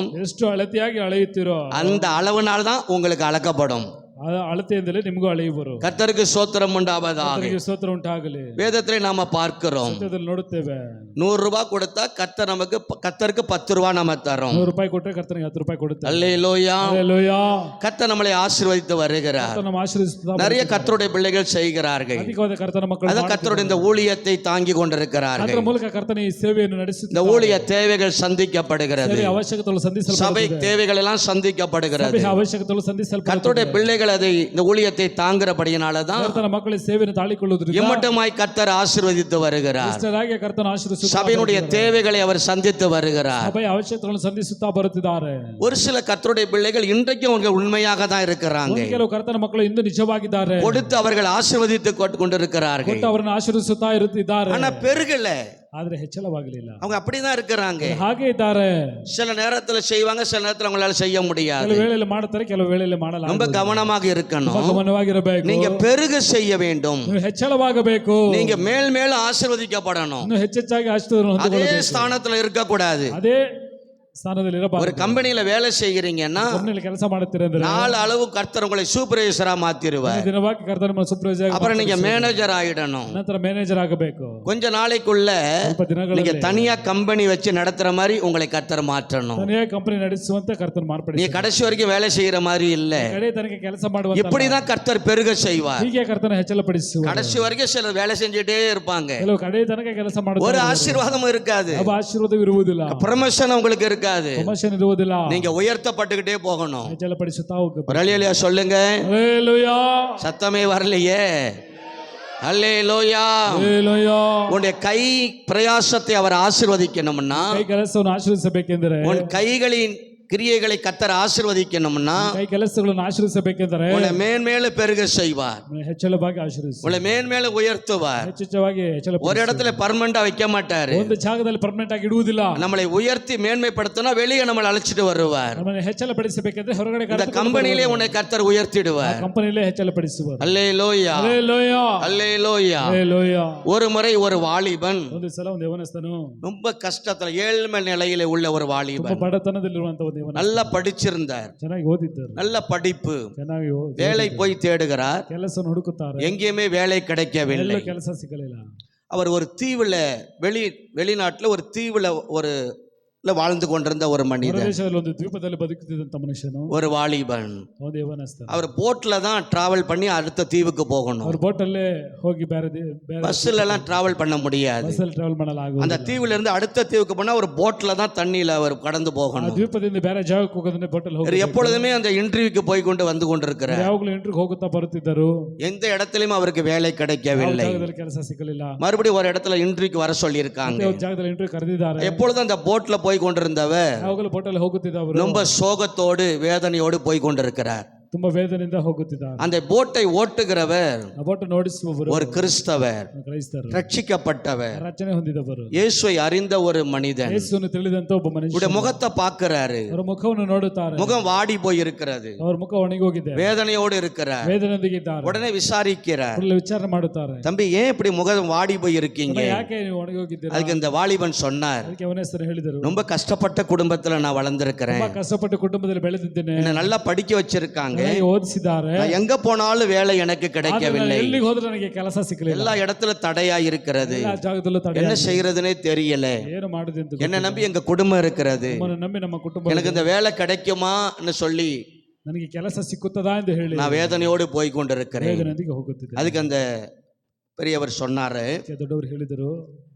ಎಷ್ಟು ಅಳತೆಯಾಗಿ ಅಳೆಯುತ್ತೀರೋ அந்த அளவினால் தான் உங்களுக்கு அளக்கப்படும். ಆ ಅಳತೆಯಿಂದಲೇ ನಿಮಗೂ ಅಳೆಯುವರು. கர்த்தருக்கு ஸ்தோத்திரம் உண்டாவதாக. ಕರ್ತನಿಗೆ ಸ್ತೋತ್ರ ಉಂಟಾಗಲಿ. வேதத்திலே நாம பார்க்கிறோம், ಸತ್ಯದಲ್ಲಿ ನೋಡುತ್ತೇವೆ, 100 ரூபாய் கொடுத்தா கர்த்தருக்கு 10 ரூபாய் நம்ம தரோம். 100 ರೂಪಾಯಿ ಕೊಟ್ಟರೆ ಕರ್ತನಿಗೆ 10 ರೂಪಾಯಿ ಕೊಡುತ್ತೆ. அல்லேலூயா. ಹಲ್ಲೆಲೂಯಾ. கர்த்தர் நம்மளை ஆசீர்வதித்து வருகிறார். ಕರ್ತನು ನಮ್ಮ ಆಶೀರ್ವದಿಸುತ್ತಾ நிறைய கர்த்தருடைய பிள்ளைகள் செய்கிறார்கள். ಅಧಿಕವಾದ ಕರ್ತನ ಮಕ್ಕಳು அதான் கர்த்தருடைய இந்த ஊழியத்தை தாங்கி கொண்டிருக்கிறார்கள். ಅದರ ಮೂಲಕ ಕರ್ತನ ಈ ಸೇವೆಯನ್ನು ನಡೆಸುತ್ತಾರೆ. இந்த ஊழிய தேவைகள் சந்திக்கப்படுகிறது. ಸೇವೆ ಅವಶ್ಯಕತೆಗಳು சபை ಸಂಧಿಸಲ್ಪಡುತ್ತವೆ. தேவைகள் எல்லாம் சந்திக்கப்படுகிறது. ಸಭೆ ಅವಶ್ಯಕತೆಗಳು ಸಂಧಿಸಲ್ಪಡುತ್ತವೆ. கர்த்தருடைய பிள்ளைகள் அதை இந்த ஊழியத்தை தாங்குறபடியினாலதான் ಕರ್ತನ ಮಕ್ಕಳ ಸೇವೆಯನ್ನು ತಾಳಿಕೊಳ್ಳುವುದರಿಂದ இம்மட்டுமாய் கர்த்தர் ஆசீர்வதித்து வருகிறார். ಇಷ್ಟರಾಗಿ ಕರ್ತನ ಆಶೀರ್ವದಿಸುತ್ತಾ சபையினுடைய தேவைகளை அவர் சந்தித்து வருகிறார். ಸಭೆಯ ಅವಶ್ಯಕತೆಗಳನ್ನು ಸಂಧಿಸುತ್ತಾ ಬರುತ್ತಿದ್ದಾರೆ. ஒரு சில கர்த்தருடைய பிள்ளைகள் இன்றைக்கும் அவங்க உண்மையாக தான் இருக்கிறாங்க. ಕೆಲವು ಕರ್ತನ ಮಕ್ಕಳು ಇಂದು ನಿಜವಾಗಿದ್ದಾರೆ. கொடுத்து அவர்கள் ஆசீர்வதித்து கொண்டிருக்கிறார்கள். ಕೊಟ್ಟು ಅವರನ್ನು ಆಶೀರ್ವದಿಸುತ್ತಾ ಇರುತ್ತಿದ್ದಾರೆ. ஆனா பெருகல, ಆದ್ರೆ ಹೆಚ್ಚಳವಾಗಲಿಲ್ಲ. அவங்க அப்படிதான் இருக்கிறாங்க. ಹಾಗೆ ಇದ್ದಾರೆ. சில நேரத்துல செய்வாங்க, சில நேரத்துல அவங்களால செய்ய முடியாது. ಕೆಲವು ವೇಳೆಯಲ್ಲಿ ಮಾಡುತ್ತಾರೆ, ಕೆಲವು ವೇಳೆಯಲ್ಲಿ ಮಾಡಲ್ಲ. ரொம்ப கவனமாக இருக்கணும். ಗಮನವಾಗಿರಬೇಕು. நீங்க பெருக செய்ய வேண்டும். ನೀವು ಹೆಚ್ಚಳವಾಗಬೇಕು. நீங்க மேல் மேலும் ஆசீர்வதிக்கப்படணும். ಇನ್ನು ಹೆಚ್ಚೆಚ್ಚಾಗಿ ಆಶೀರ್ವಾದವನ್ನು அதே ಹೊಂದಿಕೊಳ್ಳಬೇಕು. ஸ்தானத்துல இருக்க கூடாது. ಅದೇ ಸ್ಥಾನದಲ್ಲಿ ஒரு ಇರಬಾರದು. கம்பெனில வேலை செய்கிறீங்கன்னா ಕಂಪನಿಯಲ್ಲಿ ಕೆಲಸ ಮಾಡುತ್ತೀರಂದ್ರೆ 4 அளவு கர்த்தர் உங்களை சூப்பர்வைசரா மாத்திடுவார். ದಿನವಾಗಿ ಕರ್ತನ ಸೂಪರ್ವೈಸರ್ அப்புறம் நீங்க மேனேஜர் ஆயிடணும். ನಂತರ ಮ್ಯಾನೇಜರ್ ಆಗಬೇಕು. கொஞ்ச நாளைக்குள்ள ಸ್ವಲ್ಪ ದಿನಗಳಲ್ಲಿ நீங்க தனியா கம்பெனி வச்சு நடத்துற மாதிரி உங்களை கர்த்தர் மாற்றணும். ತನಿಯಾಗಿ ಕಂಪನಿ ನಡೆಸುವಂತೆ ಕರ್ತನ நீ ಮಾರ್ಪಡಿಸಿ. கடைசி வரைக்கும் வேலை செய்யற மாதிரி இல்ல. ಕಡೆ ತನಕ ಕೆಲಸ ಮಾಡುವಂತ இப்படிதான் கர்த்தர் பெருக செய்வார். ಹೀಗೆ ಕರ್ತನ ಹೆಚ್ಚಳಪಡಿಸುವ. கடைசி வரைக்கும் சிலர் வேலை செஞ்சுட்டே இருப்பாங்க. ಕೆಲವು ಕಡೆ ತನಕ ಕೆಲಸ ಮಾಡುತ್ತಾರೆ. ஒரு ஆசீர்வாதமும் இருக்காது. ಅವ ಆಶೀರ್ವಾದವೂ ಇರುವುದಿಲ್ಲ. ப்ரமோஷன் உங்களுக்கு இருக்காது. ಪ್ರಮೋಷನ್ ಇರುವುದಿಲ್ಲ. நீங்க உயர்த்தப்பட்டுக்கிட்டே போகணும். ಹೆಚ್ಚಳಪಡಿಸುತ್ತಾ ಹೋಗಬೇಕು. ஹல்லேலூயா சொல்லுங்க. ಹಲ್ಲೆಲೂಯಾ. சத்தமே வரலையே. ஹல்லேலூயா. ಹಲ್ಲೆಲೂಯಾ. உன்னுடைய கை பிரயாசத்தை அவர் ஆசீர்வதிக்கணும்னா, ಕೈ ಕೆಲಸವನ್ನು ಆಶೀರ್ವಿಸಬೇಕೆಂದರೆ, உன் கைகளின் கிரியைகளை கர்த்தர் ஆசீர்வதிக்கணும்னா ಕೈ ಕೆಲಸಗಳನ್ನು ಆಶೀರ್ವಿಸಬೇಕೆಂದರೆ உன்னை மேன்மேல பெருக செய்வார். ಹೆಚ್ಚಳವಾಗಿ ಆಶೀರ್ವಿಸಿ. உன்னை மேன்மேல உயர்த்துவார். ಹೆಚ್ಚೆಚ್ಚವಾಗಿ ஒரு இடத்துல பர்மனண்டா வைக்க மாட்டாரு. ಒಂದು ಜಾಗದಲ್ಲಿ ಪರ್ಮನೆಂಟ್ ಆಗಿ ಇಡುವುದಿಲ್ಲ. நம்மளை உயர்த்தி மேன்மைப்படுத்தினா வெளியே நம்மளை அழைச்சிட்டு வருவார். ನಮ್ಮನ್ನು ಹೆಚ್ಚಳಪಡಿಸಬೇಕೆಂದ್ರೆ ಹೊರಗಡೆ இந்த கம்பெனிலே உன்னை கர்த்தர் உயர்த்திடுவார். ಕಂಪನಿಯಲ್ಲೇ ಹೆಚ್ಚಳಪಡಿಸುವರು. அல்லேலூயா. ಹಲ್ಲೆಲೂಯಾ. அல்லேலூயா. ಹಲ್ಲೆಲೂಯಾ. ஒரு முறை ஒரு வாலிபன் ಒಂದು ಸಲ ಒಂದು ಯವನಸ್ಥನು ரொம்ப கஷ்டத்துல ஏழ்மை நிலையில உள்ள ஒரு ತುಂಬಾ வாலிபன் ಬಡತನದಲ್ಲಿರುವಂತ ಒಂದು ಯವನ நல்லா படிச்சிருந்தார். ಚೆನ್ನಾಗಿ ಓದಿದ್ದರು. நல்ல படிப்பு. ಚೆನ್ನಾಗಿ வேலை போய் தேடுகிறார். ಕೆಲಸ ಹುಡುಕುತ್ತಾರೆ. எங்கேயுமே வேலை கிடைக்கவில்லை. ಎಲ್ಲೂ ಕೆಲಸ ಸಿಗಲಿಲ್ಲ. அவர் ஒரு தீவுல வெளிநாட்டுல ஒரு தீவுல ஒரு வாழ்ந்து கொண்டிருந்த ஒரு மனிதன், ಹೊರದೇಶದಲ್ಲಿ ಒಂದು ದ್ವೀಪದಲ್ಲಿ ಬದುಕುತ್ತಿದ್ದಂತ ಮನುಷ್ಯನು, ஒரு வாலிபன். ಒಂದು ಯವನಸ್ಥ. அவர் போட்ல தான் டிராவல் பண்ணி அடுத்த தீவுக்கு போகணும். ಅವ್ರ ಬೋಟಲ್ಲೇ ಹೋಗಿ ಬೇರೆ பஸ்ல எல்லாம் டிராவல் பண்ண முடியாது. ಬಸ್ಸಲ್ಲಿ ಟ್ರಾವೆಲ್ ಮಾಡಲಾಗುವುದು. அந்த தீவுல இருந்து அடுத்த தீவுக்கு போனா ஒரு போட்ல தான் தண்ணியில அவர் கடந்து ಆ போகணும். ದ್ವೀಪದಿಂದ ಬೇರೆ ಜಾಗಕ್ಕೆ ಹೋಗೋದನ್ನೇ ಬೋಟಲ್ಲಿ இவர் ಹೋಗಿ எப்பொழுதுமே அந்த இன்டர்வியூக்கு போய் கொண்டு வந்து கொண்டிருக்கிறார். ಯಾವಾಗಲೂ ಇಂಟರ್ವ್ಯೂಗೆ ಹೋಗುತ್ತಾ ಬರುತ್ತಿದ್ದರು. எந்த இடத்துலயும் அவருக்கு வேலை ಯಾವ கிடைக்கவில்லை. ಜಾಗದಲ್ಲಿ ಕೆಲಸ ಸಿಕ್ಕಲಿಲ್ಲ. மறுபடியும் ஒரு இடத்துல இன்டர்வியூக்கு வர சொல்லி இருக்காங்க. ಮತ್ತೆ ಒಂದು ಜಾಗದಲ್ಲಿ ಇಂಟರ್ವ್ಯೂ ಕರೆದಿದ್ದಾರೆ. எப்பொழுதும் அந்த போட்ல போய் கொண்டிருந்தவர் ಯಾವಾಗಲೂ ಬೋಟಲ್ಲಿ ಹೋಗುತ್ತಿದ್ದವರು ரொம்ப சோகத்தோடு வேதனையோடு போய் கொண்டிருக்கிறார். ತುಂಬಾ ವೇದನೆಯಿಂದ ಹೋಗುತ್ತಿದ್ದಾರೆ. அந்த போட்டை ஓட்டுகிறவர் ಆ ಬೋಟ್ ಓಡಿಸುವವರು ஒரு கிறிஸ்தவர், ಕ್ರೈಸ್ತರು, ரட்சிக்கப்பட்டவர், ರಚನೆ ಹೊಂದಿದವರು, இயேசுவை அறிந்த ஒரு மனிதன். ಯೇಸುವನ್ನು ತಿಳಿದಂತ ಒಬ್ಬ ಮನುಷ್ಯ இவருடைய முகத்தை பார்க்கிறாரு. ಅವರ ಮುಖವನ್ನು ನೋಡುತ್ತಾರೆ. முகம் வாடி போய் இருக்கிறது, ಅವರ ಮುಖ ಒಣಗಿ ಹೋಗಿದೆ, வேதனையோடு இருக்கிறார். ವೇದನೆಯೊಂದಿಗೆ ಇದ್ದಾರೆ. உடனே விசாரிக்கிறார், ಅವರಲ್ಲಿ ವಿಚಾರಣೆ ಮಾಡುತ್ತಾರೆ. தம்பி ஏன் இப்படி முகம் வாடி போய் இருக்கீங்க? ಯಾಕೆ ನೀವು ಒಣಗಿ ಹೋಗಿದ್ದೀರಾ? அதுக்கு இந்த வாலிபன் சொன்னார், ಅದಕ್ಕೆ ಅವನ ಹೆಸರು ಹೇಳಿದರು. ரொம்ப கஷ்டப்பட்ட குடும்பத்துல நான் வளர்ந்திருக்கிறேன். ತುಂಬಾ ಕಷ್ಟಪಟ್ಟು ಕುಟುಂಬದಲ್ಲಿ ಬೆಳೆದಿದ್ದೇನೆ. என்ன நல்லா படிக்க வச்சிருக்காங்க. ನನಗೆ ಓದಿಸಿದ್ದಾರೆ. நான் எங்க போனாலும் வேலை எனக்கு கிடைக்கவில்லை. ಎಲ್ಲಿಗೆ ಹೋದ್ರೆ ನನಗೆ ಕೆಲಸ ಸಿಕ್ಕಲಿಲ್ಲ. எல்லா இடத்துல தடையா இருக்கிறது. ಎಲ್ಲ ಜಾಗದಲ್ಲೂ ತಡೆ. என்ன செய்யறதுனே தெரியல. ಏನು ಮಾಡುದು ಅಂತ என்ன நம்பி எங்க குடும்பம் இருக்கிறது. ನಮ್ಮನ್ನು ನಂಬಿ ನಮ್ಮ ಕುಟುಂಬ. எனக்கு இந்த வேலை கிடைக்குமான்னு சொல்லி ನನಗೆ ಕೆಲಸ ಸಿಕ್ಕುತ್ತದಾ ಎಂದು ಹೇಳಿ நான் வேதனையோடு போய் கொண்டிருக்கிறேன். ವೇದನೆಯೊಂದಿಗೆ ಹೋಗುತ್ತಿದ್ದೆ. அதுக்கு அந்த பெரியவர் சொன்னாரு, ದೊಡ್ಡವರು ಹೇಳಿದರು,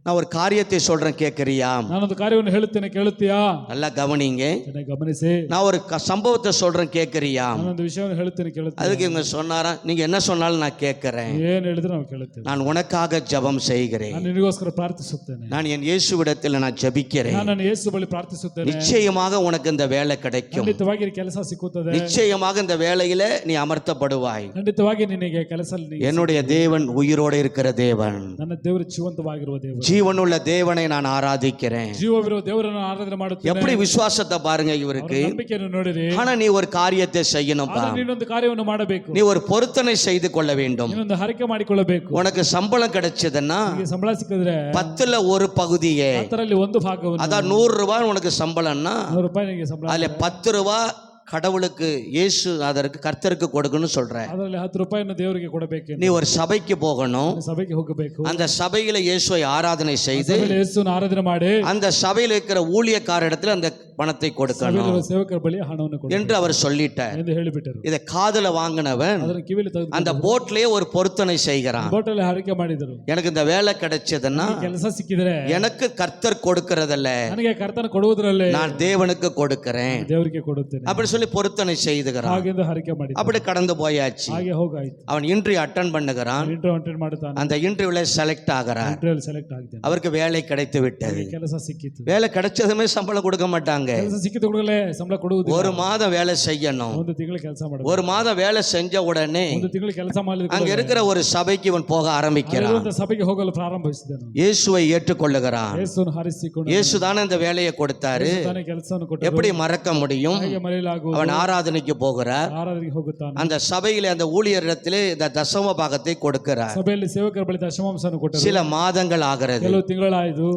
நான் ஒரு காரியத்தை சொல்றேன் கேட்கறியா? ನಾನೊಂದು ಕಾರ್ಯವನ್ನು ಹೇಳುತ್ತೇನೆ, ಕೇಳುತ್ತೀಯಾ? நல்லா கவனிங்க. ಚೆನ್ನಾಗಿ ಗಮನಿಸಿ. நான் ஒரு சம்பவத்தை சொல்றேன் கேட்கறியா? ನಾನೊಂದು ವಿಷಯವನ್ನು ಹೇಳುತ್ತೇನೆ, ಕೇಳುತ್ತೀಯಾ? அதுக்கு இவங்க சொன்னாரா, நீங்க என்ன சொன்னாலும் நான் கேட்கிறேன். ಏನು ಹೇಳಿದ್ರು ನಾವು ಕೇಳುತ್ತೇವೆ. நான் உனக்காக ஜெபம் செய்கிறேன். ನಾನು ನಿನಗೋಸ್ಕರ ಪ್ರಾರ್ಥಿಸುತ್ತೇನೆ. நான் என் இயேசுவிடத்தில் நான் ஜெபிக்கிறேன். ನಾನು ನನ್ನ ಯೇಸು ಬಳಿ ಪ್ರಾರ್ಥಿಸುತ್ತೇನೆ. நிச்சயமாக உனக்கு இந்த வேலை கிடைக்கும். ಖಂಡಿತವಾಗಿ ಕೆಲಸ ಸಿಕ್ಕುತ್ತದೆ. நிச்சயமாக இந்த வேலையில நீ அமர்த்தப்படுவாய். ಖಂಡಿತವಾಗಿ ನಿನಗೆ ಕೆಲಸ. என்னுடைய தேவன் உயிரோடு இருக்கிற தேவன், ನನ್ನ ದೇವರು ಜೀವಂತವಾಗಿರುವ ದೇವರು, ஜீவனுள்ள தேவனை நான் ஆராதிக்கிறேன். ಜೀವವಿರುವ ದೇವರನ್ನು ಆರಾಧನೆ ಮಾಡುತ್ತೇನೆ. எப்படி விசுவாசத்தை பாருங்க இவருக்கு. ನಂಬಿಕೆಯನ್ನು ನೋಡಿರಿ. ஆனா நீ ஒரு காரியத்தை செய்யணும்பா. ಆದರೆ ನೀನೊಂದು ಕಾರ್ಯವನ್ನು ಮಾಡಬೇಕು. நீ ஒரு பொருத்தனை செய்து கொள்ள வேண்டும். ನೀನೊಂದು ಹರಕೆ ಮಾಡಿಕೊಳ್ಳಬೇಕು. உனக்கு சம்பளம் கிடைச்சதுன்னா ನಿನಗೆ ಸಂಬಳ ಸಿಕ್ಕಿದ್ರೆ 10ல ஒரு பகுதியே, ಅದರಲ್ಲಿ ಒಂದು ಭಾಗವನ್ನು, அதான் 100 ரூபாய் உனக்கு சம்பளம்னா ₹100 ನಿನಗೆ ಸಂಬಳ, அதுல 10 ரூபாய் கடவுளுக்கு இயேசு அதற்கு கர்த்தருக்கு கொடுக்கணும்னு சொல்ற. ಅದರಲ್ಲಿ ₹10 ದೇವರಿಗೆ ಕೊಡಬೇಕು. நீ ஒரு சபைக்கு போகணும். ಸಭೆಗೆ ಹೋಗಬೇಕು. அந்த சபையில இயேசுவை ஆராதனை செய்து ಸಭೆಯಲ್ಲಿ ಯೇಸುವನ್ನು ಆರಾಧನೆ ಮಾಡಿ அந்த சபையில் இருக்கிற ஊழியக்கார இடத்துல அந்த பணத்தை கொடுக்கணும் ಸಭೆಯಲ್ಲಿರುವ ಸೇವಕರ ಬಳಿ ಹಣವನ್ನು ಕೊಡು என்று அவர் சொல்லிட்டார். ಎಂದು ಹೇಳಿಬಿಟ್ಟರು. இதை காதுல வாங்கினவன் ಅದನ್ನು ಕಿವಿಯಲ್ಲಿ ತೆಗೆದು அந்த போட்லயே ஒரு பொருத்தனை செய்கிறான். ಬೋಟಲ್ಲಿ ಹರಕೆ ಮಾಡಿದರು. எனக்கு இந்த வேலை கிடைச்சதுன்னா ಕೆಲಸ ಸಿಕ್ಕಿದ್ರೆ எனக்கு கர்த்தர் கொடுக்கறதல்ல, ನನಗೆ ಕರ್ತನ ಕೊಡುವುದರಲ್ಲಿ நான் தேவனுக்கு கொடுக்கிறேன் ದೇವರಿಗೆ ಕೊಡುತ್ತೇನೆ அப்படி சொல்லி பொருத்தனை செய்துகிறான். ಹಾಗೆಂದು ಹರಕೆ ಮಾಡಿ அப்படி கடந்து போயாச்சு. ಹಾಗೆ ಹೋಗಾಯ್ತು. அவன் இன்டர்வியூ அட்டன் பண்ணுகிறான். ಇಂಟರ್ವ್ಯೂ ಅಟೆಂಡ್ ಮಾಡುತ್ತಾನೆ. அந்த இன்டர்வியூல செலக்ட் ஆகிறான். ಇಂಟರ್ವ್ಯೂ ಸೆಲೆಕ್ಟ್ ಆಗಿದ್ದಾನೆ. அவருக்கு வேலை கிடைத்து விட்டது. ಕೆಲಸ ಸಿಕ್ಕಿತು. வேலை கிடைச்சதுமே சம்பளம் கொடுக்க மாட்டாங்க. ಕೆಲಸ ಸಿಕ್ಕಿದ ಕೂಡಲೇ ಸಂಬಳ ಕೊಡುವುದಿಲ್ಲ. ஒரு மாதம் வேலை செய்யணும். ಒಂದು ತಿಂಗಳು ಕೆಲಸ ಮಾಡಬೇಕು. ஒரு மாதம் வேலை செஞ்ச உடனே ಒಂದು ತಿಂಗಳು ಕೆಲಸ ಮಾಡಿದ அங்க இருக்கிற ஒரு சபைக்கு இவன் போக ஆரம்பிக்கிறான். ಕೂಡಲೇ ಸಭೆಗೆ ಹೋಗಲು ಪ್ರಾರಂಭಿಸಿದನು. இயேசுவை ஏற்றுக்கொள்ளுகிறான். ಯೇಸುವನ್ನು ಹಾರಿಸಿಕೊಂಡು இயேசு தானே இந்த வேலையை கொடுத்தாரு. ತಾನೇ ಕೆಲಸವನ್ನು ಕೊಟ್ಟರು. எப்படி மறக்க முடியும்? ಹೇಗೆ ಮರೆಯಲಾಗುವುದು? அவன் ஆராதனைக்கு போகிறார். ಆರಾಧನೆಗೆ ಹೋಗುತ್ತಾನೆ. அந்த சபையிலே அந்த ஊழியரிடத்திலே இந்த தசம பாகத்தை கொடுக்கிறார். ಸಭೆಯಲ್ಲಿ ಸೇವಕರ ಬಳಿ ದಶಮಾಂಶವನ್ನು ಕೊಟ್ಟರು. சில மாதங்கள் ஆகிறது. ಕೆಲವು ತಿಂಗಳಾಯಿತು.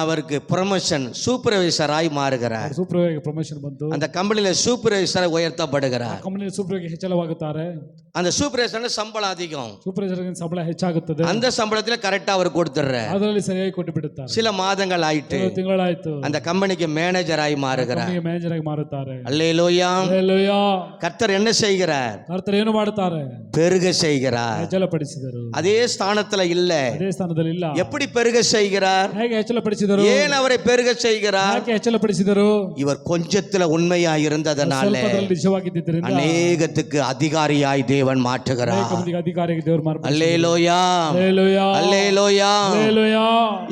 அவருக்கு ப்ரமோஷன், சூப்பர்வைசராய் மாறுகிறார். ಸೂಪರ್ವೈಸರ್ ಪ್ರಮೋಷನ್ ಬಂತು. அந்த கம்பெனில சூப்பர்வைசரை உயர்த்தப்படுகிறார். ಕಂಪನಿಯಲ್ಲಿ ಸೂಪರ್ವೈಸರ್ ಹೆಚ್ಚಳವಾಗುತ್ತಾರೆ. அந்த சூப்பர்வைசருக்கு சம்பளம் அதிகம். ಸೂಪರ್ವೈಸರ್ಗೆ ಸಂಬಳ ಹೆಚ್ಚಾಗುತ್ತದೆ. அந்த சம்பளத்துல கரெக்டா அவர் கொடுத்துறார். ಅದರಲ್ಲಿ ಸರಿಯಾಗಿ ಕೊಟ್ಟು ಬಿಡುತ್ತಾರೆ. சில மாதங்கள் ஆயிட்டு ಕೆಲವು ತಿಂಗಳಾಯಿತು. அந்த கம்பெனிக்கு மேனேஜராய் மாறுகிறார். ಕಂಪನಿಗೆ ಮ್ಯಾನೇಜರ್ ಆಗಿ ಮಾರುತ್ತಾರೆ. அல்லேலூயா. ಹಲ್ಲೆಲೂಯಾ. கர்த்தர் என்ன செய்கிறார்? ಕರ್ತರು ಏನು ಮಾಡುತ್ತಾರೆ? பெருக செய்கிறார். ಹೆಚ್ಚಳಪಡಿಸಿದರು. அதே ஸ்தானத்துல இல்ல. ಅದೇ ಸ್ಥಾನದಲ್ಲಿ ಇಲ್ಲ. எப்படி பெருக செய்கிறார்? ಹೇಗೆ ಹೆಚ್ಚಳಪಡಿಸಿದರು? ஏன் அவரை பெருக செய்கிறார்? ಯಾಕೆ ಹೆಚ್ಚಳಪಡಿಸಿದರು? இவர் கொஞ்சத்துல உண்மையா இருந்ததனால ಸ್ವಲ್ಪದಲ್ಲಿ ನಿಜವಾಗಿದ್ದರಿಂದ அநேகத்துக்கு அதிகாரியாய் தேவன் மாற்றுகிறார். ಅನೇಕ ಅಧಿಕಾರಿಗೆ ದೇವರು ಮಾರ್ಪಡಿಸಿದರು. அல்லேலூயா. ಹಲ್ಲೆಲೂಯಾ. அல்லேலூயா. ಹಲ್ಲೆಲೂಯಾ.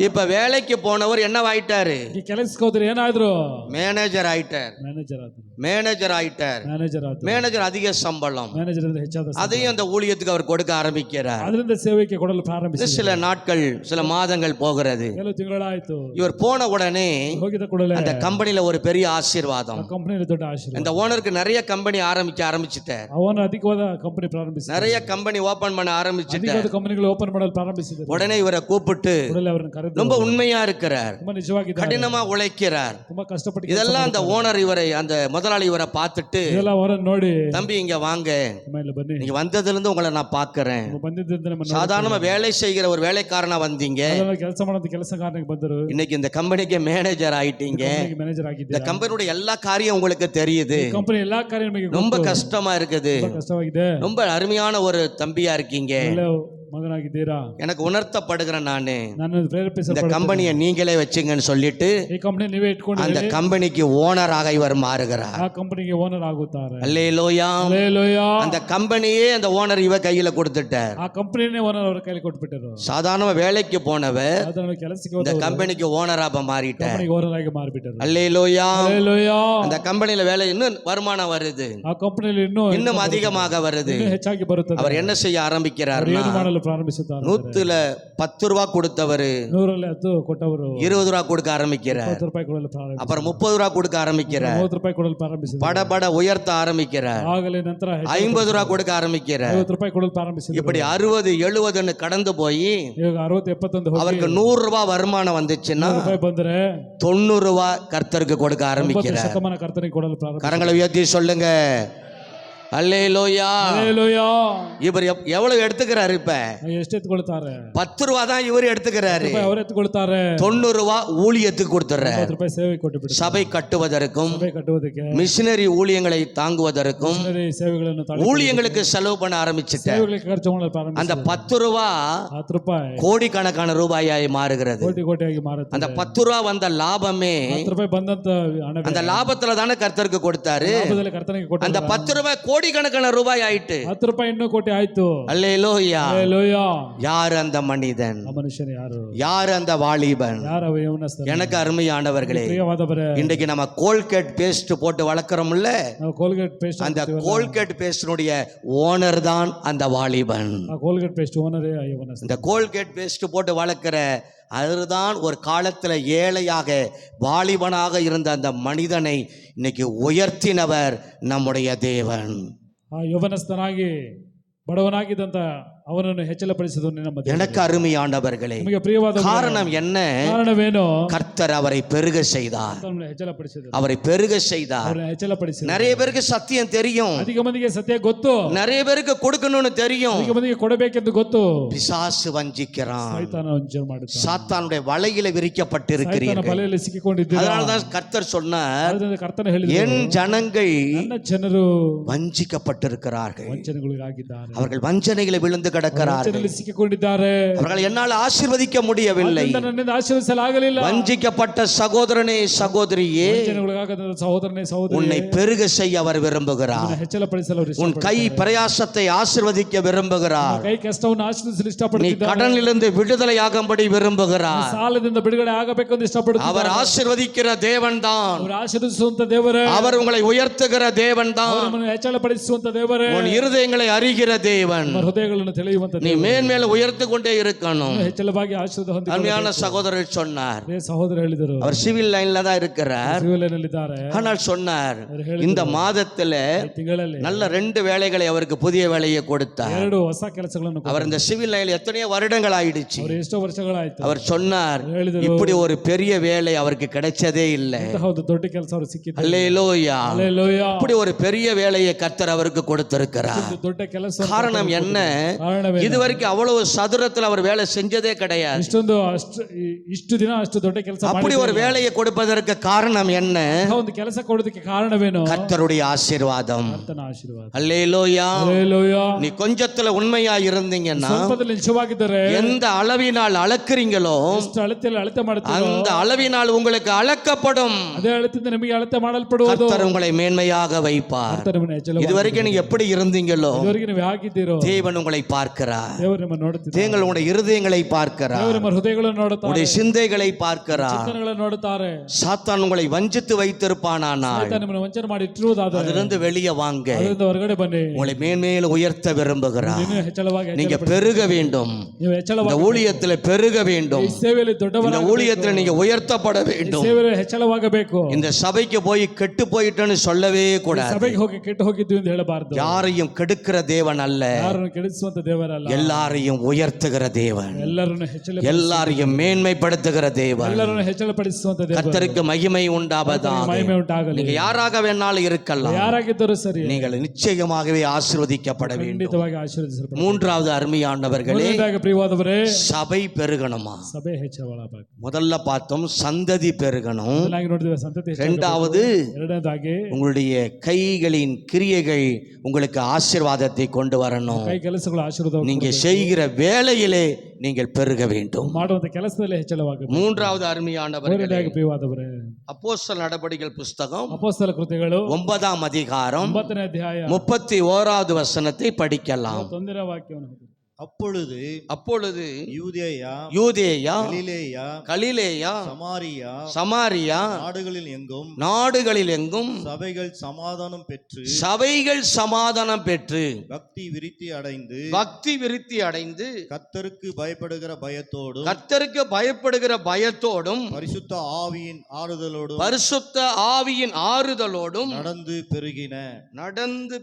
இப்ப வேலைக்கு போனவர் என்னவாயிட்டாரு? ಈ ಕೆಲಸಕ್ಕೆ ಹೋದ್ರೆ ಏನಾದ್ರು? மேனேஜர் ஆயிட்டார். ಮ್ಯಾನೇಜರ್ ಆದ್ರು. மேனேஜர் ஆயிட்டார். ಮ್ಯಾನೇಜರ್ ಆದ್ರು. மேனேஜர் அதிக சம்பளம். ಮ್ಯಾನೇಜರ್ ಅಂದ್ರೆ ಹೆಚ್ಚಾದ ಸಂಬಳ. அதையும் அந்த ஊழியத்துக்கு அவர் கொடுக்க ஆரம்பிக்கிறார். ಅದರಿಂದ ಸೇವೆಗೆ ಕೊಡಲು ಪ್ರಾರಂಭಿಸಿದರು. சில நாட்கள், சில மாதங்கள் போகிறது. ಕೆಲವು ತಿಂಗಳಾಯಿತು. இவர் போன உடனே ಹೋಗಿದ ಕೂಡಲೇ அந்த கம்பெனில ஒரு பெரிய ஆசீர்வாதம். ಕಂಪನಿಯಲ್ಲಿ ದೊಡ್ಡ ಆಶೀರ್ವಾದ. இந்த ஓனருக்கு நிறைய கம்பெனி ஆரம்பிச்சுட்டார். ಅವನು ಅಧಿಕವಾದ ಕಂಪನಿ ಕಂಪನಿ ಪ್ರಾರಂಭಿಸಿದರು. நிறைய கம்பெனி ஓபன் பண்ண ஆரம்பிச்சுட்டு ಅಧಿಕವಾದ ಕಂಪನಿಗಳು ಓಪನ್ ಮಾಡಲು ಪ್ರಾರಂಭಿಸಿದರು. உடனே இவரை கூப்பிட்டு ಕೂಡಲೇ ಅವರನ್ನು ಕರೆದು ரொம்ப உண்மையா இருக்கிறார், ತುಂಬಾ ನಿಜವಾಗಿದ್ದಾರೆ, கடினமா உழைக்கிறார். ತುಂಬಾ ಕಷ್ಟಪಟ್ಟು ಕೆಲಸ இதெல்லாம் அந்த ಮಾಡ್ತಾರೆ. ஓனர் இவரை அந்த முதலாளி இவரை பார்த்துட்டு, ಇದೆಲ್ಲ ಅವರನ್ನು ನೋಡಿ தம்பி இங்க வாங்க, ನಿಮ್ಮ ಇಲ್ಲಿ ಬನ್ನಿ, நீங்க வந்ததுல இருந்து உங்களை நான் பார்க்கறேன். ನೀವು ಬಂದಿದ್ದರಿಂದ ನಮ್ಮನ್ನು சாதாரண வேலை செய்கிற ஒரு வேலைக்காரனா வந்தீங்க, ಕೆಲಸ ಮಾಡೋದು ಕೆಲಸಗಾರನಿಗೆ ಬಂದರು, இன்னைக்கு இந்த கம்பெனிக்கு மேனேஜர் ஆயிட்டீங்க. ಮ್ಯಾನೇಜರ್ இந்த ಆಗಿದ್ದೀರಾ, கம்பெனியோட எல்லா காரியம் உங்களுக்கு தெரியுது. ಕಂಪನಿ ಎಲ್ಲಾ ಕಾರ್ಯ ನಿಮಗೆ ரொம்ப ಗೊತ್ತು. கஷ்டமா இருக்குது, ತುಂಬಾ ಕಷ್ಟವಾಗಿದೆ, ரொம்ப அருமையான ஒரு தம்பியா இருக்கீங்க. ಒಳ್ಳೆ ಮಗನಾಗಿದ್ದೀರಾ, எனக்கு உணர்த்தப்படுகிறேன் நானு, ನಾನು இந்த ಪ್ರೇರೇಪಿಸಲ್ಪಡುತ್ತೇನೆ. கம்பெனியை நீங்களே வச்சுங்கன்னு சொல்லிட்டு ಈ ಕಂಪನಿ ನೀವೇ ಇಟ್ಕೊಂಡು அந்த கம்பெனிக்கு ஓனராக இவர் மாறுகிறார். ಆ ಕಂಪನಿಗೆ ಓನರ್ ಆಗುತ್ತಾರೆ. அல்லேலூயா. ಹಲ್ಲೆಲೂಯಾ. அந்த கம்பெனியே அந்த ஓனர் இவ கையில கொடுத்துட்டார். ಆ ಕಂಪನಿನೇ ಓನರ್ ಅವರ ಕೈಲಿ ಕೊಟ್ಬಿಟ್ಟರು. சாதாரண வேலைக்கு போனவர் ಅದನ್ನು ಕೆಲಸಕ್ಕೆ இந்த ಹೋದವರು கம்பெனிக்கு ஓனராக மாறிட்டார். ಕಂಪನಿಗೆ ಓನರ್ ಆಗಿ ಮಾರಿಬಿಟ್ಟರು. அல்லேலூயா. ಹಲ್ಲೆಲೂಯಾ. அந்த கம்பெனில வேலை இன்னும் வருமானம் வருது, ಆ ಕಂಪನಿಯಲ್ಲಿ இன்னும் அதிகமாக வருது. ಇನ್ನೂ ಹೆಚ್ಚಾಗಿ ಬರುತ್ತದೆ. அவர் என்ன செய்ய ஆரம்பிக்கிறார்? ಅವರು ಏನು ಮಾಡಲು ಪ್ರಾರಂಭಿಸುತ್ತಾರೆ? 10 ரூபா கொடுத்தவரு 100ರಲ್ಲಿ 10 ಕೊಟ್ಟವರು 20 ரூபா கொடுக்க ஆரம்பிக்கிறார். 20 ರೂಪಾಯಿ ಕೊಡಲು ಪ್ರಾರಂಭಿಸಿದರು. அப்புறம் 30 ரூபா கொடுக்க ஆரம்பிக்கிறார். 30 ರೂಪಾಯಿ ಕೊಡಲು ಪ್ರಾರಂಭಿಸಿದರು. பட உயர்த்த ஆரம்பிக்கிறார். ಆಗಲೇ ನಂತರ 50 ரூபா கொடுக்க ஆரம்பிக்கிறார். 50 ರೂಪಾಯಿ ಕೊಡಲು ಪ್ರಾರಂಭಿಸಿದರು. இப்படி 60 70ன்னு கடந்து போய் ಇವಾಗ 60 71 ಹೋಗಿ அவருக்கு 100 ரூபா வருமானம் வந்துச்சுன்னா 100 ರೂಪಾಯಿ ಬಂದರೆ 90 ரூபா கர்த்தருக்கு கொடுக்க 90 ஆரம்பிக்கிறார். ಶತಮಾನ ಕರ್ತನಿಗೆ ಕೊಡಲು ಪ್ರಾರಂಭಿಸಿದರು. கரங்களை உயர்த்தி சொல்லுங்க அல்லேலூயா. ಹಲ್ಲೆಲೂಯಾ. இவர் எவ்வளவு எடுத்துக்கிறாரு? இப்ப ಎಷ್ಟು ಎತ್ತುಕೊಳ್ತಾರೆ? 10 ரூபா தான் இவர் எடுத்துக்கிறாரு. ಅವರು ಎತ್ತುಕೊಳ್ತಾರೆ. 90 ரூபா ஊழியத்துக்கு கொடுத்துறாரு. 90 ರೂಪಾಯಿ ಸೇವೆ ಕೊಟ್ಟು ಬಿಡ್ತಾರೆ. சபை கட்டுவதற்கும் ಸಭೆ ಕಟ್ಟುವುದಕ್ಕೆ மிஷினரி ஊழியங்களை தாங்குவதற்கும் ಮಿಷನರಿ ಸೇವೆಗಳನ್ನು ஊழியங்களுக்கு செலவு பண்ண ஆரம்பிச்சுட்டார். ಸೇವೆಗಳಿಗೆ ಖರ್ಚು ಮಾಡಲು அந்த ಪ್ರಾರಂಭಿಸಿದರು. 10 ரூபா 10 ರೂಪಾಯಿ கோடிக்கணக்கான ரூபாயாய் மாறுகிறது. ಕೋಟಿ ಕೋಟಿಯಾಗಿ ಮಾರುತ್ತದೆ. அந்த 10 ரூபா வந்த லாபமே 10 ರೂಪಾಯಿ ಬಂದಂತ ಹಣ அந்த லாபத்துல தானே கர்த்தருக்கு கொடுத்தாரு. ಲಾಭದಲ್ಲಿ ಕರ್ತನಿಗೆ ಕೊಟ್ಟ அந்த 10 ரூபாய் கோடிக்கணக்கான ரூபாய் ஆயிட்டு. 10 ರೂಪಾಯಿ ಇನ್ನೂ ಕೋಟಿ ಆಯ್ತು. அல்லேலூயா. ಹಲ್ಲೆಲೂಯಾ. யார் அந்த மனிதன்? ಆ ಮನುಷ್ಯನು ಯಾರು? யார் அந்த வாலிபன்? ಯಾರ ಯವನಸ್ಥರು? எனக்கு அருமையானவர்களே, ಪ್ರಿಯವಾದವರೇ, இன்றைக்கு நம்ம கோல்கேட் பேஸ்ட் போட்டு வளர்க்கறோம்ல, ನಾವು ಕೋಲ್ಗೇಟ್ ಪೇಸ್ಟ್ அந்த கோல்கேட் பேஸ்டினுடைய ஓனர் தான் அந்த வாலிபன். ಆ ಕೋಲ್ಗೇಟ್ ಪೇಸ್ಟ್ ಓನರೇ ಆ ಯವನಸ್ಥ. இந்த கோல்கேட் பேஸ்ட் போட்டு வளர்க்கிற அதுதான் ஒரு காலத்துல ஏழையாக வாலிபனாக இருந்த அந்த மனிதனை இன்னைக்கு உயர்த்தினவர் நம்முடைய தேவன். ಆ ಯವನಸ್ಥನಾಗಿ ಬಡವನಾಗಿದ್ದಂತ ಅವನನ್ನು ಹೆಚ್ಚಳಪಡಿಸಿದನು ನಮ್ಮ ದೇವರು. எனக்கு அருமையானவர்களே, ನಮಗೆ ಪ್ರಿಯವಾದ காரணம் என்ன? ಕಾರಣವೇನು? கர்த்தர் அவரை பெருக செய்தார். ಆತನನ್ನು ಹೆಚ್ಚಳಪಡಿಸಿದನು. அவரை பெருக செய்தார். ಅವರನ್ನು ಹೆಚ್ಚಳಪಡಿಸಿದನು. நிறைய பேருக்கு சத்தியம் தெரியும், ಅಧಿಕ ಮಂದಿಗೆ ಸತ್ಯ ಗೊತ್ತು, நிறைய பேருக்கு கொடுக்கணும்னு தெரியும். ಅಧಿಕ ಮಂದಿಗೆ ಕೊಡಬೇಕೆಂದು ಗೊತ್ತು. பிசாசு வஞ்சிக்கிறான். ಸೈತಾನ ವಂಚನೆ ಮಾಡುತ್ತಾನೆ. சாத்தானுடைய வலையில ಸೈತಾನ விரிக்கப்பட்டிருக்கிறீர்கள். ಬಲೆಯಲ್ಲಿ ಸಿಕ್ಕಿಕೊಂಡಿದ್ದೀರಾ. அதனாலதான் கர்த்தர் சொன்னார், ಅದರಿಂದ ಕರ್ತನ ಹೇಳಿದನು, என் ஜனங்கள் ನನ್ನ ಜನರು வஞ்சிக்கப்பட்டிருக்கிறார்கள். ವಂಚನೆಗಳಿಗಾಗಿದ್ದಾರೆ. அவர்கள் வஞ்சனைகளை விழுந்து கிடக்கிறார்கள். ವಂಚನೆಯಲ್ಲಿ ಸಿಕ್ಕಿಕೊಂಡಿದ್ದಾರೆ. அவர்கள் என்னால் ஆசீர்வதிக்க முடியவில்லை. ಆದ್ದರಿಂದ ನನ್ನಿಂದ ಆಶೀರ್ವದಿಸಲಾಗಲಿಲ್ಲ. வஞ்சிக்கப்பட்ட சகோதரனே சகோதரியே, ವಂಚನೆಗಳಿಗಾಗದ ಸಹೋದರನೇ ಸಹೋದರಿ, உன்னை பெருக செய்ய அவர் விரும்புகிறார். ಹೆಚ್ಚಳಪಡಿಸಲು ಅವರು உன் கை பிரயாசத்தை ஆசீர்வதிக்க விரும்புகிறார். ಕೈ ಕಷ್ಟವನ್ನು ಆಶೀರ್ವದಿಸಲು நீ ಇಷ್ಟಪಡುತ್ತಿದ್ದಾರೆ. கடனிலிருந்து விடுதலையாகும்படி விரும்புகிறார். ಸಾಲದಿಂದ ಬಿಡುಗಡೆ ಆಗಬೇಕೆಂದು ಇಷ್ಟಪಡುತ್ತಾರೆ. அவர் ஆசீர்வதிக்கிற தேவன் தான். ಅವರು ಆಶೀರ್ವದಿಸುವಂತ ದೇವರೇ. அவர் உங்களை உயர்த்துகிற தேவன் தான். ಅವರು ನಮ್ಮನ್ನು ಹೆಚ್ಚಳಪಡಿಸುವಂತ ದೇವರೇ. உன் இருதயங்களை அறிகிற தேவன். ನಮ್ಮ ಹೃದಯಗಳನ್ನು ತಿಳಿಯುವಂತ நீ ದೇವರು. மேன்மேல உயர்த்து கொண்டே இருக்கணும். ಹೆಚ್ಚಳವಾಗಿ ಆಶೀರ್ವಾದ ಹೊಂದಿಕೊಳ್ಳಬೇಕು. அருமையான சகோதரர் சொன்னார், ಸಹೋದರ ಹೇಳಿದರು, அவர் சிவில் லைன்ல தான் இருக்கிறார். ಸಿವಿಲಲ್ಲಿದ್ದಾರೆ. ஆனால் சொன்னார், ಅವರು ಹೇಳಿದರು, இந்த மாதத்துல ಈ ತಿಂಗಳಲ್ಲಿ நல்ல 2 வேலைகளை அவருக்கு புதிய வேலையை கொடுத்தார். 2 ಹೊಸ ಕೆಲಸಗಳನ್ನು அவர் இந்த சிவில் லைன்ல எத்தனையோ வருடங்கள் ஆயிடுச்சு. ಅವರು ಎಷ್ಟೋ ವರ್ಷಗಳಾಯ್ತು. அவர் சொன்னார், ಅವರು ಹೇಳಿದರು, இப்படி ஒரு பெரிய வேலை அவருக்கு கிடைச்சதே இல்லை. ಇಂತಹ ಒಂದು ದೊಡ್ಡ ಕೆಲಸ ಅವರು ಸಿಕ್ಕಿದೆ. அல்லேலூயா. ಹಲ್ಲೆಲೂಯಾ. இப்படி ஒரு பெரிய வேலையை கர்த்தர் அவருக்கு கொடுத்திருக்கிறார். ಒಂದು ದೊಡ್ಡ ಕೆಲಸ. காரணம் என்ன? ಕಾರಣವೇನು? இதுவரைக்கும் அவ்வளவு சதுரத்துல அவர் வேலை செஞ்சதே கிடையாது. ಇಷ್ಟು ದಿನ ಅಷ್ಟು ದೊಡ್ಡ ಕೆಲಸ அப்படி ஒரு வேலையை கொடுப்பதற்கு காரணம் என்ன? ಒಂದು ಕೆಲಸ ಕೊಡೋದಕ್ಕೆ ಕಾರಣವೇನು? கர்த்தருடைய ஆசீர்வாதம். ಕರ್ತನ ಆಶೀರ್ವಾದ. அல்லேலூயா. ಹಲ್ಲೆಲೂಯಾ. நீ கொஞ்சத்துல உண்மையா இருந்தீங்கன்னா, ಸ್ವಲ್ಪದಲ್ಲಿ ನಿಜವಾಗಿದ್ದರೆ, எந்த அளவினால் அளக்குறீங்களோ ಎಷ್ಟು ಅಳತೆಯಲ್ಲಿ ಅಳತೆ ಮಾಡುತ್ತೀರೋ அந்த அளவினால் உங்களுக்கு அளக்கப்படும். ಅದೇ ಅಳತೆಯಿಂದ ನಿಮಗೆ ಅಳತೆ ಮಾಡಲ್ಪಡುವುದು. கர்த்தர் உங்களை மேன்மையாக வைப்பார். ಕರ್ತನ ಹೆಚ್ಚಳ. இதுவரைக்கும் நீங்க எப்படி இருந்தீங்களோ ಇದುವರೆಗೆ ನೀವು ಹೇಗಿದ್ದೀರೋ தேவன் உங்களை பார்க்க பார்க்கிறார். ದೇವರು ನಿಮ್ಮನ್ನು ನೋಡುತ್ತಿದ್ದಾರೆ. தேங்கள் உங்களுடைய இருதயங்களை பார்க்கிறார். ದೇವರು ನಿಮ್ಮ ಹೃದಯಗಳನ್ನು ನೋಡುತ್ತಾರೆ. உங்களுடைய சிந்தைகளை பார்க்கிறார். ಚಿಂತನೆಗಳನ್ನು ನೋಡುತ್ತಾರೆ. சாத்தான் உங்களை வஞ்சித்து வைத்திருப்பானானால் ಸೈತಾನ ನಿಮ್ಮನ್ನು ವಂಚನೆ ಮಾಡಿ ಇಟ್ಟಿರುವುದಾದರೆ அதிலிருந்து வெளியே வாங்க. ಅದರಿಂದ ಹೊರಗಡೆ ಬನ್ನಿ. உங்களை மேன்மேல் உயர்த்த விரும்புகிறார். ಇನ್ನೂ ಹೆಚ್ಚಳವಾಗಿ நீங்க பெருக வேண்டும். ನೀವು இந்த ಹೆಚ್ಚಳವಾಗಿ ஊழியத்தில் பெருக வேண்டும். ಈ ಸೇವೆಯಲ್ಲಿ இந்த ದೊಡ್ಡವರಾಗಬೇಕು. ஊழியத்தில் நீங்க உயர்த்தப்பட வேண்டும். ಸೇವೆಯಲ್ಲಿ ಹೆಚ್ಚಳವಾಗಬೇಕು. இந்த சபைக்கு போய் கெட்டு போயிட்டேன்னு சொல்லவே கூடாது. ಸಭೆಗೆ ಹೋಗಿ ಕೆಟ್ಟು ಹೋಗಿದ್ವಿ ಎಂದು ಹೇಳಬಾರದು. யாரையும் கெடுக்கிற தேவன் அல்ல, ಯಾರನ್ನು ಕೆಡಿಸುವಂತ ದೇವರಲ್ಲ. எல்லாரையும் உயர்த்துகிற தேவன், ಎಲ್ಲರನ್ನು ಹೆಚ್ಚಳ எல்லாரையும் மேன்மைப்படுத்துகிற தேவன். ಎಲ್ಲರನ್ನು ಹೆಚ್ಚಳಪಡಿಸುವಂತ ದೇವರು. கர்த்தருக்கு மகிமை உண்டாவதாக. ಮಹಿಮೆ ಉಂಟಾಗಲಿ. நீங்க யாராக வேணாலும் இருக்கலாம், ಯಾರಾಗಿದ್ದರೂ ಸರಿ, நீங்கள் நிச்சயமாகவே ஆசீர்வதிக்கப்பட வேண்டும். ಖಂಡಿತವಾಗಿ ಆಶೀರ್ವದಿಸಲ್ಪಡಬೇಕು. மூன்றாவது அருமையானவர்களே, ಮೂರನೇದಾಗಿ ಪ್ರಿಯವಾದವರೇ, சபை பெருகணுமா? ಸಭೆ ಹೆಚ್ಚಳವಾಗಬೇಕು. முதல்ல பார்த்தோம் சந்ததி பெருகணும். ಮೊದಲಾಗಿ ನೋಡಿದ್ದೇವೆ ಸಂತತಿ ಹೆಚ್ಚಳವಾಗಬೇಕು. இரண்டாவது ಎರಡನೇದಾಗಿ உங்களுடைய கைகளின் கிரியைகள் உங்களுக்கு ஆசீர்வாதத்தை கொண்டு வரணும். ಕೈ ಕೆಲಸಗಳು ಆಶೀರ್ವಾದ நீங்க செய்கிற வேலையிலே நீங்கள் பெருக வேண்டும். ಮಾಡುವಂತ ಕೆಲಸದಲ್ಲಿ ಹೆಚ್ಚಳವಾಗಬೇಕು. மூன்றாவது அருமையானவர்களே, ಮೂರನೇದಾಗಿ ಪ್ರಿಯವಾದವರೇ, அப்போஸ்தலர் நடபடிகள் புஸ்தகம் ಅಪೊಸ್ತಲ ಕೃತ್ಯಗಳು 9ஆம் அதிகாரம் 9ನೇ ಅಧ್ಯಾಯ 31வது வசனத்தை படிக்கலாம். 31ನೇ ವಾಕ್ಯವನ್ನು ಓದಿ. அப்பொழுது யூதேயா, யூதேயா, கலிலேயா, கலிலேயா, சமாரியா, சமாரியா நாடுகளில் எங்கும் சபைகள் சமாதானம் பெற்று பக்தி விருத்தி அடைந்து கர்த்தருக்கு பயப்படுகிற பயத்தோடும் பரிசுத்த ஆவியின் ஆறுதலோடும் நடந்து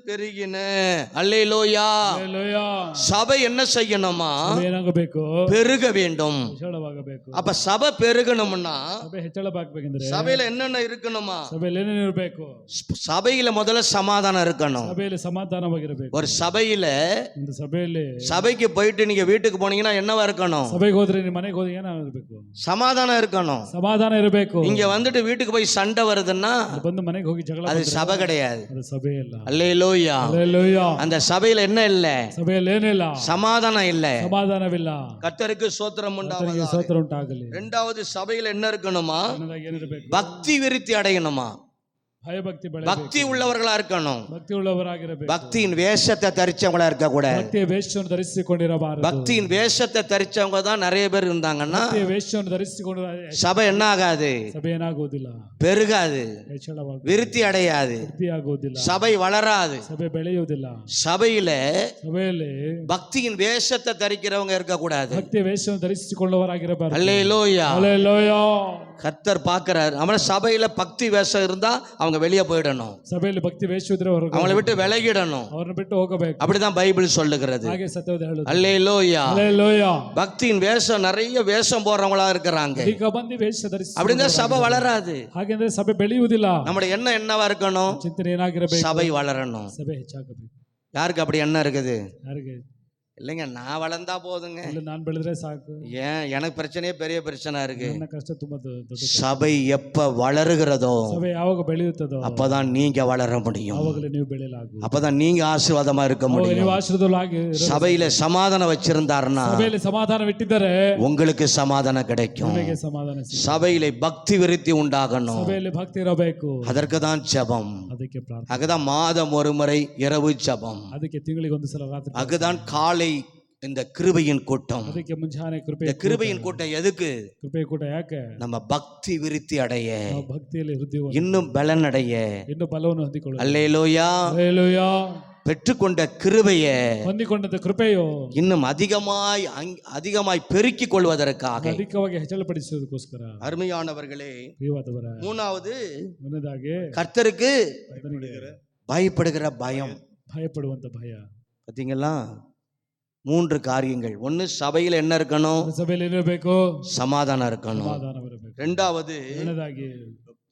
பெருகின. அல்லேலூயா. ಹಲ್ಲೆಲೂಯಾ. சபை என்ன செய்யணுமா? ಏನಾಗಬೇಕು? பெருக வேண்டும். ಹೆಚ್ಚಳವಾಗಬೇಕು. அப்ப சபை பெருகணும்னா ಸಭೆ ಹೆಚ್ಚಳವಾಗಬೇಕೆಂದ್ರೆ சபையில என்னென்ன இருக்கணுமா? ಸಭೆಯಲ್ಲಿ ಏನೇನು ಇರಬೇಕು? சபையில முதல்ல சமாதானம் இருக்கணும். ಸಭೆಯಲ್ಲಿ ಸಮಾಧಾನವಾಗಿರಬೇಕು. ஒரு சபையில ಒಂದು ಸಭೆಯಲ್ಲಿ சபைக்கு போயிட்டு நீங்க வீட்டுக்கு போனீங்கன்னா என்னவா இருக்கணும்? ಸಭೆಗೆ ಹೋದ್ರೆ ನಿಮ್ಮ ಮನೆಗೆ ಹೋದ್ರೆ ಏನಾಗಬೇಕು? சமாதானம் இருக்கணும். ಸಮಾಧಾನ ಇರಬೇಕು. இங்க வந்துட்டு வீட்டுக்கு போய் சண்டை வருதுன்னா ಬಂದು ಮನೆಗೆ ಹೋಗಿ ಜಗಳ அது ಬಂದ್ರೆ சபை கிடையாது. ಅದು ಸಭೆ ಇಲ್ಲ. அல்லேலூயா. ಹಲ್ಲೆಲೂಯಾ. அந்த சபையில என்ன இல்ல? ಸಭೆಯಲ್ಲಿ ಏನಿಲ್ಲ? சமாதானம் இல்ல. ಸಮಾಧಾನವಿಲ್ಲ. கர்த்தருக்கு ஸ்தோத்திரம் ಕರ್ತನಿಗೆ உண்டாவதாக. ಸ್ತೋತ್ರ ಉಂಟಾಗಲಿ. இரண்டாவது சபையில என்ன இருக்கணுமா? ಎರಡನೇದಾಗಿ ಏನಿರಬೇಕು? பக்தி விருத்தி அடையணுமா? ಭಯಭಕ್ತಿ ಬೆಳೆ. பக்தி உள்ளவர்களா இருக்கணும். ಭಕ್ತಿ ಉಳ್ಳವರಾಗಿರಬೇಕು. பக்தியின் வேஷத்தை தரிச்சவங்களா இருக்க கூடாது. ಭಕ್ತಿಯ ವೇಷವನ್ನು ಧರಿಸಿಕೊಂಡಿರಬಾರದು. பக்தியின் வேஷத்தை தரிச்சவங்க தான் நிறைய பேர் இருந்தாங்கன்னா ಭಕ್ತಿಯ ವೇಷವನ್ನು ಧರಿಸಿಕೊಂಡು சபை என்ன ஆகாது? ಸಭೆ ಏನಾಗುವುದಿಲ್ಲ. பெருகாது, ಹೆಚ್ಚಳವಾಗುವುದಿಲ್ಲ. விருத்தி அடையாது, ವೃದ್ಧಿಯಾಗುವುದಿಲ್ಲ. சபை வளராது. ಸಭೆ ಬೆಳೆಯುವುದಿಲ್ಲ. சபையில ಸಭೆಯಲ್ಲಿ பக்தியின் வேஷத்தை தரிக்கிறவங்க இருக்க கூடாது. ಭಕ್ತಿಯ ವೇಷವನ್ನು ಧರಿಸಿಕೊಳ್ಳುವವರಾಗಿರಬಾರದು. அல்லேலூயா. ಹಲ್ಲೆಲೂಯಾ. கர்த்தர் பார்க்கிறார். அவன சபையில பக்தி வேஷம் இருந்தா அவங்க வெளியே போயிடணும். ಸಭೆಯಲ್ಲಿ ಭಕ್ತಿ ವೇಷ ಇದ್ರೆ அவங்களை விட்டு விலகிடணும். ಅವರನ್ನು ಬಿಟ್ಟು ಹೋಗಬೇಕು. அப்படிதான் பைபிள் சொல்லுகிறது. ಹಾಗೆ ಸತ್ಯವೇದ ಹೇಳುತ್ತದೆ. அல்லேலூயா. ಹಲ್ಲೆಲೂಯಾ. பக்தியின் வேஷம் நிறைய வேஷம் போறவங்களா இருக்கிறாங்க. ಈಗ ಬಂದು ವೇಷ ಧರಿಸಿ அப்படின்னா சபை வளராது. ಹಾಗೆಂದ್ರೆ ಸಭೆ ಬೆಳೆಯುವುದಿಲ್ಲ. நம்முடைய எண்ணம் என்னவா இருக்கணும்? ಚಿಂತನೆ ಏನಾಗಿರಬೇಕು? சபை வளரணும். ಸಭೆ ಹೆಚ್ಚಾಗಬೇಕು. யாருக்கு அப்படி எண்ணம் இருக்குது? ಯಾರಿಗೆ? இல்லைங்க, நான் வளர்ந்தா போதுங்க, ಇಲ್ಲ ನಾನು ಬೆಳೆದ್ರೆ ಸಾಕು, ஏன் எனக்கு பிரச்சனையே பெரிய பிரச்சனை இருக்கு. ನನ್ನ ಕಷ್ಟ ತುಂಬಾ ದೊಡ್ಡ. சபை எப்ப வளருகிறதோ ಸಭೆ ಯಾವಾಗ ಬೆಳೆಯುತ್ತದೋ அப்பதான் நீங்க வளர முடியும். ಆವಾಗಲೇ ನೀವು ಬೆಳೆಯಲಾಗುವುದು. அப்பதான் நீங்க ஆசீர்வாதமா இருக்க ಆವಾಗ முடியும். ನೀವು ಆಶೀರ್ವಾದವಾಗಿ. சபையில சமாதானம் வச்சிருந்தாருன்னா ಸಭೆಯಲ್ಲಿ ಸಮಾಧಾನವಿಟ್ಟಿದ್ದರೆ உங்களுக்கு சமாதானம் கிடைக்கும். ನಿಮಗೆ ಸಮಾಧಾನ ಸಿಗುತ್ತೆ. சபையில பக்தி விருத்தி உண்டாகணும். ಸಭೆಯಲ್ಲಿ ಭಕ್ತಿ ಇರಬೇಕು. அதற்கு தான் ஜெபம். ಅದಕ್ಕೆ ಪ್ರಾರ್ಥನೆ. அதுதான் மாதம் ஒரு முறை இரவு ஜெபம். ಅದಕ್ಕೆ ತಿಂಗಳಿಗೆ ಒಂದು ಸಲ ರಾತ್ರಿ. அதுதான் காலை இந்த கிருபையின் கூட்டம். ಅದಕ್ಕೆ ಮುಂಜಾನೆ ಕೃಪೆ. இந்த கிருபையின் கூட்டம் எதுக்கு? ಕೃಪೆ ಕೂಟ ಯಾಕೆ? நம்ம பக்தி விருத்தி அடைய, ನಾವು ಭಕ್ತಿಯಲ್ಲಿ ವೃದ್ಧಿ இன்னும் பலன் அடைய. ಇನ್ನು ಬಲವನ್ನು ಹೊಂದಿಕೊಳ್ಳಲು. அல்லேலூயா. ಹಲ್ಲೆಲೂಯಾ. பெற்றுக்கொண்ட கிருபையை ಹೊಂದಿಕೊಂಡಂತ ಕೃಪೆಯು இன்னும் அதிகமாய் பெருக்கிக் கொள்வதற்காக. ಅಧಿಕವಾಗಿ ಹೆಚ್ಚಳಪಡಿಸುವುದಕ್ಕೋಸ್ಕರ. அருமையானவர்களே, ಪ್ರಿಯವಾದವರ, மூணாவது ಮೊದಲಾಗಿ கர்த்தருக்கு பயப்படுகிற பயம். ಭಯಪಡುವಂತ ಭಯ. பாத்தீங்களா? 3 காரியங்கள். ஒன்னு, சபையில என்ன இருக்கணும்? ಸಭೆಯಲ್ಲಿ ಇರಬೇಕು, சமாதானம் இருக்கணும். ಸಮಾಧಾನವಿರಬೇಕು. ரெண்டாவது ಎರಡನೇದಾಗಿ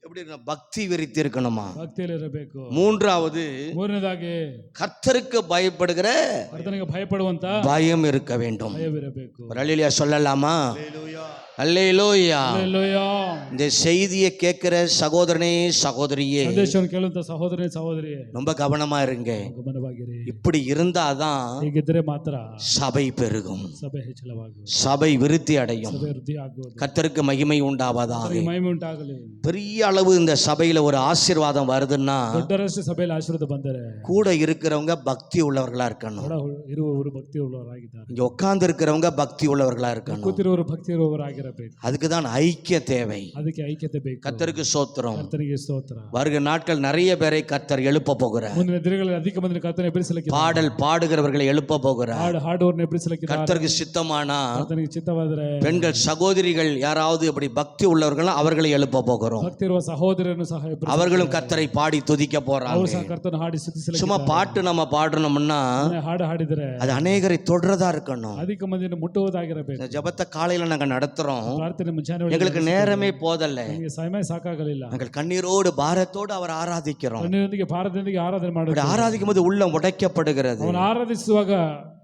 எப்படி இருக்கணும்? பக்தி விருத்தி இருக்கணுமா. ಭಕ್ತಿಯಲ್ಲಿ ಇರಬೇಕು. மூன்றாவது ಮೂರನೇದಾಗಿ கர்த்தருக்கு பயப்படுகிற ಕರ್ತನಿಗೆ ಭಯಪಡುವಂತ பயம் இருக்க வேண்டும். ಭಯವಿರಬೇಕು. ஒரு அல்லேலூயா சொல்லலாமா? அல்லேலூயா. அல்லேலூயா. Hallelujah. இந்த செய்தியை கேட்கிற சகோதரனே சகோதரியே ಸಂದೇಶವನ್ನು ಕೇಳುವಂತ ಸಹೋದರನೇ ಸಹೋದರಿಯೇ ரொம்ப கவனமா இருங்க. ಗಮನವಾಗಿರಿ. இப்படி இருந்தாதான் ಹೀಗಿದ್ರೆ ಮಾತ್ರ சபை பெருகும், ಸಭೆ ಹೆಚ್ಚಳವಾಗುವುದು, சபை விருத்தி அடையும், ಸಭೆ ವೃದ್ಧಿ ಆಗುವುದು, கர்த்தருக்கு மகிமை உண்டாவதாக. ಕರ್ತನಿಗೆ ಮಹಿಮೆ ಉಂಟಾಗಲಿ. பெரிய அளவு இந்த சபையில ஒரு ஆசீர்வாதம் வருதுன்னா ದೊಡ್ಡರಷ್ಟು ಸಭೆಯಲ್ಲಿ ಆಶೀರ್ವಾದ ಬಂದರೆ கூட இருக்கிறவங்க பக்தி உள்ளவர்களா இருக்கணும். ಒಳ ಇರುವವರು ಭಕ್ತಿ ಉಳ್ಳವರಾಗಿದ್ದಾರೆ, இங்க உட்கார்ந்து இருக்கிறவங்க பக்தி உள்ளவர்களா இருக்கணும். ಕೂತಿರುವವರು ಭಕ್ತಿ ಇರುವವರಾಗಿರಬೇಕು. அதுக்கு தான் ஐக்கிய தேவை. ಅದಕ್ಕೆ ಐಕ್ಯತೆ ಬೇಕು. கர்த்தருக்கு சோத்திரம். ಕರ್ತನಿಗೆ ಸ್ತೋತ್ರ. வருகிற நாட்கள் நிறைய பேரை கர்த்தர் எழுப்ப போகிறார். ಮುಂದಿನ ದಿನಗಳಲ್ಲಿ ಅಧಿಕ ಮಂದಿ ಕರ್ತನ ಎಬ್ಬಿಸಲಿಕ್ಕೆ, பாடல் பாடுகிறவர்களை எழுப்ப போகிறார். ಹಾಡುವವರನ್ನು ಎಬ್ಬಿಸಲಿಕ್ಕೆ கர்த்தருக்கு சித்தமானா ಕರ್ತನಿಗೆ ಚಿತ್ತವಾದರೆ பெண்கள் சகோதரிகள் யாராவது இப்படி பக்தி உள்ளவர்கள் அவர்களை எழுப்ப போகிறோம். ಭಕ್ತಿ ಇರುವ ಸಹೋದರರನ್ನು ಸಹ ಎಬ್ಬಿಸಲಿಕ್ಕೆ, அவர்களும் கர்த்தரை பாடி துதிக்க ಅವರು போறாங்க. ಸಹ ಕರ್ತನ ಹಾಡಿ ಸ್ತುತಿಸಲಿಕ್ಕೆ. சும்மா பாட்டு நம்ம பாடணும்னா ಹಾಡು ಹಾಡಿದರೆ அது அநேகரை தொடர்றதா இருக்கணும். ಅಧಿಕ ಮಂದಿಯನ್ನು ಮುಟ್ಟುವುದಾಗಿರಬೇಕು. இந்த ஜெபத்தை காலையில நாங்க நடத்துறோம். ಪ್ರಾರ್ಥನೆ ಮುಂಜಾನೆ எங்களுக்கு நேரமே போதல்ல. ನಮಗೆ ಸಮಯ ಸಾಕಾಗಲಿಲ್ಲ. நாங்கள் கண்ணீரோடு பாரத்தோடு அவர் ஆராதிக்கிறோம். ಕಣ್ಣೀರೊಂದಿಗೆ ಭಾರತದೊಂದಿಗೆ ಆರಾಧನೆ அப்படி ಮಾಡುವುದು. ஆராதிக்கும் போது உள்ளம் உடைக்கப்படுகிறது. ಅವನು ಆರಾಧಿಸುವಾಗ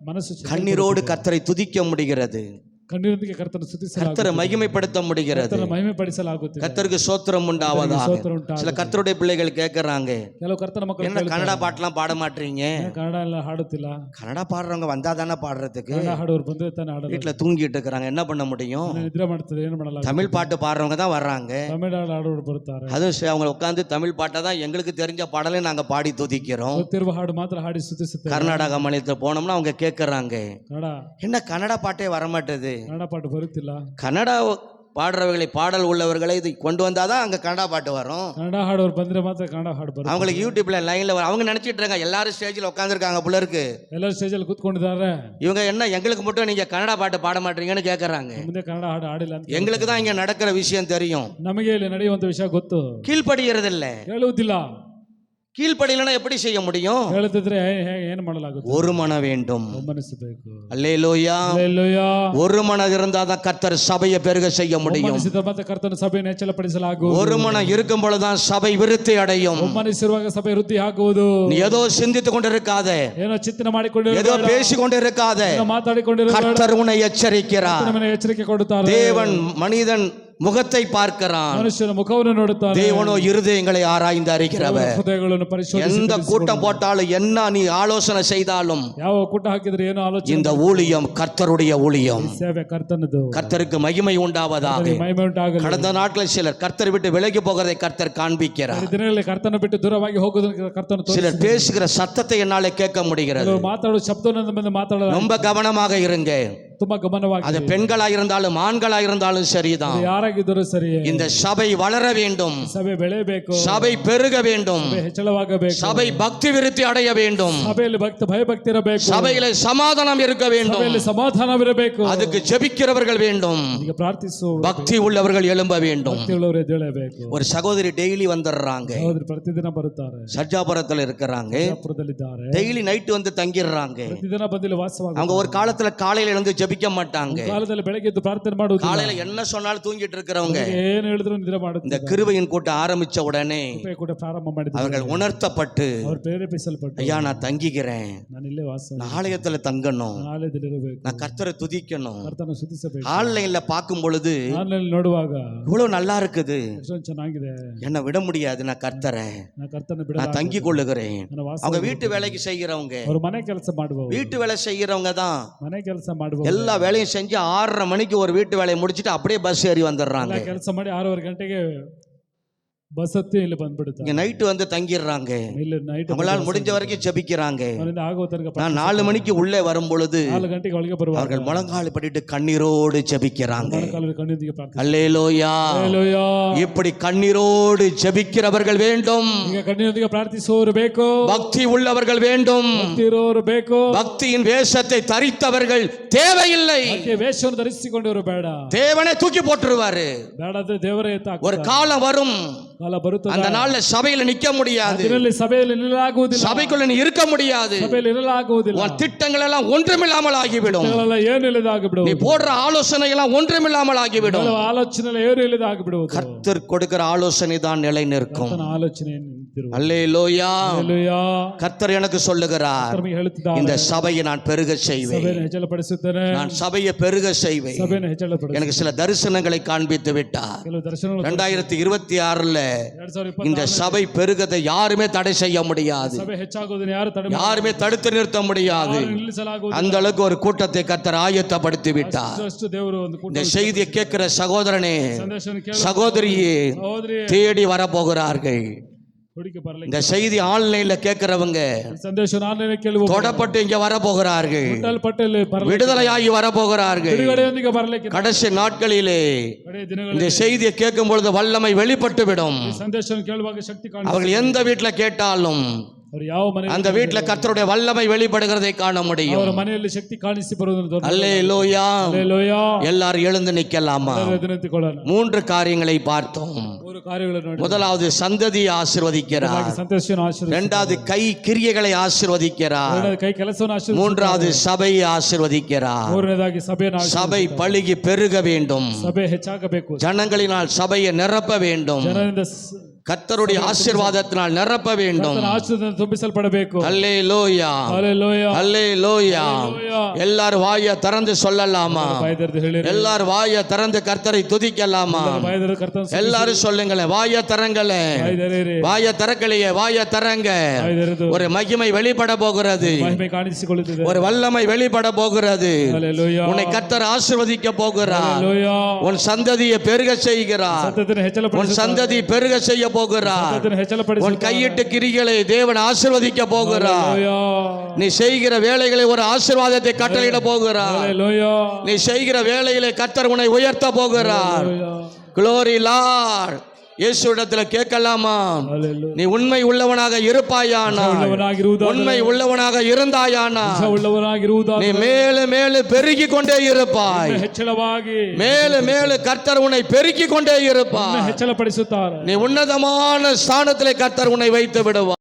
ಮನಸ್ಸು கண்ணீரோடு கர்த்தரை துதிக்க முடிகிறது. ಕಣ್ಣೀರೊಂದಿಗೆ ಕರ್ತನ ಸ್ತುತಿಸಲಾಗುತ್ತದೆ, கர்த்தரை மகிமைப்படுத்த முடிகிறது. ಕರ್ತನ ಮಹಿಮೆ ಪಡಿಸಲಾಗುತ್ತದೆ. கர்த்தருக்கு சோத்திரம் உண்டாவதாக. ಸ್ತೋತ್ರ ಉಂಟಾಗಲಿ. சில கர்த்தருடைய பிள்ளைகள் கேட்கறாங்க, ಕೆಲವು ಕರ್ತನ ಮಕ್ಕಳು என்ன கன்னடா பாட்டெல்லாம் பாட மாட்டீங்க? ಕನ್ನಡ ಎಲ್ಲ ಹಾಡುತ್ತಿಲ್ಲ. கன்னடா பாடுறவங்க வந்தா தானே பாடுறதுக்கு. ಕನ್ನಡ ಹಾಡುವರು ಬಂದ್ರೆ ತಾನೇ ಹಾಡಲ್ಲ. வீட்டுல தூங்கிட்டு இருக்கிறாங்க, என்ன பண்ண முடியும்? ನಿದ್ರೆ ಮಾಡ್ತಾರೆ, ಏನು ಮಾಡಲ್ಲ. தமிழ் பாட்டு பாடுறவங்க தான் வர்றாங்க. ತಮಿಳು ಹಾಡುವರು ಬರುತ್ತಾರೆ. அதுவும் அவங்க உட்காந்து தமிழ் பாட்டை தான் எங்களுக்கு தெரிஞ்ச பாடலை நாங்க பாடி துதிக்கிறோம். ಗೊತ್ತಿರುವ ಹಾಡು ಮಾತ್ರ ಹಾಡಿ ಸ್ತುತಿಸುತ್ತೇವೆ. கர்நாடக மாநிலத்தில் போனோம்னா அவங்க கேட்கறாங்க, ಕನ್ನಡ என்ன கன்னடா பாட்டே வரமாட்டேது. ಕನ್ನಡ ಪಾಠ ಬರುತ್ತಿಲ್ಲ. கன்னடா பாடுறவர்களை, பாடல் உள்ளவர்களை இது கொண்டு வந்தாதான் அங்க கன்னடா பாட்டு வரும். ಕನ್ನಡ ಹಾಡೋರು ಬಂದ್ರೆ ಮಾತ್ರ ಕನ್ನಡ ಹಾಡು ಬರುತ್ತೆ. அவங்களுக்கு யூடியூப்ல லைன்ல அவங்க நினைச்சிட்டு இருக்காங்க எல்லாரும் ஸ்டேஜில் உட்காந்துருக்காங்க போல இருக்கு. ಎಲ್ಲರೂ ಸ್ಟೇಜಲ್ಲಿ ಕೂತ್ಕೊಂಡಿದ್ದಾರೆ. இவங்க என்ன எங்களுக்கு மட்டும் நீங்க கன்னடா பாட்டு பாட மாட்டீங்கன்னு கேட்கறாங்க. ಮುಂದೆ ಕನ್ನಡ ಹಾಡು ಹಾಡಿಲ್ಲ ಅಂತ. எங்களுக்கு தான் இங்க நடக்கிற விஷயம் தெரியும். ನಮಗೆ ಇಲ್ಲಿ ನಡೆಯುವಂತ ವಿಷಯ ಗೊತ್ತು. கீழ்படுகிறது இல்ல. ಹೇಳುವುದಿಲ್ಲ. கீழ்படியலன்னா எப்படி செய்ய முடியும்? ಹೇಳುತ್ತಿದ್ರೆ ಏನು ಮಾಡಲಾಗುತ್ತೆ? ஒரு மனம் வேண்டும். ಒಮ್ಮನಿಸಬೇಕು. அல்லேலூயா. ಹಲ್ಲೆಲೂಯಾ. ஒரு மனம் இருந்தாதான் கர்த்தர் சபையை பெருக செய்ய முடியும். ಒಮ್ಮನಿಸಿದ ಮತ್ತೆ ಕರ್ತನ ಸಭೆಯನ್ನು ಹೆಚ್ಚಳಪಡಿಸಲಾಗುವುದು. ஒரு மனம் இருக்கும் பொழுதுதான் சபை விருத்தி அடையும். ಒಮ್ಮನಿಸಿರುವಾಗ ಸಭೆ ವೃದ್ಧಿ ಆಗುವುದು. நீ ஏதோ சிந்தித்துக் கொண்டிருக்காதே, ಏನೋ ಚಿಂತನೆ ಮಾಡಿಕೊಂಡಿರು, ஏதோ பேசிக் கொண்டிருக்காதே. ಮಾತಾಡಿಕೊಂಡಿರು. கர்த்தர் உன்னை எச்சரிக்கிறார். ನಮ್ಮನ್ನು ಎಚ್ಚರಿಕೆ ಕೊಡುತ್ತಾರೆ. தேவன் மனிதன் முகத்தை பார்க்கிறான், ಮನುಷ್ಯನ ಮುಖವನ್ನು ನೋಡುತ್ತಾನೆ. தேவனோ இருதயங்களை ஆராய்ந்து அறிகிறவர். ಹೃದಯಗಳನ್ನು ಪರಿಶೋಧಿಸಿ எந்த கூட்டம் போட்டாலும் என்ன நீ ஆலோசனை செய்தாலும் ಯಾವ ಕೂಟ ಹಾಕಿದ್ರೆ ಏನು ಆಲೋಚನೆ, இந்த ஊழியம் கர்த்தருடைய ஊழியம். ಸೇವೆ ಕರ್ತನದು. கர்த்தருக்கு மகிமை உண்டாவதாக. ಮಹಿಮೆ ಉಂಟಾಗಲಿ. கடந்த நாட்களில் சிலர் கர்த்தர் விட்டு விலகி போகிறதை கர்த்தர் காண்பிக்கிறார். ಈ ದಿನಗಳಲ್ಲಿ ಕರ್ತನ ಬಿಟ್ಟು ದೂರವಾಗಿ ಹೋಗುವುದನ್ನು ಕರ್ತನ சிலர் பேசுகிற சத்தத்தை என்னால கேட்க முடிகிறது. ಮಾತಾಡುವ ಶಬ್ದವನ್ನು ಬಂದು ಮಾತಾಡೋದು ரொம்ப கவனமாக இருங்க. ತುಂಬಾ ಗಮನವಾಗಿ. அது பெண்களா இருந்தாலும் ஆண்களா இருந்தாலும் சரிதான். ಯಾರಾಗಿದ್ದರೂ ಸರಿ. இந்த சபை வளர வேண்டும், ಸಭೆ ಬೆಳೆಯಬೇಕು, சபை பெருக வேண்டும், ಸಭೆ ಹೆಚ್ಚಳವಾಗಬೇಕು, சபை பக்தி விருத்தி அடைய வேண்டும், ಸಭೆಯಲ್ಲಿ ಭಯಭಕ್ತಿ ಇರಬೇಕು, சபையில சமாதானம் இருக்க வேண்டும், ಸಭೆಯಲ್ಲಿ ಸಮಾಧಾನವಿರಬೇಕು. அதுக்கு ஜெபிக்கிறவர்கள் வேண்டும், ಈಗ ಪ್ರಾರ್ಥಿಸುವ பக்தி உள்ளவர்கள் எழும்ப வேண்டும். ಭಕ್ತಿಯುಳ್ಳವರು ಎದ್ದೇಳಬೇಕು. ஒரு சகோதரி டெய்லி வந்துடுறாங்க, ಸಹೋದರಿ ಪ್ರತಿದಿನ ಬರುತ್ತಾರೆ. சர்ஜாபுரத்துல இருக்கிறாங்க. ಶಾಪುರದಲ್ಲಿದ್ದಾರೆ. டெய்லி நைட்டு வந்து தங்கிடுறாங்க. ಪ್ರತಿದಿನ ಬಂದಿಲ್ಲಿ ವಾಸವಾಗ. அவங்க ஒரு காலத்துல காலையில எழுந்து ஜெபிக்க மாட்டாங்க. ಕಾಲದಲ್ಲಿ ಬೆಳಗ್ಗೆ ಎದ್ದು ಪ್ರಾರ್ಥನೆ ಮಾಡುವುದು. காலையில என்ன சொன்னாலும் தூங்கிட்டு இருக்கிறவங்க ಏನು ಹೇಳಿದ್ರು ನಿದ್ರೆ இந்த ಮಾಡುತ್ತಾರೆ. கிருபையின் கூட்டம் ஆரம்பிச்ச உடனே ಕೂಡ ಪ್ರಾರಂಭ ಮಾಡಿದ್ದಾರೆ. அவர்கள் உணர்த்தப்பட்டு, ಅವರು ಪ್ರೇರೇಪಿಸಲ್ಪಟ್ಟು, ஐயா நான் தங்கிக்கிறேன், ನಾನು ಇಲ್ಲೇ ವಾಸ, நான் ஆலயத்துல தங்கணும், ಆಲಯದಲ್ಲಿರಬೇಕು, நான் கர்த்தரை துதிக்கணும். ಕರ್ತನ ಸ್ತುತಿಸಬೇಕು. ஆன்லைன்ல பார்க்கும் பொழுது ಆನ್ಲೈನ್ ನೋಡುವಾಗ இவ்வளவு நல்லா இருக்குது, ಎಷ್ಟೊಂದು ಚೆನ್ನಾಗಿದೆ, என்னை விட முடியாது, நான் கர்த்தரை ನಾನು ಕರ್ತನ ಬಿಡ, நான் தங்கி கொள்ளுகிறேன். ನಾನು ವಾಸ. அவங்க வீட்டு வேலைக்கு செய்கிறவங்க, ಅವರು ಮನೆ ಕೆಲಸ ಮಾಡುವವರು, வீட்டு வேலை செய்கிறவங்க தான் ಮನೆ ಕೆಲಸ ಮಾಡುವವರು எல்லா வேலையும் செஞ்சு 6:30 மணிக்கு ஒரு வீட்டு வேலையை முடிச்சுட்டு அப்படியே பஸ் ஏறி வந்துடுறாங்க. ಕೆಲಸ ಮಾಡಿ 6:30 ಗಂಟೆಗೆ ಬಸ್ ಹತ್ತಿ ಇಲ್ಲಿ ಬಂದ್ಬಿಡುತ್ತೆ. இங்க நைட்டு வந்து தங்கிடுறாங்க. ಇಲ್ಲಿ ನೈಟ್ அவங்களால முடிஞ்ச வரைக்கும் ஜெபிக்கிறாங்க. ಅವರಿಂದ ಆಗೋ ತನಕ நான் 4 மணிக்கு உள்ளே வரும் பொழுது 4 ಗಂಟೆಗೆ ಒಳಗೆ ಬರುವಾಗ அவர்கள் முழங்கால் படிட்டு கண்ணீரோடு ஜெபிக்கிறாங்க. ಮೊಣಕಾಲು ಕಣ್ಣೀರಿಗೆ ಪ್ರಾರ್ಥನೆ. அல்லேலூயா. ಹಲ್ಲೆಲೂಯಾ. இப்படி கண்ணீரோடு ஜெபிக்கிறவர்கள் வேண்டும், ಈಗ ಕಣ್ಣೀರೊಂದಿಗೆ ಪ್ರಾರ್ಥಿಸುವವರು ಬೇಕು, பக்தி உள்ளவர்கள் வேண்டும். ಭಕ್ತಿ ಇರುವವರು ಬೇಕು. பக்தியின் வேஷத்தை தரித்தவர்கள் தேவையில்லை. ಅದಕ್ಕೆ ವೇಷವನ್ನು ಧರಿಸಿಕೊಂಡವರು ಬೇಡ. தேவனே தூக்கி போட்டுருவாரு. ಬೇಡ ಅಂದ್ರೆ ದೇವರೇ ಎತ್ತಾಕ್ತಾರೆ. ஒரு காலம் வரும், ಕಾಲ ಬರುತ್ತದೆ, அந்த நாள்ல சபையில நிக்க முடியாது, ಅದರಲ್ಲಿ ಸಭೆಯಲ್ಲಿ ನಿಲ್ಲಲಾಗುವುದಿಲ್ಲ, சபைக்குள்ள நீ இருக்க முடியாது, ಸಭೆಯಲ್ಲಿ ಇರಲಾಗುವುದಿಲ್ಲ, உன் திட்டங்கள் எல்லாம் ஒன்றுமில்லாமல் ஆகிவிடும், ಎಲ್ಲ ಏನು ಇಲ್ಲದಾಗಿಬಿಡುವುದು, நீ போடுற ஆலோசனை எல்லாம் ஒன்றுமில்லாமல் ஆகிவிடும். ಆಲೋಚನೆ ಏನು ಇಲ್ಲದಾಗಿಬಿಡುವುದು. கர்த்தர் கொடுக்கிற ஆலோசனை தான் நிலை நிற்கும். ಆಲೋಚನೆ ಹೊಂದಿರುವ அல்லேலூயா. ಹಲ್ಲೆಲೂಯಾ. கர்த்தர் எனக்கு சொல்லுகிறார், ನಮಗೆ ಹೇಳುತ್ತಿದ್ದಾರೆ, இந்த சபையை நான் பெருக செய்வேன், ಸಭೆಯನ್ನು ಹೆಚ್ಚಳಪಡಿಸುತ್ತೇನೆ, நான் சபையை பெருக செய்வேன். ಸಭೆಯನ್ನು ಹೆಚ್ಚಳಪಡಿಸುತ್ತೇನೆ. எனக்கு சில தரிசனங்களை காண்பித்து விட்டார். ಕೆಲವು ದರ್ಶನಗಳು 2026 2026 இந்த சபை பெருகதை யாருமே தடை செய்ய முடியாது, ಸಭೆ ಹೆಚ್ಚಾಗುವುದನ್ನು ಯಾರು ತಡೆ யாருமே தடுத்து நிறுத்த முடியாது. ನಿಲ್ಲಿಸಲಾಗುವುದು. அந்த அளவுக்கு ஒரு கூட்டத்தை கர்த்தர் ஆயத்தப்படுத்தி விட்டார். ಅಷ್ಟು ದೇವರು ಒಂದು ಕೂಟ இந்த செய்தியை கேட்கிற சகோதரனே, ಸಂದೇಶವನ್ನು ಕೇಳಿ சகோதரியே ಸಹೋದರಿ தேடி வரப்போகிறார்கள். ಹುಡುಕಿ ಬರಲಿಕ್ಕೆ இந்த செய்தி ஆன்லைன்ல கேட்கிறவங்க ಸಂದೇಶವನ್ನು ಆನ್ಲೈನ್ ಕೇಳುವ தொடப்பட்டு இங்க வரப்போகிறார்கள், ಪಟ್ಟಲ್ಲಿ ಬರಲಿಕ್ಕೆ விடுதலையாகி வரப்போகிறார்கள். ಬಿಡುಗಡೆಯೊಂದಿಗೆ ಬರಲಿಕ್ಕೆ கடைசி நாட்களிலே ಕಡೆಯ ದಿನಗಳಲ್ಲಿ இந்த செய்தியை கேட்கும் பொழுது வல்லமை வெளிப்பட்டு விடும். ಈ ಸಂದೇಶವನ್ನು ಕೇಳುವಾಗ ಶಕ್ತಿ ಕಾಣುತ್ತದೆ. அவர்கள் எந்த வீட்டுல கேட்டாலும் ಅವರು ಯಾವ ಮನೆ அந்த வீட்டுல கர்த்தருடைய வல்லமை வெளிப்படுகிறதை காண முடியும். ಅವರ ಮನೆಯಲ್ಲಿ ಶಕ್ತಿ ಕಾಣಿಸಿ ಬರುವುದನ್ನು அல்லேலூயா. ಹಲ್ಲೆಲೂಯಾ. எல்லாரும் எழுந்து நிக்கலாமா? ಎದುರೆತ್ತಿಕೊಳ್ಳೋಣ. 3 காரியங்களை பார்த்தோம். 3 ಕಾರ್ಯಗಳನ್ನು ನೋಡಿ. முதலாவது சந்ததியை ஆசீர்வதிக்கிறார், ಸಂದೇಶವನ್ನು ಆಶೀರ್ವದಿಸಿ. இரண்டாவது கை கிரியைகளை ஆசீர்வதிக்கிறார், ಎರಡನೇದಾಗಿ ಕೈ ಕೆಲಸವನ್ನು ಆಶೀರ್ವದಿಸಿ. மூன்றாவது சபையை ஆசீர்வதிக்கிறார். ಮೂರನೇದಾಗಿ ಸಭೆಯನ್ನು சபை ಆಶೀರ್ವದಿಸಿ. பழுகி பெருக வேண்டும், ಸಭೆ ಹೆಚ್ಚಾಗಬೇಕು, ஜனங்களினால் சபையை நிரப்ப வேண்டும், ಜನರಿಂದ கர்த்தருடைய ஆசீர்வாதத்தினால் நிரப்ப வேண்டும். ಕರ್ತನ ಆಶೀರ್ವಾದದಿಂದ ತುಂಬಿಸಲ್ಪಡಬೇಕು. அல்லேலூயா. ಹಲ್ಲೆಲೂಯಾ. அல்லேலூயா. ಹಲ್ಲೆಲೂಯಾ. எல்லாரும் வாயை திறந்து சொல்லலாமா? ಬಾಯಿದೆರೆದು ಹೇಳಿರಿ. எல்லாரும் வாயை திறந்து கர்த்தரை துதிக்கலாமா? ಬಾಯಿದೆರೆದು ಕರ್ತನ ಸ್ತುತಿಸಿ. எல்லாரும் சொல்லுங்களேன், வாயை திறங்களே, ಬಾಯಿದೆರೆಯಿರಿ. வாயை திறக்கலையே, வாயை திறங்க. ಬಾಯಿದೆರೆದು ஒரு மகிமை வெளிப்பட போகிறது, ಮಹಿಮೆ ಕಾಣಿಸಿಕೊಳ್ಳುತ್ತಿದೆ. ஒரு வல்லமை வெளிப்பட போகிறது. ಹಲ್ಲೆಲೂಯಾ. உன்னை கர்த்தர் ஆசீர்வதிக்க போகிறார், ಹಲ್ಲೆಲೂಯಾ. உன் சந்ததியை பெருக செய்கிறார், ಸತ್ತದನ್ನು உன் ಹೆಚ್ಚಳಪಡಿಸುತ್ತಾನೆ. சந்ததி பெருக செய்ய போகிறார், ಸತ್ತದನ್ನು உன் ಹೆಚ್ಚಳಪಡಿಸುತ್ತಾನೆ. கையிட்டு கிரிகளை தேவன் ஆசீர்வதிக்க போகிறார். ಹಲ್ಲೆಲೂಯಾ. நீ செய்கிற வேலைகளை ஒரு ஆசீர்வாதத்தை கட்டளையிட போகிறார். ಹಲ್ಲೆಲೂಯಾ. நீ செய்கிற வேலையிலே கர்த்தர் உன்னை உயர்த்த போகிறார். ಹಲ್ಲೆಲೂಯಾ. Glory Lord. இயேசுவிடத்துல கேட்கலாமா? ಹಲ್ಲೆಲೂಯಾ. நீ உண்மை உள்ளவனாக இருப்பாயானால், ಉಳ್ಳವನಾಗಿರುವುದಾದರೆ, உண்மை உள்ளவனாக இருந்தாயானால், ಉಳ್ಳವನಾಗಿರುವುದಾದರೆ, நீ மேலும் மேலும் பெருகி கொண்டே இருப்பாய். ಹೆಚ್ಚಳವಾಗಿ மேலும் மேலும் கர்த்தர் உன்னை பெருக்கி கொண்டே இருப்பாய். ಹೆಚ್ಚಳಪಡಿಸುತ್ತಾರೆ. நீ உன்னதமான ஸ்தானத்திலே கர்த்தர் உன்னை வைத்து விடுவார்.